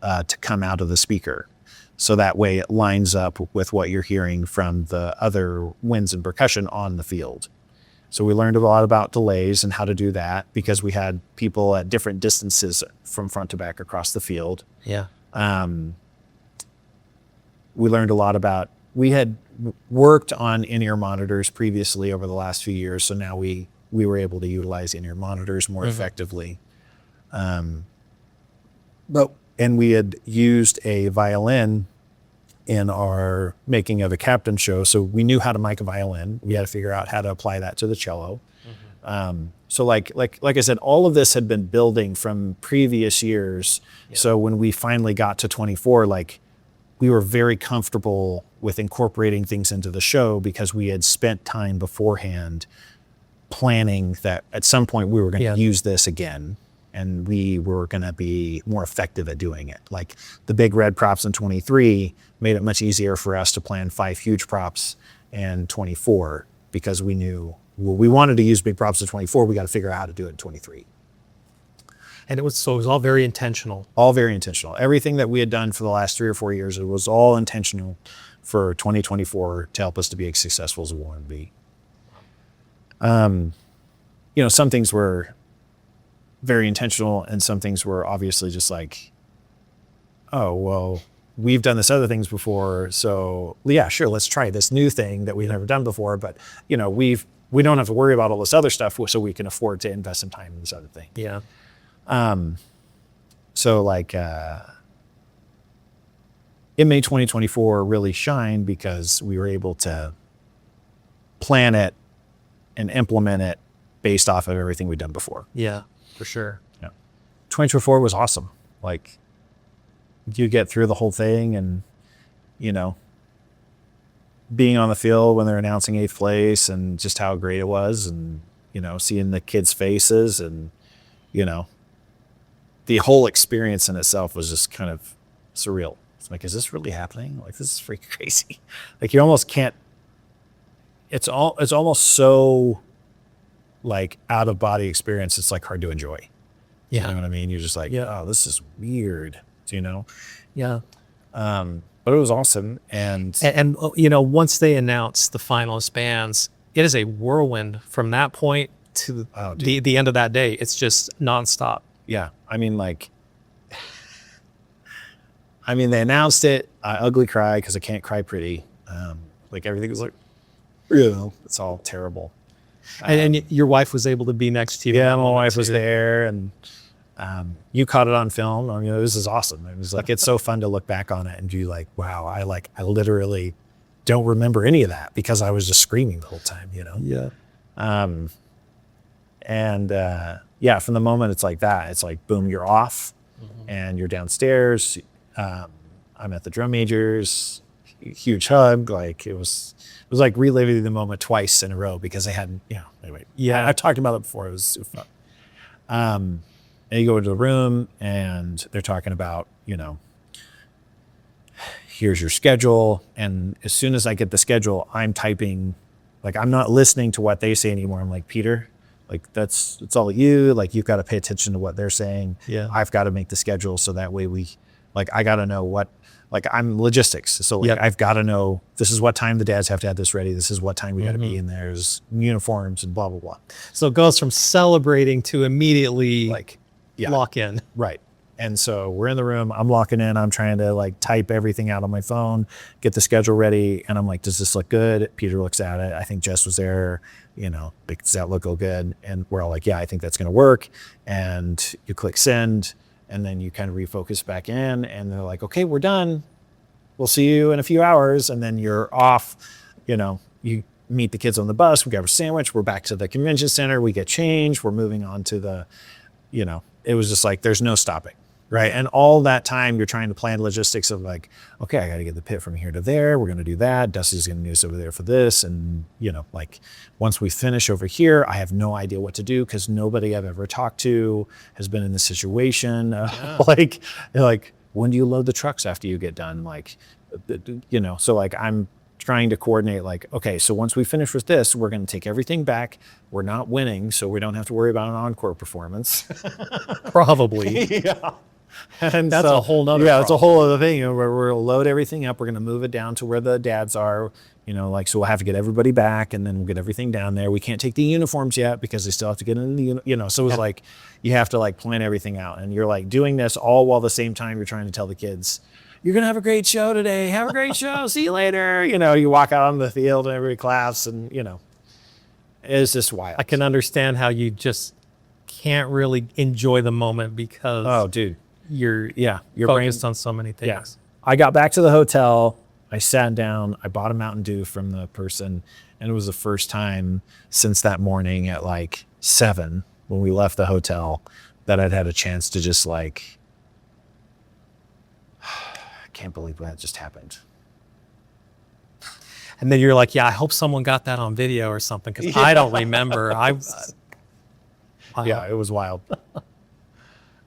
to come out of the speaker. So that way it lines up with what you're hearing from the other winds and percussion on the field. So we learned a lot about delays and how to do that because we had people at different distances from front to back across the field.
Yeah.
We learned a lot about, we had worked on in-ear monitors previously over the last few years. So now we were able to utilize in-ear monitors more effectively. And we had used a violin in our making of a captain show. So we knew how to mic a violin. We had to figure out how to apply that to the cello. So like I said, all of this had been building from previous years. Yeah. So when we finally got to 24, like we were very comfortable with incorporating things into the show because we had spent time beforehand planning that at some point we were going to use this again. And we were going to be more effective at doing it. Like the big red props in 23 made it much easier for us to plan 5 huge props in 24 because we knew, well, we wanted to use big props in 24. We got to figure out how to do it in 23.
And it was all very intentional.
All very intentional. Everything that we had done for the last 3 or 4 years, it was all intentional for 2024 to help us to be as successful as we wanted to be. Some things were very intentional and some things were obviously just like, oh, well, we've done this other things before. So yeah, sure. Let's try this new thing that we've never done before. But we don't have to worry about all this other stuff. So we can afford to invest some time in this other thing.
Yeah.
So like, it made 2024 really shine because we were able to plan it and implement it based off of everything we'd done before.
Yeah. For sure.
Yeah. 2024 was awesome. Like you get through the whole thing and, being on the field when they're announcing 8th place and just how great it was and, seeing the kids' faces and, the whole experience in itself was just kind of surreal. It's like, is this really happening? Like, this is freaking crazy. Like you almost can't, it's almost so like out of body experience. It's like hard to enjoy.
Yeah.
You know what I mean? You're just like, oh, this is weird.
Yeah.
But it was awesome. And
once they announce the finalist bands, it is a whirlwind from that point to the end of that day. It's just nonstop.
Yeah. I mean, they announced it. I ugly cry because I can't cry pretty. Like everything was like, it's all terrible.
And your wife was able to be next to you.
Yeah, my wife was there, and you caught it on film. I mean, this is awesome. It was like, it's so fun to look back on it and be like, wow, I literally don't remember any of that because I was just screaming the whole time,
Yeah.
From the moment it's like that, it's like, boom, you're off and you're downstairs. I'm at the drum majors, huge hug. Like it was like reliving the moment twice in a row because I hadn't, anyway. Yeah. I've talked about it before. It was super fun. And you go into the room and they're talking about, here's your schedule. And as soon as I get the schedule, I'm typing, like, I'm not listening to what they say anymore. I'm like, Peter, like it's all you, like, you've got to pay attention to what they're saying.
Yeah.
I've got to make the schedule. So that way I got to know what, like, I'm logistics. So like, I've got to know this is what time the dads have to have this ready. This is what time we got to be in. There's uniforms and blah, blah, blah.
So it goes from celebrating to immediately lock in.
Right. And so we're in the room, I'm locking in, I'm trying to like type everything out on my phone, get the schedule ready. And I'm like, does this look good? Peter looks at it. I think Jess was there, you know, does that look all good? And we're all like, yeah, I think that's going to work. And you click send, and then you kind of refocus back in, and they're like, okay, we're done. We'll see you in a few hours. And then you're off, you know, you meet the kids on the bus, we grab a sandwich, we're back to the convention center, we get changed, we're moving on to the, you know, it was just like, there's no stopping. Right. And all that time you're trying to plan logistics of like, okay, I got to get the pit from here to there. We're going to do that. Dusty's going to need us over there for this. And, you know, like once we finish over here, I have no idea what to do because nobody I've ever talked to has been in this situation. Like, when do you load the trucks after you get done? Like, you know, so like I'm trying to coordinate like, okay, so once we finish with this, we're going to take everything back. We're not winning, so we don't have to worry about an encore performance.
Probably.
Yeah. And
That's a whole nother
yeah, it's a
problem.
whole other thing. You know, where we'll load everything up. We're going to move it down to where the dads are. You know, like, so we'll have to get everybody back, and then we'll get everything down there. We can't take the uniforms yet because they still have to get in the, you know. So it was like, you have to like plan everything out, and you're like doing this all while the same time you're trying to tell the kids, you're going to have a great show today. Have a great show. See you later. You know, you walk out on the field and everybody claps, and you know, it's just wild.
I can understand how you just can't really enjoy the moment because
Oh, dude.
you're
Yeah, your
focused
brain's
on so many things.
Yeah. I got back to the hotel. I sat down. I bought a Mountain Dew from the person. And it was the first time since that morning at like 7 when we left the hotel that I'd had a chance to just like, I can't believe that just happened.
And then you're like, yeah, I hope someone got that on video or something because I don't remember. Wow.
Yeah, it was wild.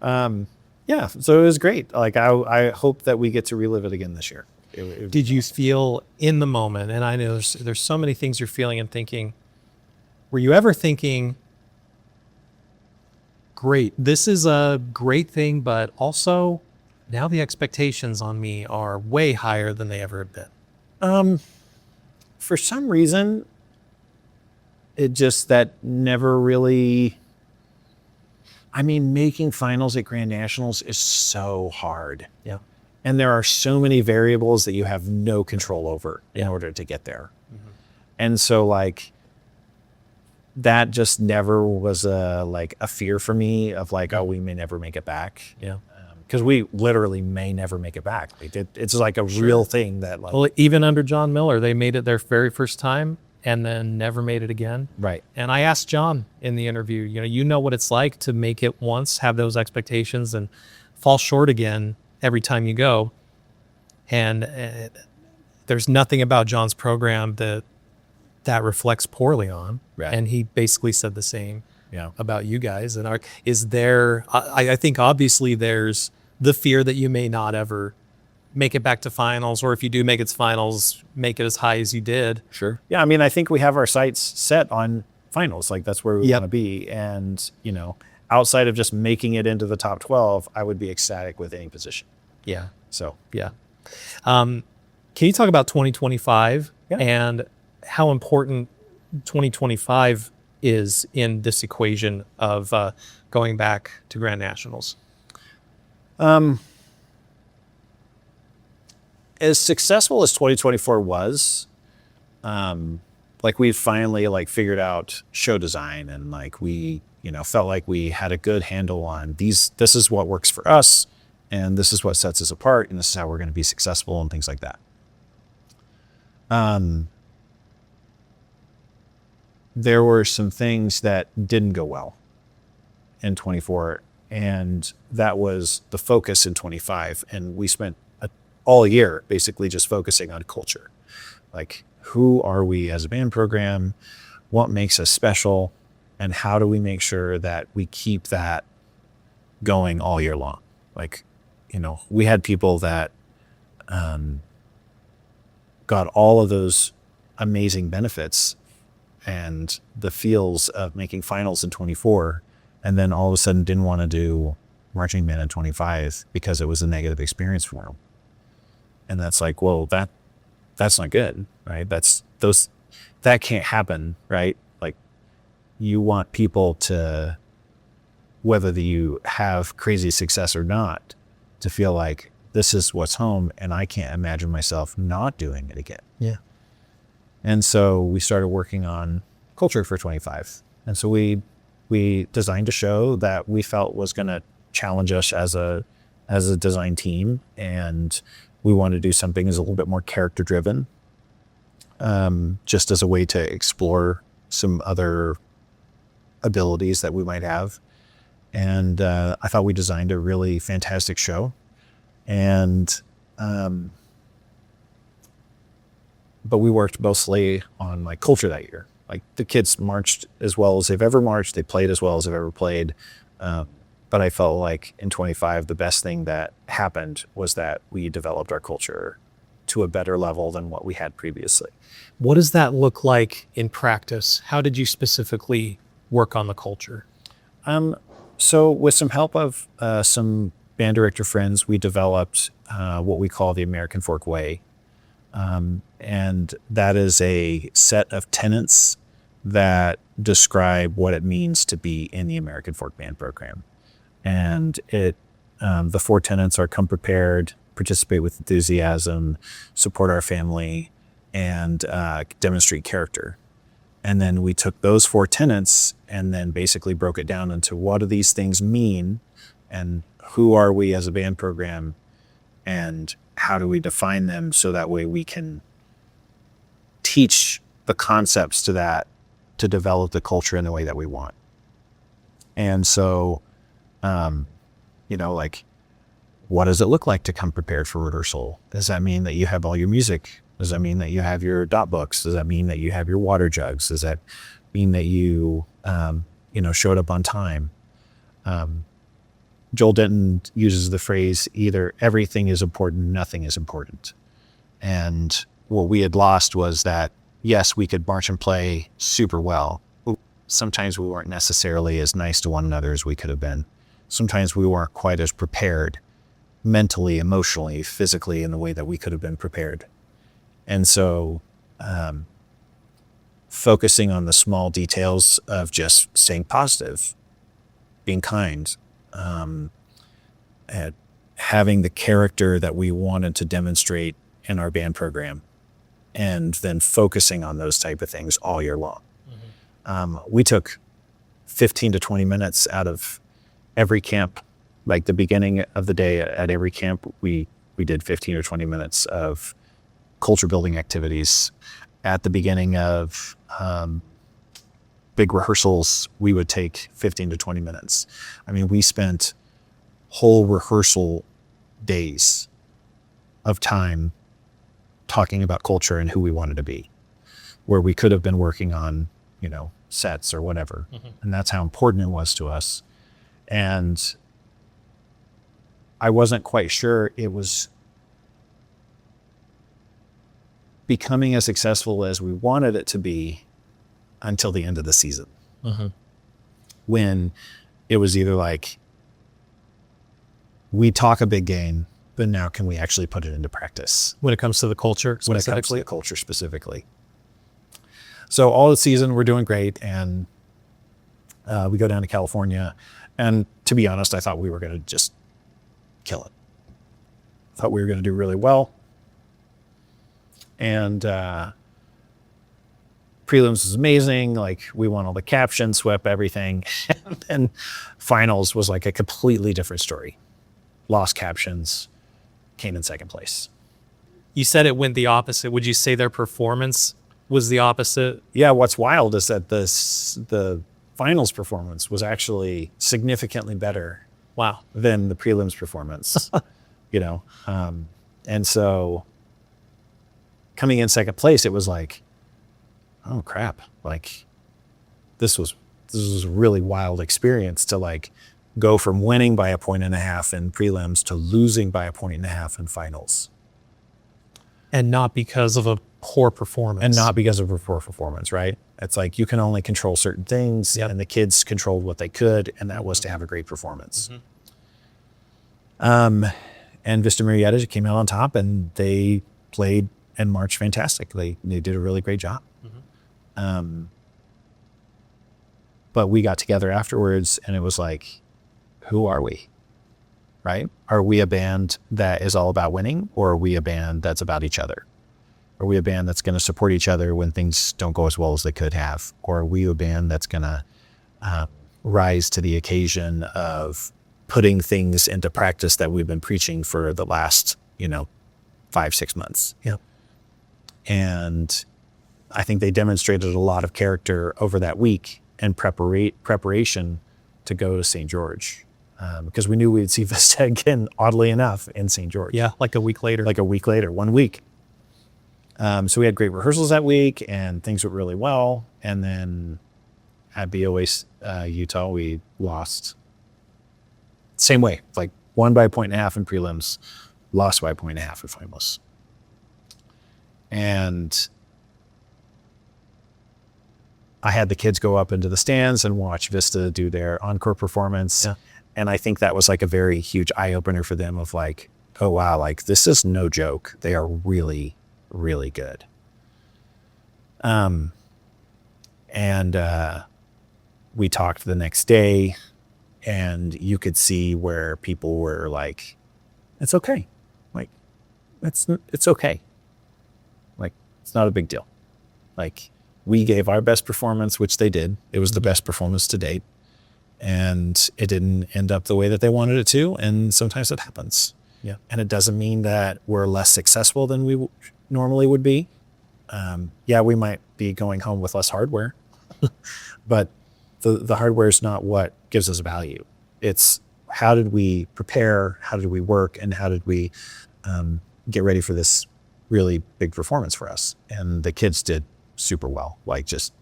Yeah, so it was great. Like I hope that we get to relive it again this year.
Did you feel in the moment, and I know there's so many things you're feeling and thinking, were you ever thinking, great, this is a great thing, but also now the expectations on me are way higher than they ever have been?
For some reason, it just that never really. I mean, making finals at Grand Nationals is so hard.
Yeah.
And there are so many variables that you have no control over in order to get there. Mm-hmm. And so like that just never was a fear for me of like, oh, we may never make it back.
Yeah.
Because we literally may never make it back. Like it's like a real thing that like.
Well, even under John Miller, they made it their very first time and then never made it again.
Right.
And I asked John in the interview, you know what it's like to make it once, have those expectations, and fall short again every time you go. And there's nothing about John's program that reflects poorly on.
Right.
And he basically said the same
Yeah.
about you guys. And I think obviously there's the fear that you may not ever make it back to finals, or if you do make it to finals, make it as high as you did.
Sure. Yeah, I mean, I think we have our sights set on finals. Like that's where we
Yep.
want to be. And, you know, outside of just making it into the top 12, I would be ecstatic with any position.
Yeah.
So,
Yeah. Can you talk about 2025
Yeah.
and how important 2025 is in this equation of going back to Grand Nationals?
as successful as 2024 was, like we finally like figured out show design, and like we, you know, felt like we had a good handle on this is what works for us, and this is what sets us apart, and this is how we're going to be successful and things like that. There were some things that didn't go well in 24, and that was the focus in 25. And we spent all year basically just focusing on culture. Like, who are we as a band program? What makes us special? And how do we make sure that we keep that going all year long? Like, you know, we had people that got all of those amazing benefits and the feels of making finals in 24, and then all of a sudden didn't want to do marching band in 25 because it was a negative experience for them. And that's like, well, that's not good, right? That can't happen, right? Like, you want people to whether you have crazy success or not, to feel like this is what's home and I can't imagine myself not doing it again.
Yeah.
And so we started working on culture for 25. And so we designed a show that we felt was going to challenge us as a design team. And we wanted to do something that's a little bit more character driven, just as a way to explore some other abilities that we might have. And I thought we designed a really fantastic show. And but we worked mostly on like culture that year. Like the kids marched as well as they've ever marched. They played as well as they've ever played. But I felt like in 25, the best thing that happened was that we developed our culture to a better level than what we had previously.
What does that look like in practice? How did you specifically work on the culture?
So with some help of some band director friends, we developed what we call the American Folk Way. And that is a set of tenets that describe what it means to be in the American Folk Band program. And the 4 tenets are: come prepared, participate with enthusiasm, support our family, and demonstrate character. And then we took those 4 tenets and then basically broke it down into what do these things mean and who are we as a band program and how do we define them so that way we can teach the concepts to that to develop the culture in the way that we want. And so, like, what does it look like to come prepared for rehearsal? Does that mean that you have all your music? Does that mean that you have your dot books? Does that mean that you have your water jugs? Does that mean that you, showed up on time? Joel Denton uses the phrase, either everything is important, nothing is important. And what we had lost was that, yes, we could march and play super well. Sometimes we weren't necessarily as nice to one another as we could have been. Sometimes we weren't quite as prepared mentally, emotionally, physically in the way that we could have been prepared. And so focusing on the small details of just staying positive, being kind, at having the character that we wanted to demonstrate in our band program, and then focusing on those type of things all year long. We took 15 to 20 minutes out of every camp. Like the beginning of the day at every camp, we did 15 or 20 minutes of culture building activities. At the beginning of big rehearsals, we would take 15 to 20 minutes. I mean, we spent whole rehearsal days of time talking about culture and who we wanted to be, where we could have been working on, sets or whatever. And that's how important it was to us. And I wasn't quite sure it was becoming as successful as we wanted it to be until the end of the season. When it was either like, we talk a big game, but now can we actually put it into practice?
When it comes to the culture
When it comes to
specifically?
the culture specifically. So all the season, we're doing great. And we go down to California. And to be honest, I thought we were going to just kill it. I thought we were going to do really well. And prelims was amazing. Like, we won all the captions, swept everything. And then finals was like a completely different story. Lost captions, came in second place.
You said it went the opposite. Would you say their performance was the opposite?
Yeah, what's wild is that the finals performance was actually significantly better
Wow.
than the prelims performance. And so coming in second place, it was like, oh crap, like this was a really wild experience to like go from winning by 1.5 points in prelims to losing by 1.5 points in finals.
And not because of a poor performance.
And not because of a poor performance, right? It's like you can only control certain things,
Yep.
and the kids controlled what they could, and that was to have a great performance. And Vista Marietta came out on top, and they played and marched fantastic. They did a really great job. But we got together afterwards, and it was like, who are we? Right? Are we a band that is all about winning, or are we a band that's about each other? Are we a band that's going to support each other when things don't go as well as they could have? Or are we a band that's going to rise to the occasion of putting things into practice that we've been preaching for the last, 5-6 months?
Yeah.
And I think they demonstrated a lot of character over that week and preparation to go to St. George. Because we knew we'd see Vista again, oddly enough, in St. George.
Yeah, like a week later.
Like a week later, 1 week. So we had great rehearsals that week, and things went really well. And then at BOA Utah, we lost. Same way, like won by 1.5 in prelims, lost by 1.5 in finals. And I had the kids go up into the stands and watch Vista do their encore performance.
Yeah.
And I think that was like a very huge eye opener for them of like, oh wow, like this is no joke. They are really, really good. We talked the next day, and you could see where people were like, it's okay. Like, it's okay. Like, it's not a big deal. Like, we gave our best performance, which they did. It was the best performance to date. And it didn't end up the way that they wanted it to. And sometimes that happens.
Yeah.
And it doesn't mean that we're less successful than we normally would be. Yeah, we might be going home with less hardware, but the hardware is not what gives us value. It's how did we prepare, how did we work, and how did we get ready for this really big performance for us. And the kids did super well, like just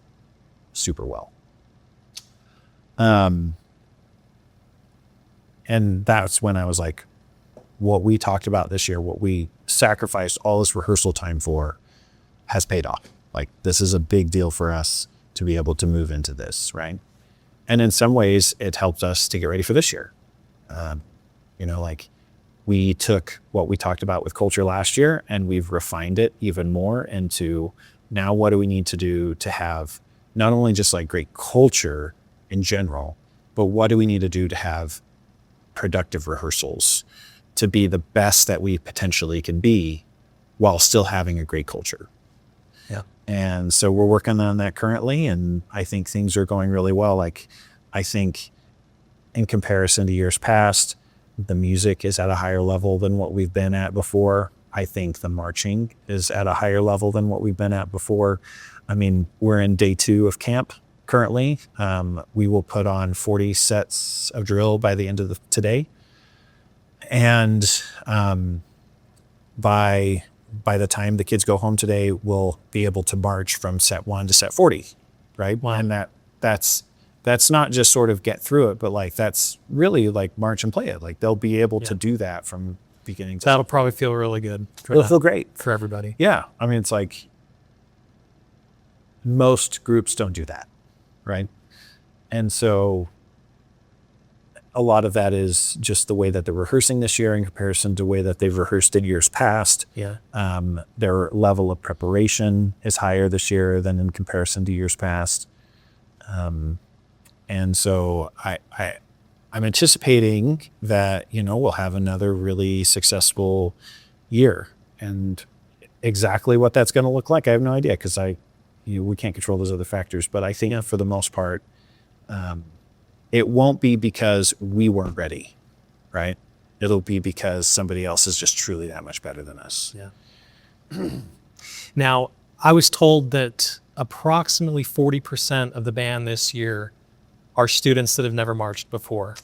super well. And that's when I was like, what we talked about this year, what we sacrificed all this rehearsal time for, has paid off. Like, this is a big deal for us to be able to move into this, right? And in some ways, it helped us to get ready for this year. Like, we took what we talked about with culture last year, and we've refined it even more into now what do we need to do to have not only just like great culture in general, but what do we need to do to have productive rehearsals to be the best that we potentially can be while still having a great culture.
Yeah.
And so we're working on that currently, and I think things are going really well. Like, I think in comparison to years past, the music is at a higher level than what we've been at before. I think the marching is at a higher level than what we've been at before. I mean, we're in day 2 of camp currently. We will put on 40 sets of drill by the end of today. And by the time the kids go home today, we'll be able to march from set 1 to set 40, right?
Wow.
And that's not just sort of get through it, but like that's really like march and play it. Like they'll be able to do that from beginning to
That'll probably feel really good.
it'll feel great.
for everybody.
Yeah. I mean, it's like most groups don't do that, right? And so a lot of that is just the way that they're rehearsing this year in comparison to the way that they've rehearsed in years past.
Yeah.
Their level of preparation is higher this year than in comparison to years past. And so I'm anticipating that, we'll have another really successful year. And exactly what that's going to look like, I have no idea, because we can't control those other factors. But I think for the most part, it won't be because we weren't ready, right? It'll be because somebody else is just truly that much better than us.
Yeah. Now, I was told that approximately 40% of the band this year are students that have never marched before.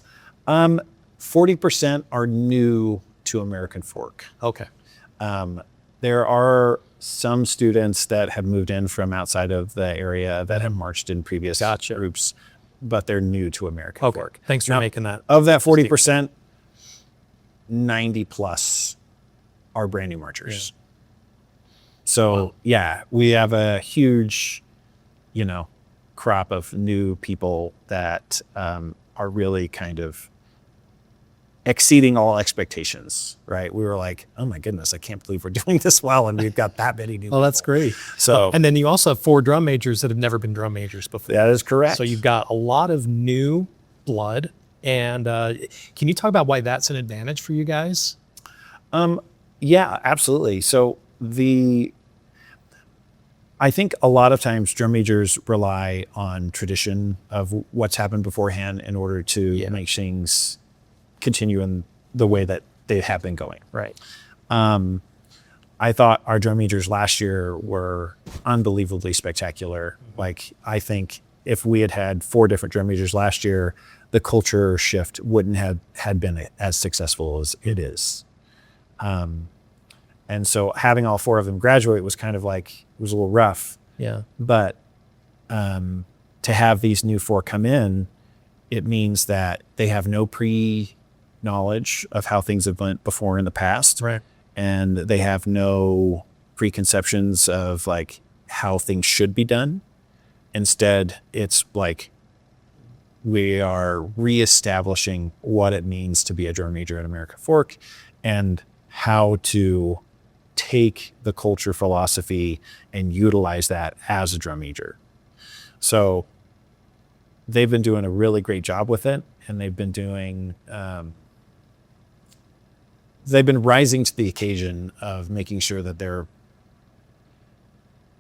40% are new to American folk.
Okay.
There are some students that have moved in from outside of the area that have marched in previous groups, but they're new to American
Okay.
folk.
Thanks for
Now,
making that.
Of that 40%, 90 plus are brand new marchers.
Yeah.
So yeah, we have a huge, crop of new people that are really kind of exceeding all expectations, right? We were like, oh my goodness, I can't believe we're doing this well, and we've got that many new
Well, that's
people.
great.
So
And then you also have 4 drum majors that have never been drum majors before.
that is correct.
So you've got a lot of new blood And can you talk about why that's an advantage for you guys?
Yeah, absolutely. So I think a lot of times drum majors rely on tradition of what's happened beforehand in order to make things continue in the way that they have been going.
Right.
I thought our drum majors last year were unbelievably spectacular. Like, I think if we had had 4 different drum majors last year, the culture shift wouldn't have had been as successful as it is. And so having all 4 of them graduate was kind of like, it was a little rough.
Yeah.
But to have these new 4 come in, it means that they have no pre-knowledge of how things have went before in the past.
Right.
And they have no preconceptions of like how things should be done. Instead, it's like we are reestablishing what it means to be a drum major at America Fork and how to take the culture philosophy and utilize that as a drum major. So they've been doing a really great job with it, and they've been doing they've been rising to the occasion of making sure that they're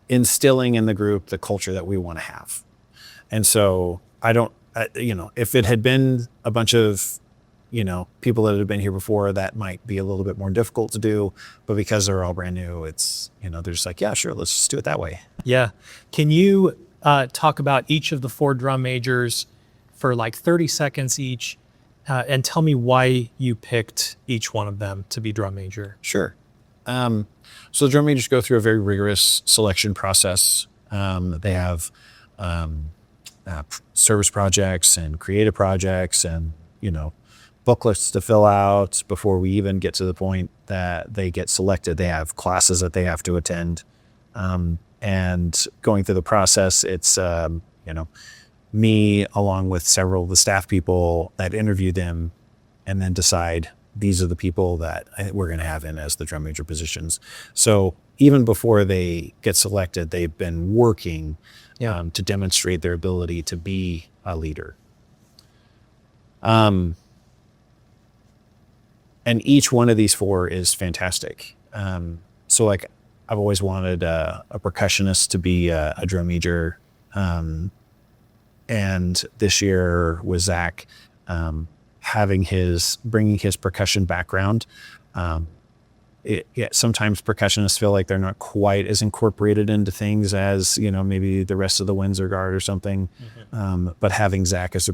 instilling in the group the culture that we want to have. And so I don't, if it had been a bunch of, people that have been here before, that might be a little bit more difficult to do. But because they're all brand new, it's, they're just like, yeah, sure, let's just do it that way.
Yeah. Can you talk about each of the 4 drum majors for like 30 seconds each and tell me why you picked each one of them to be drum major?
Sure. So the drum majors go through a very rigorous selection process. They have service projects and creative projects and, booklets to fill out before we even get to the point that they get selected. They have classes that they have to attend. And going through the process, it's, me along with several of the staff people that interview them and then decide these are the people that we're going to have in as the drum major positions. So even before they get selected, they've been working to demonstrate their ability to be a leader. And each one of these 4 is fantastic. So like I've always wanted a percussionist to be a drum major. And this year with Zach, bringing his percussion background. Sometimes percussionists feel like they're not quite as incorporated into things as, maybe the rest of the Windsor Guard or something. Mm-hmm. But having Zach as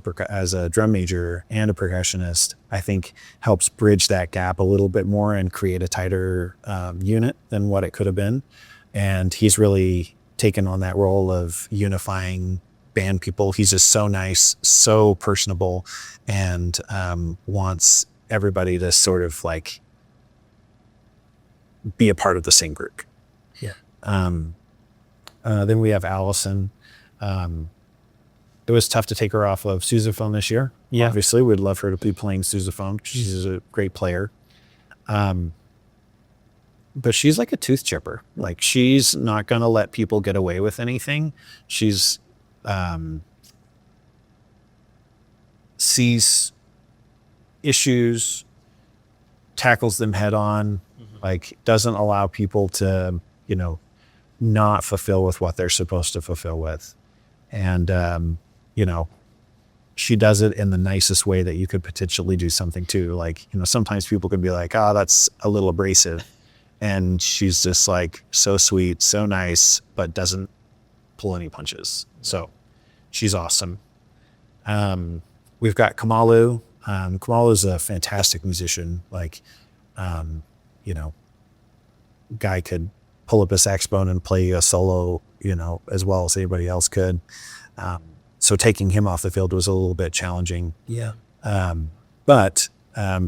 a drum major and a percussionist, I think helps bridge that gap a little bit more and create a tighter unit than what it could have been. And he's really taken on that role of unifying band people. He's just so nice, so personable, and wants everybody to sort of like be a part of the same group.
Yeah.
Then we have Allison. It was tough to take her off of sousaphone this year.
Yeah.
Obviously, we'd love her to be playing sousaphone. She's a great player. But she's like a tooth chipper. Like, she's not going to let people get away with anything. She's sees issues, tackles them head on, like doesn't allow people to, not fulfill with what they're supposed to fulfill with. And, she does it in the nicest way that you could potentially do something to. Like, sometimes people could be like, oh, that's a little abrasive. And she's just like so sweet, so nice, but doesn't pull any punches. So she's awesome. We've got Kamalu. Kamalu is a fantastic musician. Like, guy could pull up a saxophone and play a solo, as well as anybody else could. So taking him off the field was a little bit challenging.
Yeah.
But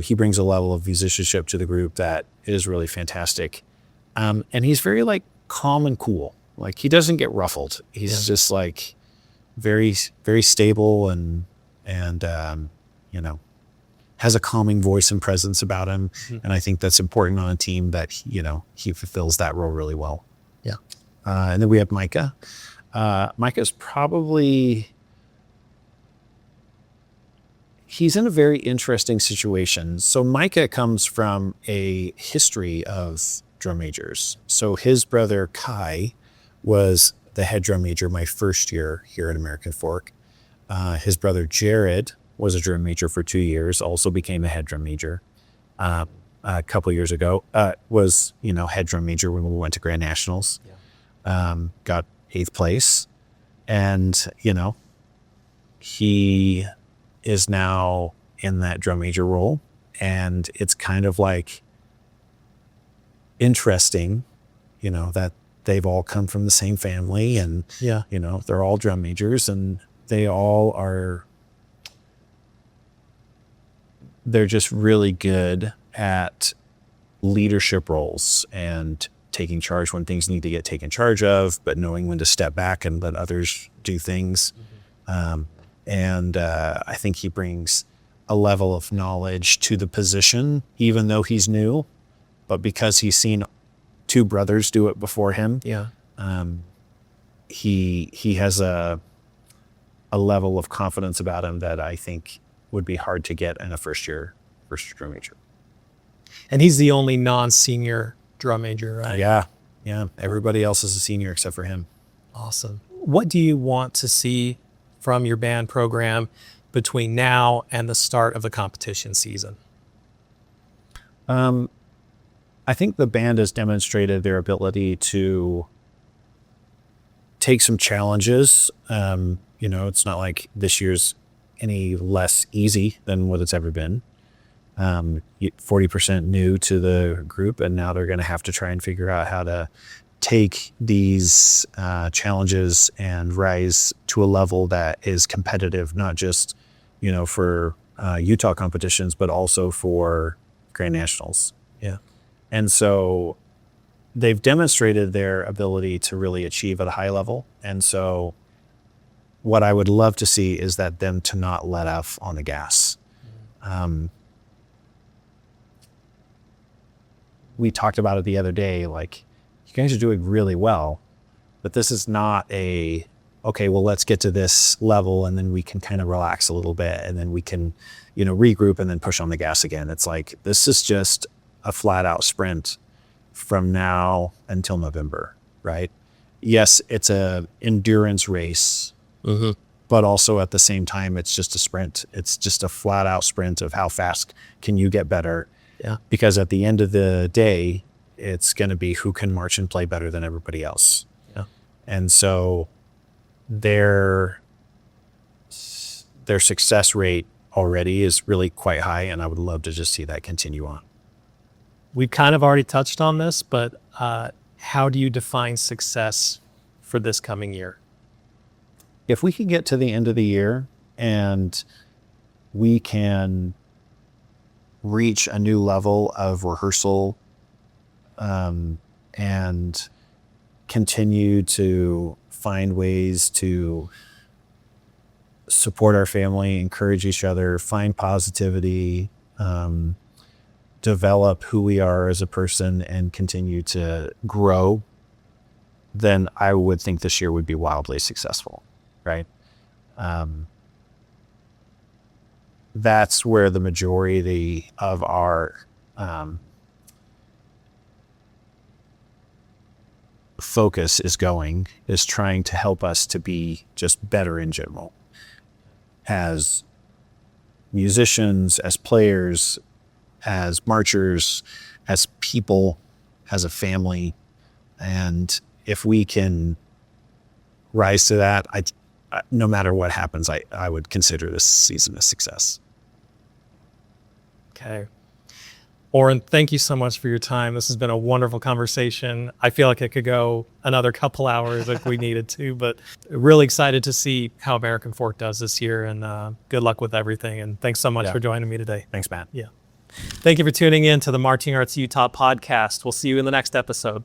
he brings a level of musicianship to the group that is really fantastic. And he's very like calm and cool. Like, he doesn't get ruffled. He's just like very, very stable and has a calming voice and presence about him. Mm-hmm. And I think that's important on a team that, he fulfills that role really well.
Yeah.
And then we have Micah. Micah's probably, he's in a very interesting situation. So Micah comes from a history of drum majors. So his brother Kai was the head drum major my first year here at American Fork. His brother Jared was a drum major for 2 years, also became a head drum major a couple years ago. Was, head drum major when we went to Grand Nationals. Got 8th place. And, he is now in that drum major role. And it's kind of like interesting, that they've all come from the same family and, they're all drum majors and they all are, they're just really good at leadership roles and taking charge when things need to get taken charge of, but knowing when to step back and let others do things. And I think he brings a level of knowledge to the position, even though he's new, but because he's seen 2 brothers do it before him. He has a level of confidence about him that I think would be hard to get in a first year drum major.
And he's the only non-senior drum major, right?
Yeah. Everybody else is a senior except for him.
Awesome. What do you want to see from your band program between now and the start of the competition season?
I think the band has demonstrated their ability to take some challenges. It's not like this year's any less easy than what it's ever been. 40% new to the group, and now they're going to have to try and figure out how to take these challenges and rise to a level that is competitive, not just, for Utah competitions, but also for Grand Nationals.
Yeah.
And so they've demonstrated their ability to really achieve at a high level. And so what I would love to see is that them to not let off on the gas. We talked about it the other day, like, you guys are doing really well, but this is not okay, well, let's get to this level and then we can kind of relax a little bit and then we can, regroup and then push on the gas again. It's like, this is just a flat out sprint from now until November, right? Yes, it's a endurance race, but also at the same time, it's just a sprint. It's just a flat out sprint of how fast can you get better.
Yeah.
Because at the end of the day, it's going to be who can march and play better than everybody else.
Yeah.
And so their success rate already is really quite high, and I would love to just see that continue on.
We've kind of already touched on this, but how do you define success for this coming year?
If we can get to the end of the year and we can reach a new level of rehearsal and continue to find ways to support our family, encourage each other, find positivity, develop who we are as a person and continue to grow, then I would think this year would be wildly successful, right? That's where the majority of our focus is going, is trying to help us to be just better in general. As musicians, as players, as marchers, as people, as a family. And if we can rise to that, no matter what happens, I would consider this season a success.
Okay. Orien, thank you so much for your time. This has been a wonderful conversation. I feel like it could go another couple hours if we needed to, but really excited to see how American Fork does this year, and good luck with everything. And thanks so much for joining me today.
Thanks, Matt.
Yeah. Thank you for tuning in to the Marching Arts Utah podcast. We'll see you in the next episode.